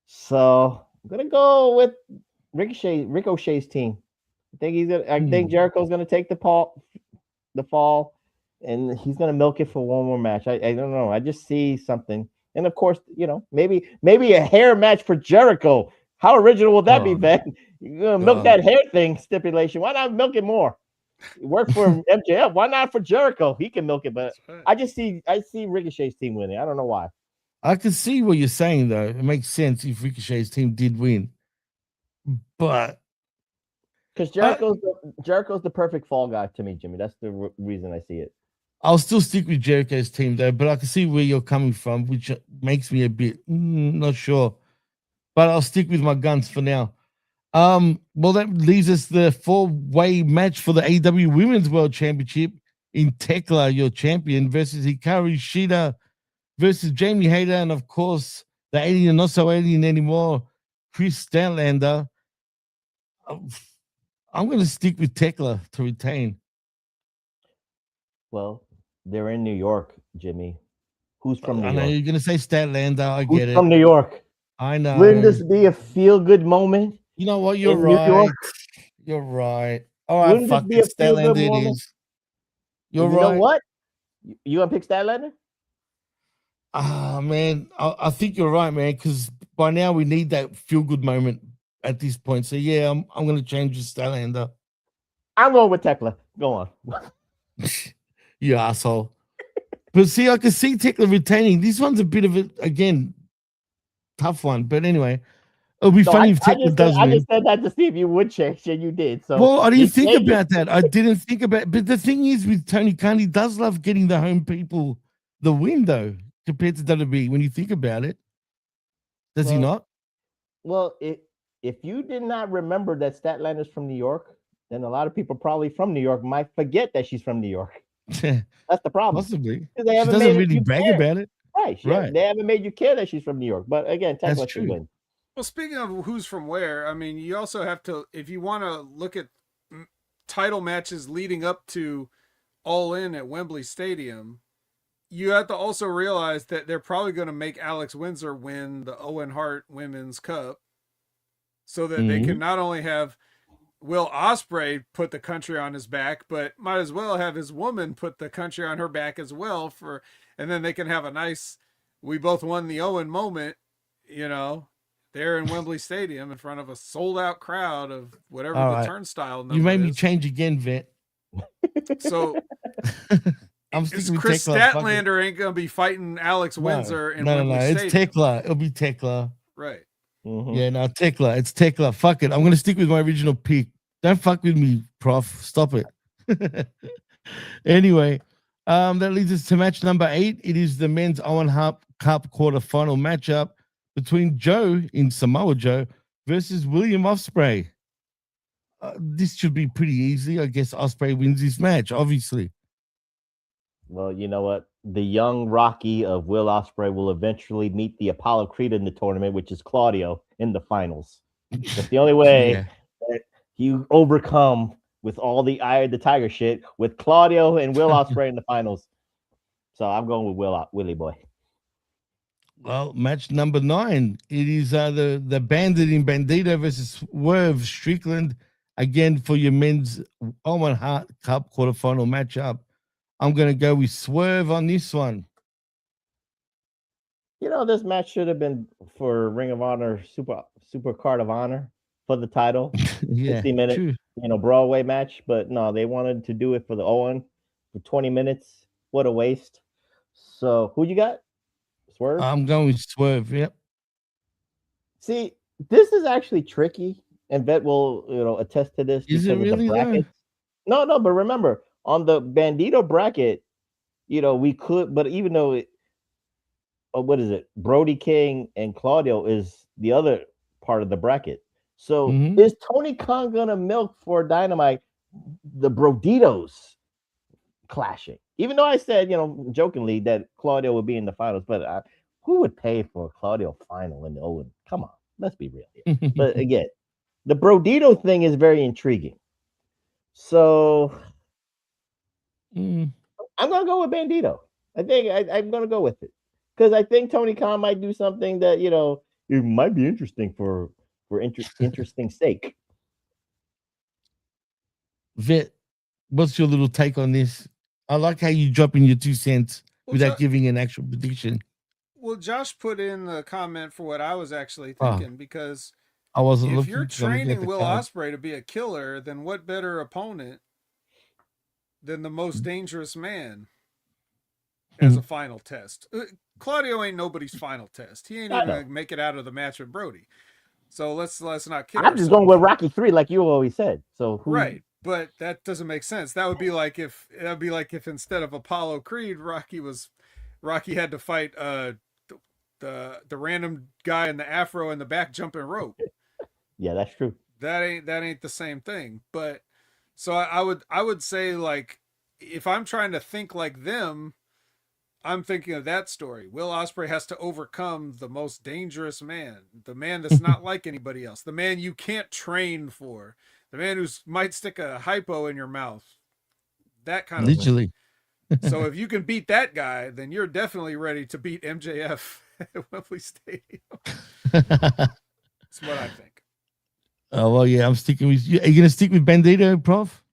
So I'm gonna go with Ricochet's team. I think Jericho's gonna take the fall, and he's gonna milk it for one more match. I don't know. I just see something. And of course, maybe a hair match for Jericho. How original will that be, Ben? You're gonna milk that hair thing stipulation. Why not milk it more? It worked for MJF. Why not for Jericho? He can milk it, but I see Ricochet's team winning. I don't know why. I can see what you're saying though. It makes sense if Ricochet's team did win, but because Jericho's the perfect fall guy to me, Jimmy. That's the reason I see it. I'll still stick with Jericho's team though. But I can see where you're coming from, which makes me a bit not sure. But I'll stick with my guns for now. Well, that leaves us the 4-way match for the AEW Women's World Championship in Tekla, your champion, versus Hikaru Shida versus Jamie Hayter, and of course, the alien, not so alien anymore, Chris Statlander. I'm going to stick with Tekla to retain. Well, they're in New York, Jimmy. Who's from New York? I know you're going to say Statlander. I get it. From New York. I know. Wouldn't this be a feel-good moment? You know what? You're right. You're right. All right, fuck it. Statlander it is. You're right. You know what? You going to pick Statlander? Man, I think you're right, man, because by now we need that feel-good moment at this point. So, yeah, I'm going to change to Statlander. I'm going with Tekla. Go on. You asshole. But see, I can see Tekla retaining. This one's a bit of again, tough one. But anyway, it'll be funny if Tekla does win. I just said that to see if you would change, and you did. So, well, I didn't think about that. I didn't think about it. But the thing is, with Tony Khan, he does love getting the home people the win, though, compared to WWE, when you think about it. Does he not? Well, if you did not remember that Statlander's from New York, then a lot of people probably from New York might forget that she's from New York. That's the problem. Possibly. She doesn't really brag about it. Right. They haven't made you care that she's from New York. But again, Tekla should win. Well, speaking of who's from where, I mean, you also have to, if you want to look at title matches leading up to All In at Wembley Stadium, you have to also realize that they're probably going to make Alex Windsor win the Owen Hart Women's Cup so that they can not only have Will Ospreay put the country on his back, but might as well have his woman put the country on her back as well and then they can have a nice, we both won the Owen moment, there in Wembley Stadium in front of a sold out crowd of whatever the turnstile number You made me change again, Vet. So I'm sticking with Chris Tekla. Statlander ain't gonna be fighting Alex Windsor in Wembley Stadium. It's Tekla. It'll be Tekla. Right. Mm-hmm. Yeah, no, Tekla. It's Tekla. Fuck it. I'm gonna stick with my original pick. Don't fuck with me, Prof. Stop it. Anyway, that leads us to match number 8. It is the men's Owen Hart Cup quarterfinal matchup between Joe in Samoa Joe versus William Ospreay. This should be pretty easy. I guess Ospreay wins this match, obviously. Well, you know what? The young Rocky of Will Ospreay will eventually meet the Apollo Creed in the tournament, which is Claudio, in the finals. That's the only way that you overcome with all the Eye of the Tiger shit with Claudio and Will Ospreay in the finals. So I'm going with Willie Boy. Well, match number 9. It is the Bandit in Bandito versus Swerve Strickland again for your men's Owen Hart Cup quarterfinal matchup. I'm going to go with Swerve on this one. This match should have been for Ring of Honor Super Card of Honor for the title. 60-minute, Broadway match. But no, they wanted to do it for the Owen for 20 minutes. What a waste. So who you got? Swerve? I'm going with Swerve, yep. See, this is actually tricky, and Vet will, attest to this. Is it really there? No, but remember, on the Bandito bracket, we could, but even though what is it? Brody King and Claudio is the other part of the bracket. So is Tony Khan gonna milk for Dynamite the Broditos clashing? Even though I said, jokingly that Claudio would be in the finals, but who would pay for a Claudio final in the Owen? Come on, let's be real here. But again, the Brodito thing is very intriguing. So Mm. I'm gonna go with Bandito. I think I'm gonna go with it because I think Tony Khan might do something that it might be interesting for interesting sake. Vet, what's your little take on this? I like how you drop in your 2 cents Well, without giving an actual prediction. Well, Josh put in the comment for what I was actually Oh. thinking because I wasn't if looking. you're 'cause I'm looking at training the Will card. Ospreay to be a killer, then what better opponent than the most dangerous man as a final test? Claudio ain't nobody's final test. He ain't I even know. gonna make it out of the match with Brody. So let's not kid I'm just ourselves. going with Rocky 3, like you always said. So Right, but that doesn't make sense. That would be like if instead of Apollo Creed, Rocky had to fight the random guy in the afro in the back jumping rope. Yeah, that's true. That ain't the same thing. But so I would say, like, if I'm trying to think like them, I'm thinking of that story. Will Ospreay has to overcome the most dangerous man, the man that's not like anybody else, the man you can't train for, the man who might stick a hypo in your mouth, that kind of Literally. So if you can beat that guy, then you're definitely ready to beat MJF at Wembley Stadium. That's what I think. Oh well, yeah, I'm sticking with you. Are you gonna stick with Bandito, Prof?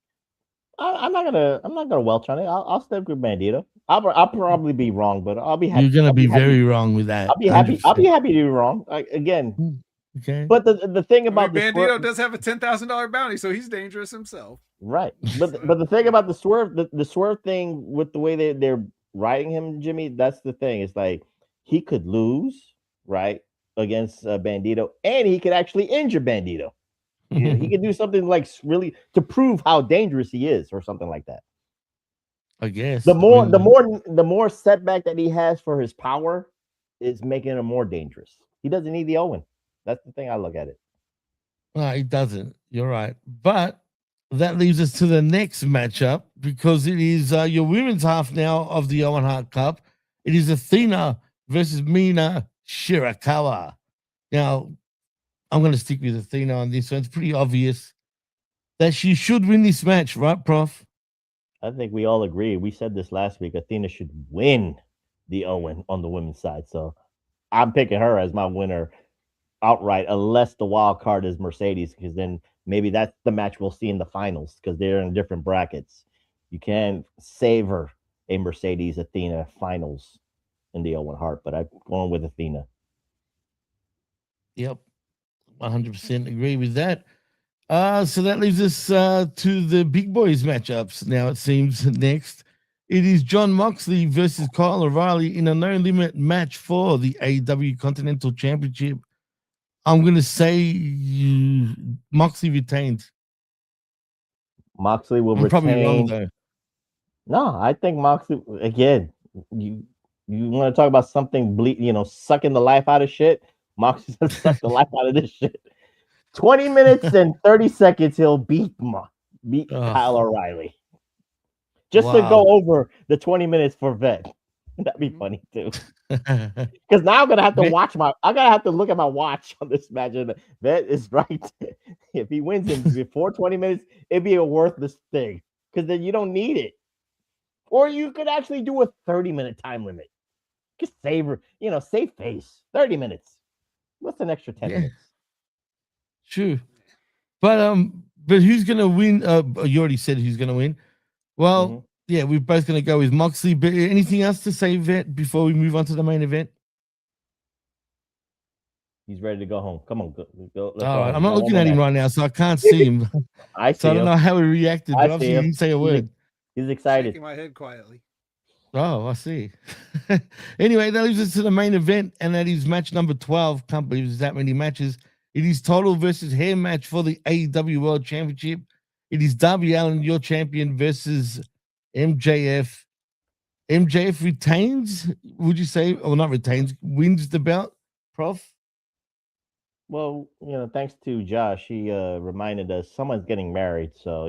I'm not gonna welch on it. I'll stick with Bandito. I'll probably be wrong, but I'll be happy. You're gonna I'll be happy. very wrong with that. I'll be happy. 100%. I'll be happy to be wrong. Again. Okay. But the thing about Bandito does have a $10,000 bounty, so he's dangerous himself. Right. But the thing about the swerve thing with the way they're riding him, Jimmy, that's the thing. It's like he could lose, right, against Bandito, and he could actually injure Bandito. He could do something like really to prove how dangerous he is, or something like that. I guess the more setback that he has for his power is making him more dangerous. He doesn't need the Owen. That's the thing I look at it. No, he doesn't. You're right. But that leaves us to the next matchup because it is your women's half now of the Owen Hart Cup. It is Athena versus Mina Shirakawa. Now, I'm going to stick with Athena on this one. It's pretty obvious that she should win this match, right, Prof? I think we all agree. We said this last week. Athena should win the Owen on the women's side. So I'm picking her as my winner outright, unless the wild card is Mercedes, because then maybe that's the match we'll see in the finals because they're in different brackets. You can savor a Mercedes Athena finals in the Owen Hart, but I'm going with Athena. Yep. 100% agree with that. So that leaves us to the big boys matchups. Now it seems next it is John Moxley versus Kyle O'Reilly in a no limit match for the AEW Continental Championship. I'm gonna say Moxley retains. Moxley will retain. Probably wrong though. No, I think Moxley again. You want to talk about something sucking the life out of shit? Moxley's gonna suck the life out of this shit. 20 minutes and 30 seconds, he'll beat Kyle O'Reilly. Just to go over the 20 minutes for Vet. That'd be funny too. Because now I'm gonna have to look at my watch on this match. And Vet is right. If he wins in before 20 minutes, it'd be a worthless thing. Because then you don't need it. Or you could actually do a 30-minute time limit. Just save face. 30 minutes. What's an extra 10 minutes? True. But who's gonna win? You already said who's gonna win. Well, yeah, we're both gonna go with Moxley. But anything else to say, Vet, before we move on to the main event? He's ready to go home. Come on, go. I'm not looking at him right now, so I can't see him. I don't know how he reacted, but obviously he didn't say a word. He's excited. Shaking my head quietly. Oh, I see. Anyway, that leaves us to the main event, and that is match number 12. Can't believe there's that many matches. It is total versus hair match for the AEW World Championship. It is Darby Allin, your champion, versus MJF. MJF retains, would you say, or not retains, wins the belt, Prof? Well, thanks to Josh, he reminded us someone's getting married, so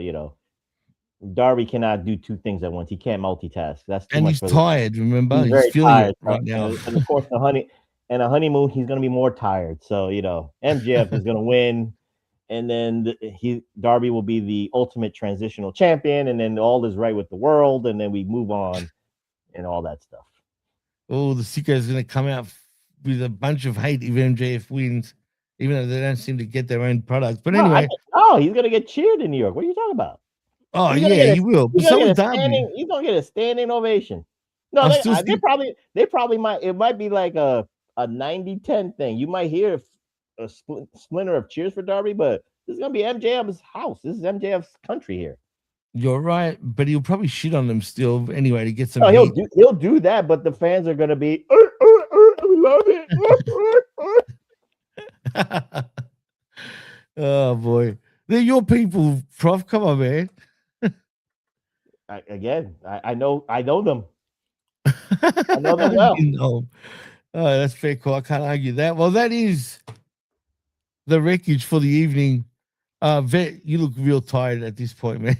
Darby cannot do two things at once. He can't multitask. That's too much. He's tired. Remember, he's very feeling tired it right now. And of course, a honeymoon, he's going to be more tired. So MJF is going to win. and then Darby will be the ultimate transitional champion, and then all is right with the world, and then we move on and all that stuff. Oh, the Secret is going to come out with a bunch of hate if MJF wins, even though they don't seem to get their own product. But anyway, he's going to get cheered in New York. What are you talking about? Oh yeah, he will. But so is Darby. He's going to get a standing ovation. No, they probably might. It might be like a 90-10 thing. You might hear a splinter of cheers for Darby, but this is gonna be MJF's house. This is MJF's country here. You're right, but he'll probably shit on them still anyway to get some. No, he'll do that, but the fans are gonna be, we love it. Oh boy, they're your people, Prof. Come on, man. I know them. I know them well. Oh, that's fair call. I can't argue that. Well, that is the Wreckage for the evening. Vet, you look real tired at this point, man.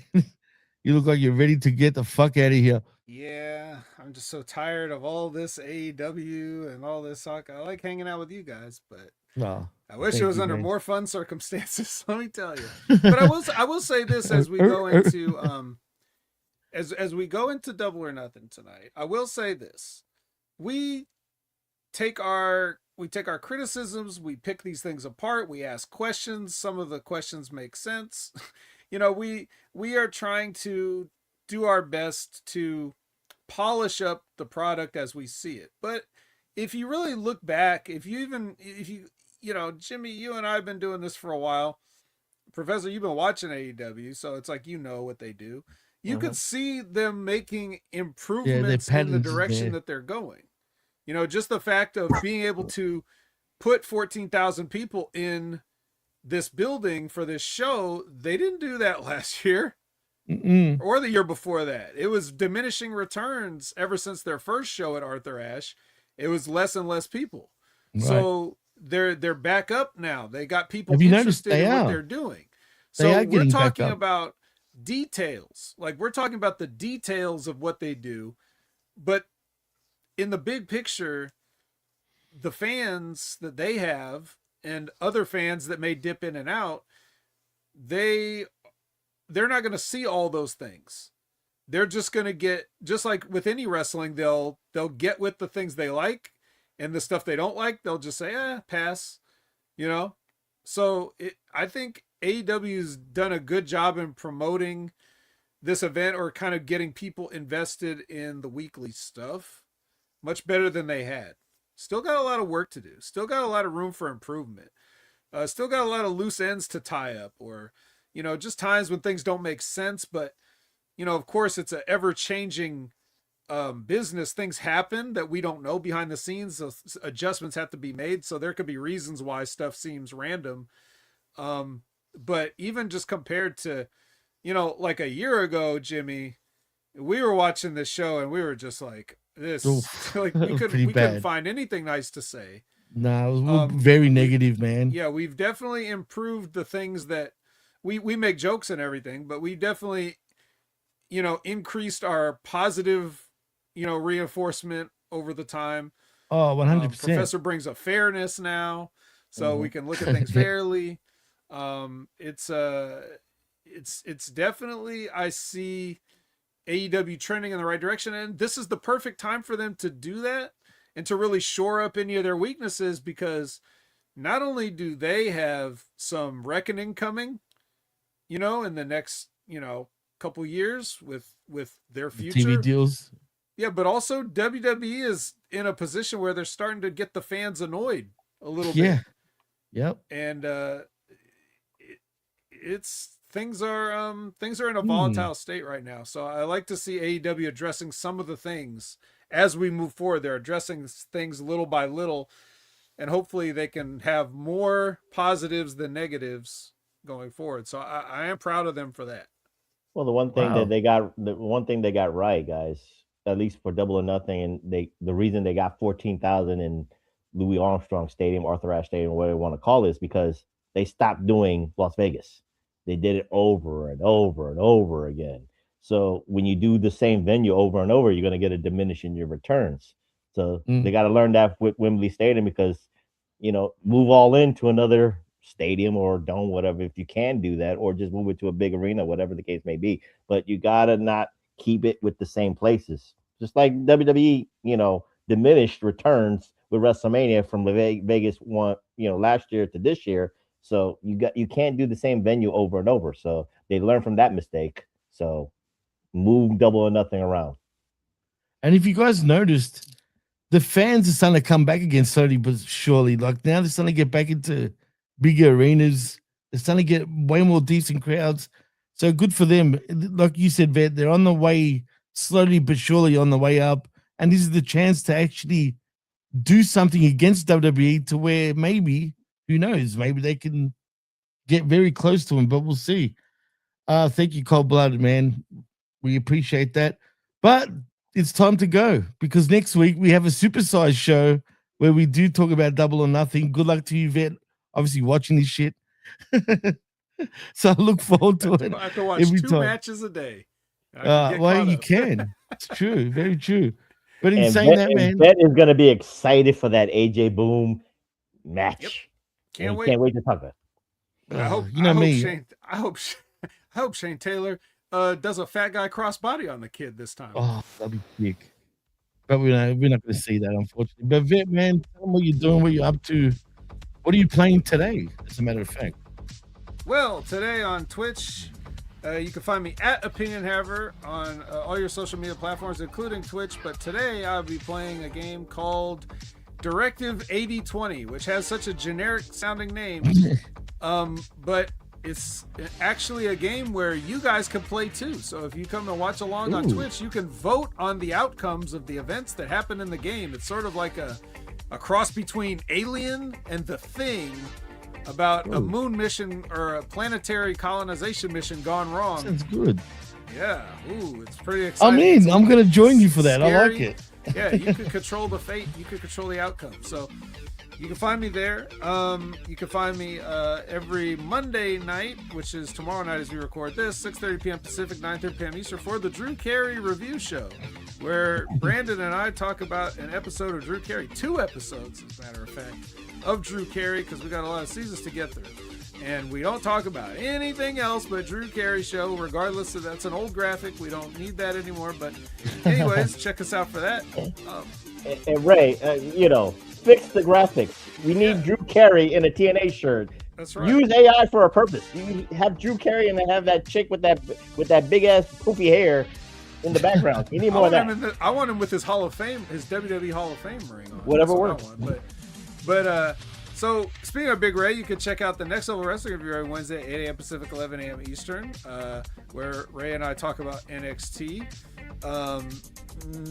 You look like you're ready to get the fuck out of here. Yeah, I'm just so tired of all this AEW and all this soccer. I like hanging out with you guys, but I wish it was under more fun circumstances. Let me tell you. But I will say this as we go into as we go into Double or Nothing tonight. I will say this: we take our criticisms, we pick these things apart, we ask questions. Some of the questions make sense. We are trying to do our best to polish up the product as we see it. But if you really look back, if you Jimmy, you and I have been doing this for a while. Professor, you've been watching AEW, so it's like what they do. You could see them making improvements in the direction that they're going. Just the fact of being able to put 14,000 people in this building for this show, they didn't do that last year or the year before that. It was diminishing returns ever since their first show at Arthur Ashe. It was less and less people. Right. So they're back up now. They got people interested in what they're doing. So we're talking about details. Like, we're talking about the details of what they do, but in the big picture, the fans that they have and other fans that may dip in and out, they're not going to see all those things. They're just going to get, just like with any wrestling, they'll get with the things they like, and the stuff they don't like, they'll just say, pass, So I think AEW's done a good job in promoting this event, or kind of getting people invested in the weekly stuff much better than they had. Still got a lot of work to do. Still got a lot of room for improvement. Still got a lot of loose ends to tie up, or, just times when things don't make sense. But, of course, it's an ever-changing business. Things happen that we don't know behind the scenes. So adjustments have to be made. So there could be reasons why stuff seems random. But even just compared to, like a year ago, Jimmy, we were watching this show and we were just like, this, like, we couldn't find anything nice to say. No, it was very negative, man. Yeah, we've definitely improved the things that we make jokes and everything, but we definitely, increased our positive, reinforcement over the time. Oh, 100%. Professor brings a fairness now, so we can look at things fairly. It's definitely, I see AEW trending in the right direction, and this is the perfect time for them to do that and to really shore up any of their weaknesses, because not only do they have some reckoning coming, in the next, couple years with their future TV deals. Yeah, but also WWE is in a position where they're starting to get the fans annoyed a little bit. Yeah. Yep. And things are in a volatile state right now. So I like to see AEW addressing some of the things as we move forward. They're addressing things little by little, and hopefully they can have more positives than negatives going forward. So I am proud of them for that. Well, the one thing they got right, guys, at least for Double or Nothing, and the reason they got 14,000 in Louis Armstrong Stadium, Arthur Ashe Stadium, whatever you want to call it, is because they stopped doing Las Vegas. They did it over and over and over again. So when you do the same venue over and over, you're going to get a diminish in your returns. So they got to learn that with Wembley Stadium, because, move all into another stadium or dome, whatever, if you can do that, or just move it to a big arena, whatever the case may be. But you gotta not keep it with the same places. Just like WWE, diminished returns with WrestleMania from the Vegas one, last year to this year. So you can't do the same venue over and over. So they learned from that mistake. So move Double or Nothing around. And if you guys noticed, the fans are starting to come back again slowly but surely. Like now they're starting to get back into bigger arenas. They're starting to get way more decent crowds. So good for them. Like you said, Vet, they're on the way, slowly but surely on the way up. And this is the chance to actually do something against WWE to where maybe, who knows, maybe they can get very close to him, but we'll see. Thank you, Cold Blooded, man. We appreciate that. But it's time to go because next week we have a supersized show where we do talk about Double or Nothing. Good luck to you, Vet. Obviously watching this shit. So I look forward to it. I have to watch two matches a day. Well, you can. It's true. Very true. But in And saying that, man, Bet is going to be excited for that AJ Boom match. Yep. Can't wait to talk about it. I hope Shane Taylor does a fat guy crossbody on the kid this time. Oh, that'd be sick. But we're not going to see that, unfortunately. But Vet, man, tell them what you're doing, what you're up to. What are you playing today, as a matter of fact? Well, today on Twitch, you can find me at Opinion Haver on all your social media platforms, including Twitch. But today I'll be playing a game called Directive 8020, which has such a generic sounding name. But it's actually a game where you guys can play too. So if you come and watch along on Twitch, you can vote on the outcomes of the events that happen in the game. It's sort of like a cross between Alien and The Thing about a moon mission or a planetary colonization mission gone wrong. Sounds good. Yeah. Ooh, it's pretty exciting. I'm going to join you for that. Scary. I like it. Yeah, you could control the fate. You could control the outcome. So you can find me there. You can find me every Monday night, which is tomorrow night as we record this, 6:30 p.m. Pacific, 9:30 p.m. Eastern, for the Drew Carey review show, where Brandon and I talk about an episode of Drew Carey, 2 episodes, as a matter of fact, of Drew Carey, because we got a lot of seasons to get through. And we don't talk about anything else but Drew Carey show, regardless of that's an old graphic. We don't need that anymore. But anyways, check us out for that. And Ray, fix the graphics. We need Drew Carey in a TNA shirt. That's right. Use AI for a purpose. You have Drew Carey and then have that chick with that big ass poofy hair in the background. You need more of that. I want him with his Hall of Fame, his WWE Hall of Fame ring on. Whatever works. So speaking of Big Ray, you can check out the Next Level Wrestling review every Wednesday at 8 a.m. Pacific, 11 a.m. Eastern, where Ray and I talk about NXT.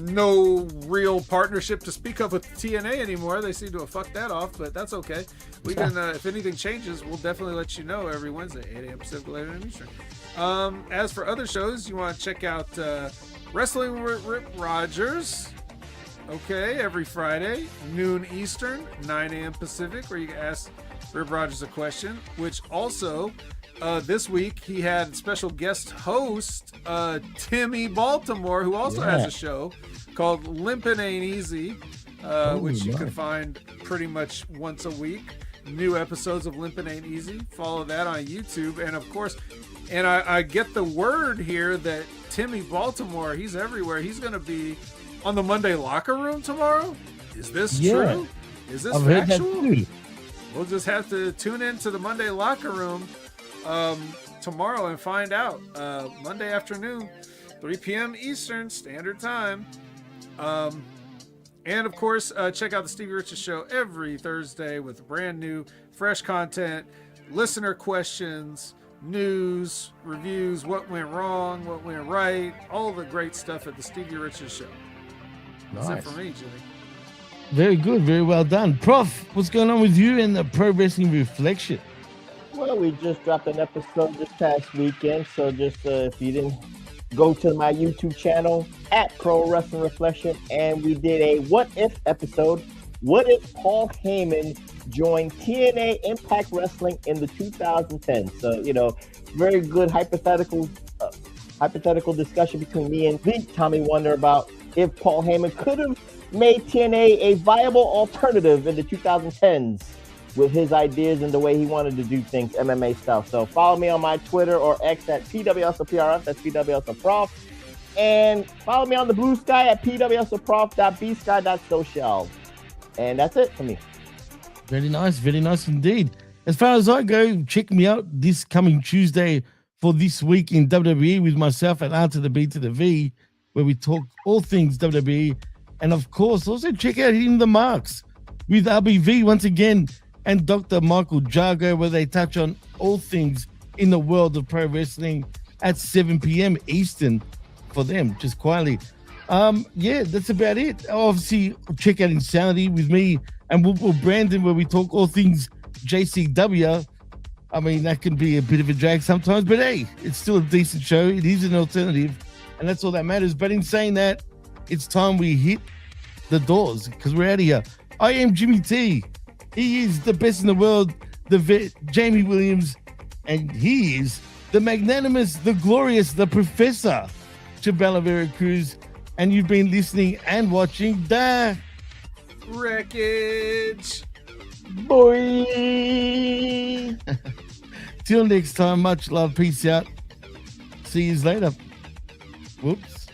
No real partnership to speak of with TNA anymore. They seem to have fucked that off, but that's okay. We can, if anything changes, we'll definitely let you know every Wednesday, 8 a.m. Pacific, 11 a.m. Eastern. As for other shows, you want to check out Wrestling with Rip Rogers. Okay, every Friday, noon Eastern, 9 a.m. Pacific, where you can ask Rip Rogers a question, which also, this week, he had special guest host, Timmy Baltimore, who also has a show called Limpin' Ain't Easy, which you can find pretty much once a week. New episodes of Limpin' Ain't Easy. Follow that on YouTube. And of course, I get the word here that Timmy Baltimore, he's everywhere. He's going to be on the Monday Locker Room tomorrow. Is this true? Is this factual? We'll just have to tune into the Monday Locker Room tomorrow and find out. Monday afternoon, 3 p.m. Eastern Standard Time. And of course, check out the Stevie Richards Show every Thursday with brand new, fresh content, listener questions, news, reviews, what went wrong, what went right, all the great stuff at the Stevie Richards Show. That's it for me, Jimmy. Very good. Very well done. Prof, what's going on with you and the Pro Wrestling Reflection? Well, we just dropped an episode this past weekend, so just if you didn't go to my YouTube channel at Pro Wrestling Reflection, and we did a What If episode. What if Paul Heyman joined TNA Impact Wrestling in the 2010s? So, very good hypothetical discussion between me and the Tommy Wonder about if Paul Heyman could have made TNA a viable alternative in the 2010s with his ideas and the way he wanted to do things, MMA stuff. So follow me on my Twitter or X at PWSOPRF, that's PWSOPROF. And follow me on the Blue Sky at pwsoprof.bsky.social. And that's it for me. Very nice indeed. As far as I go, check me out this coming Tuesday for This Week in WWE with myself at R to the B to the V, where we talk all things WWE. And of course, also check out Hitting the Marks with RBV once again and Dr. Michael Jargo, where they touch on all things in the world of pro wrestling at 7 p.m. Eastern for them, just quietly. Yeah, that's about it. Obviously, check out Insanity with me and Will Brandon, where we talk all things JCW. I mean, that can be a bit of a drag sometimes, but hey, it's still a decent show. It is an alternative, and that's all that matters. But in saying that, it's time we hit the doors because we're out of here. I am Jimmy T. He is the best in the world, the Vet Jaime Williams, and he is the magnanimous, the glorious, the Professor Chabelo Vera Cruz. And you've been listening and watching the Wreckage. Boy. Till next time, much love, peace out. See you later. Whoops.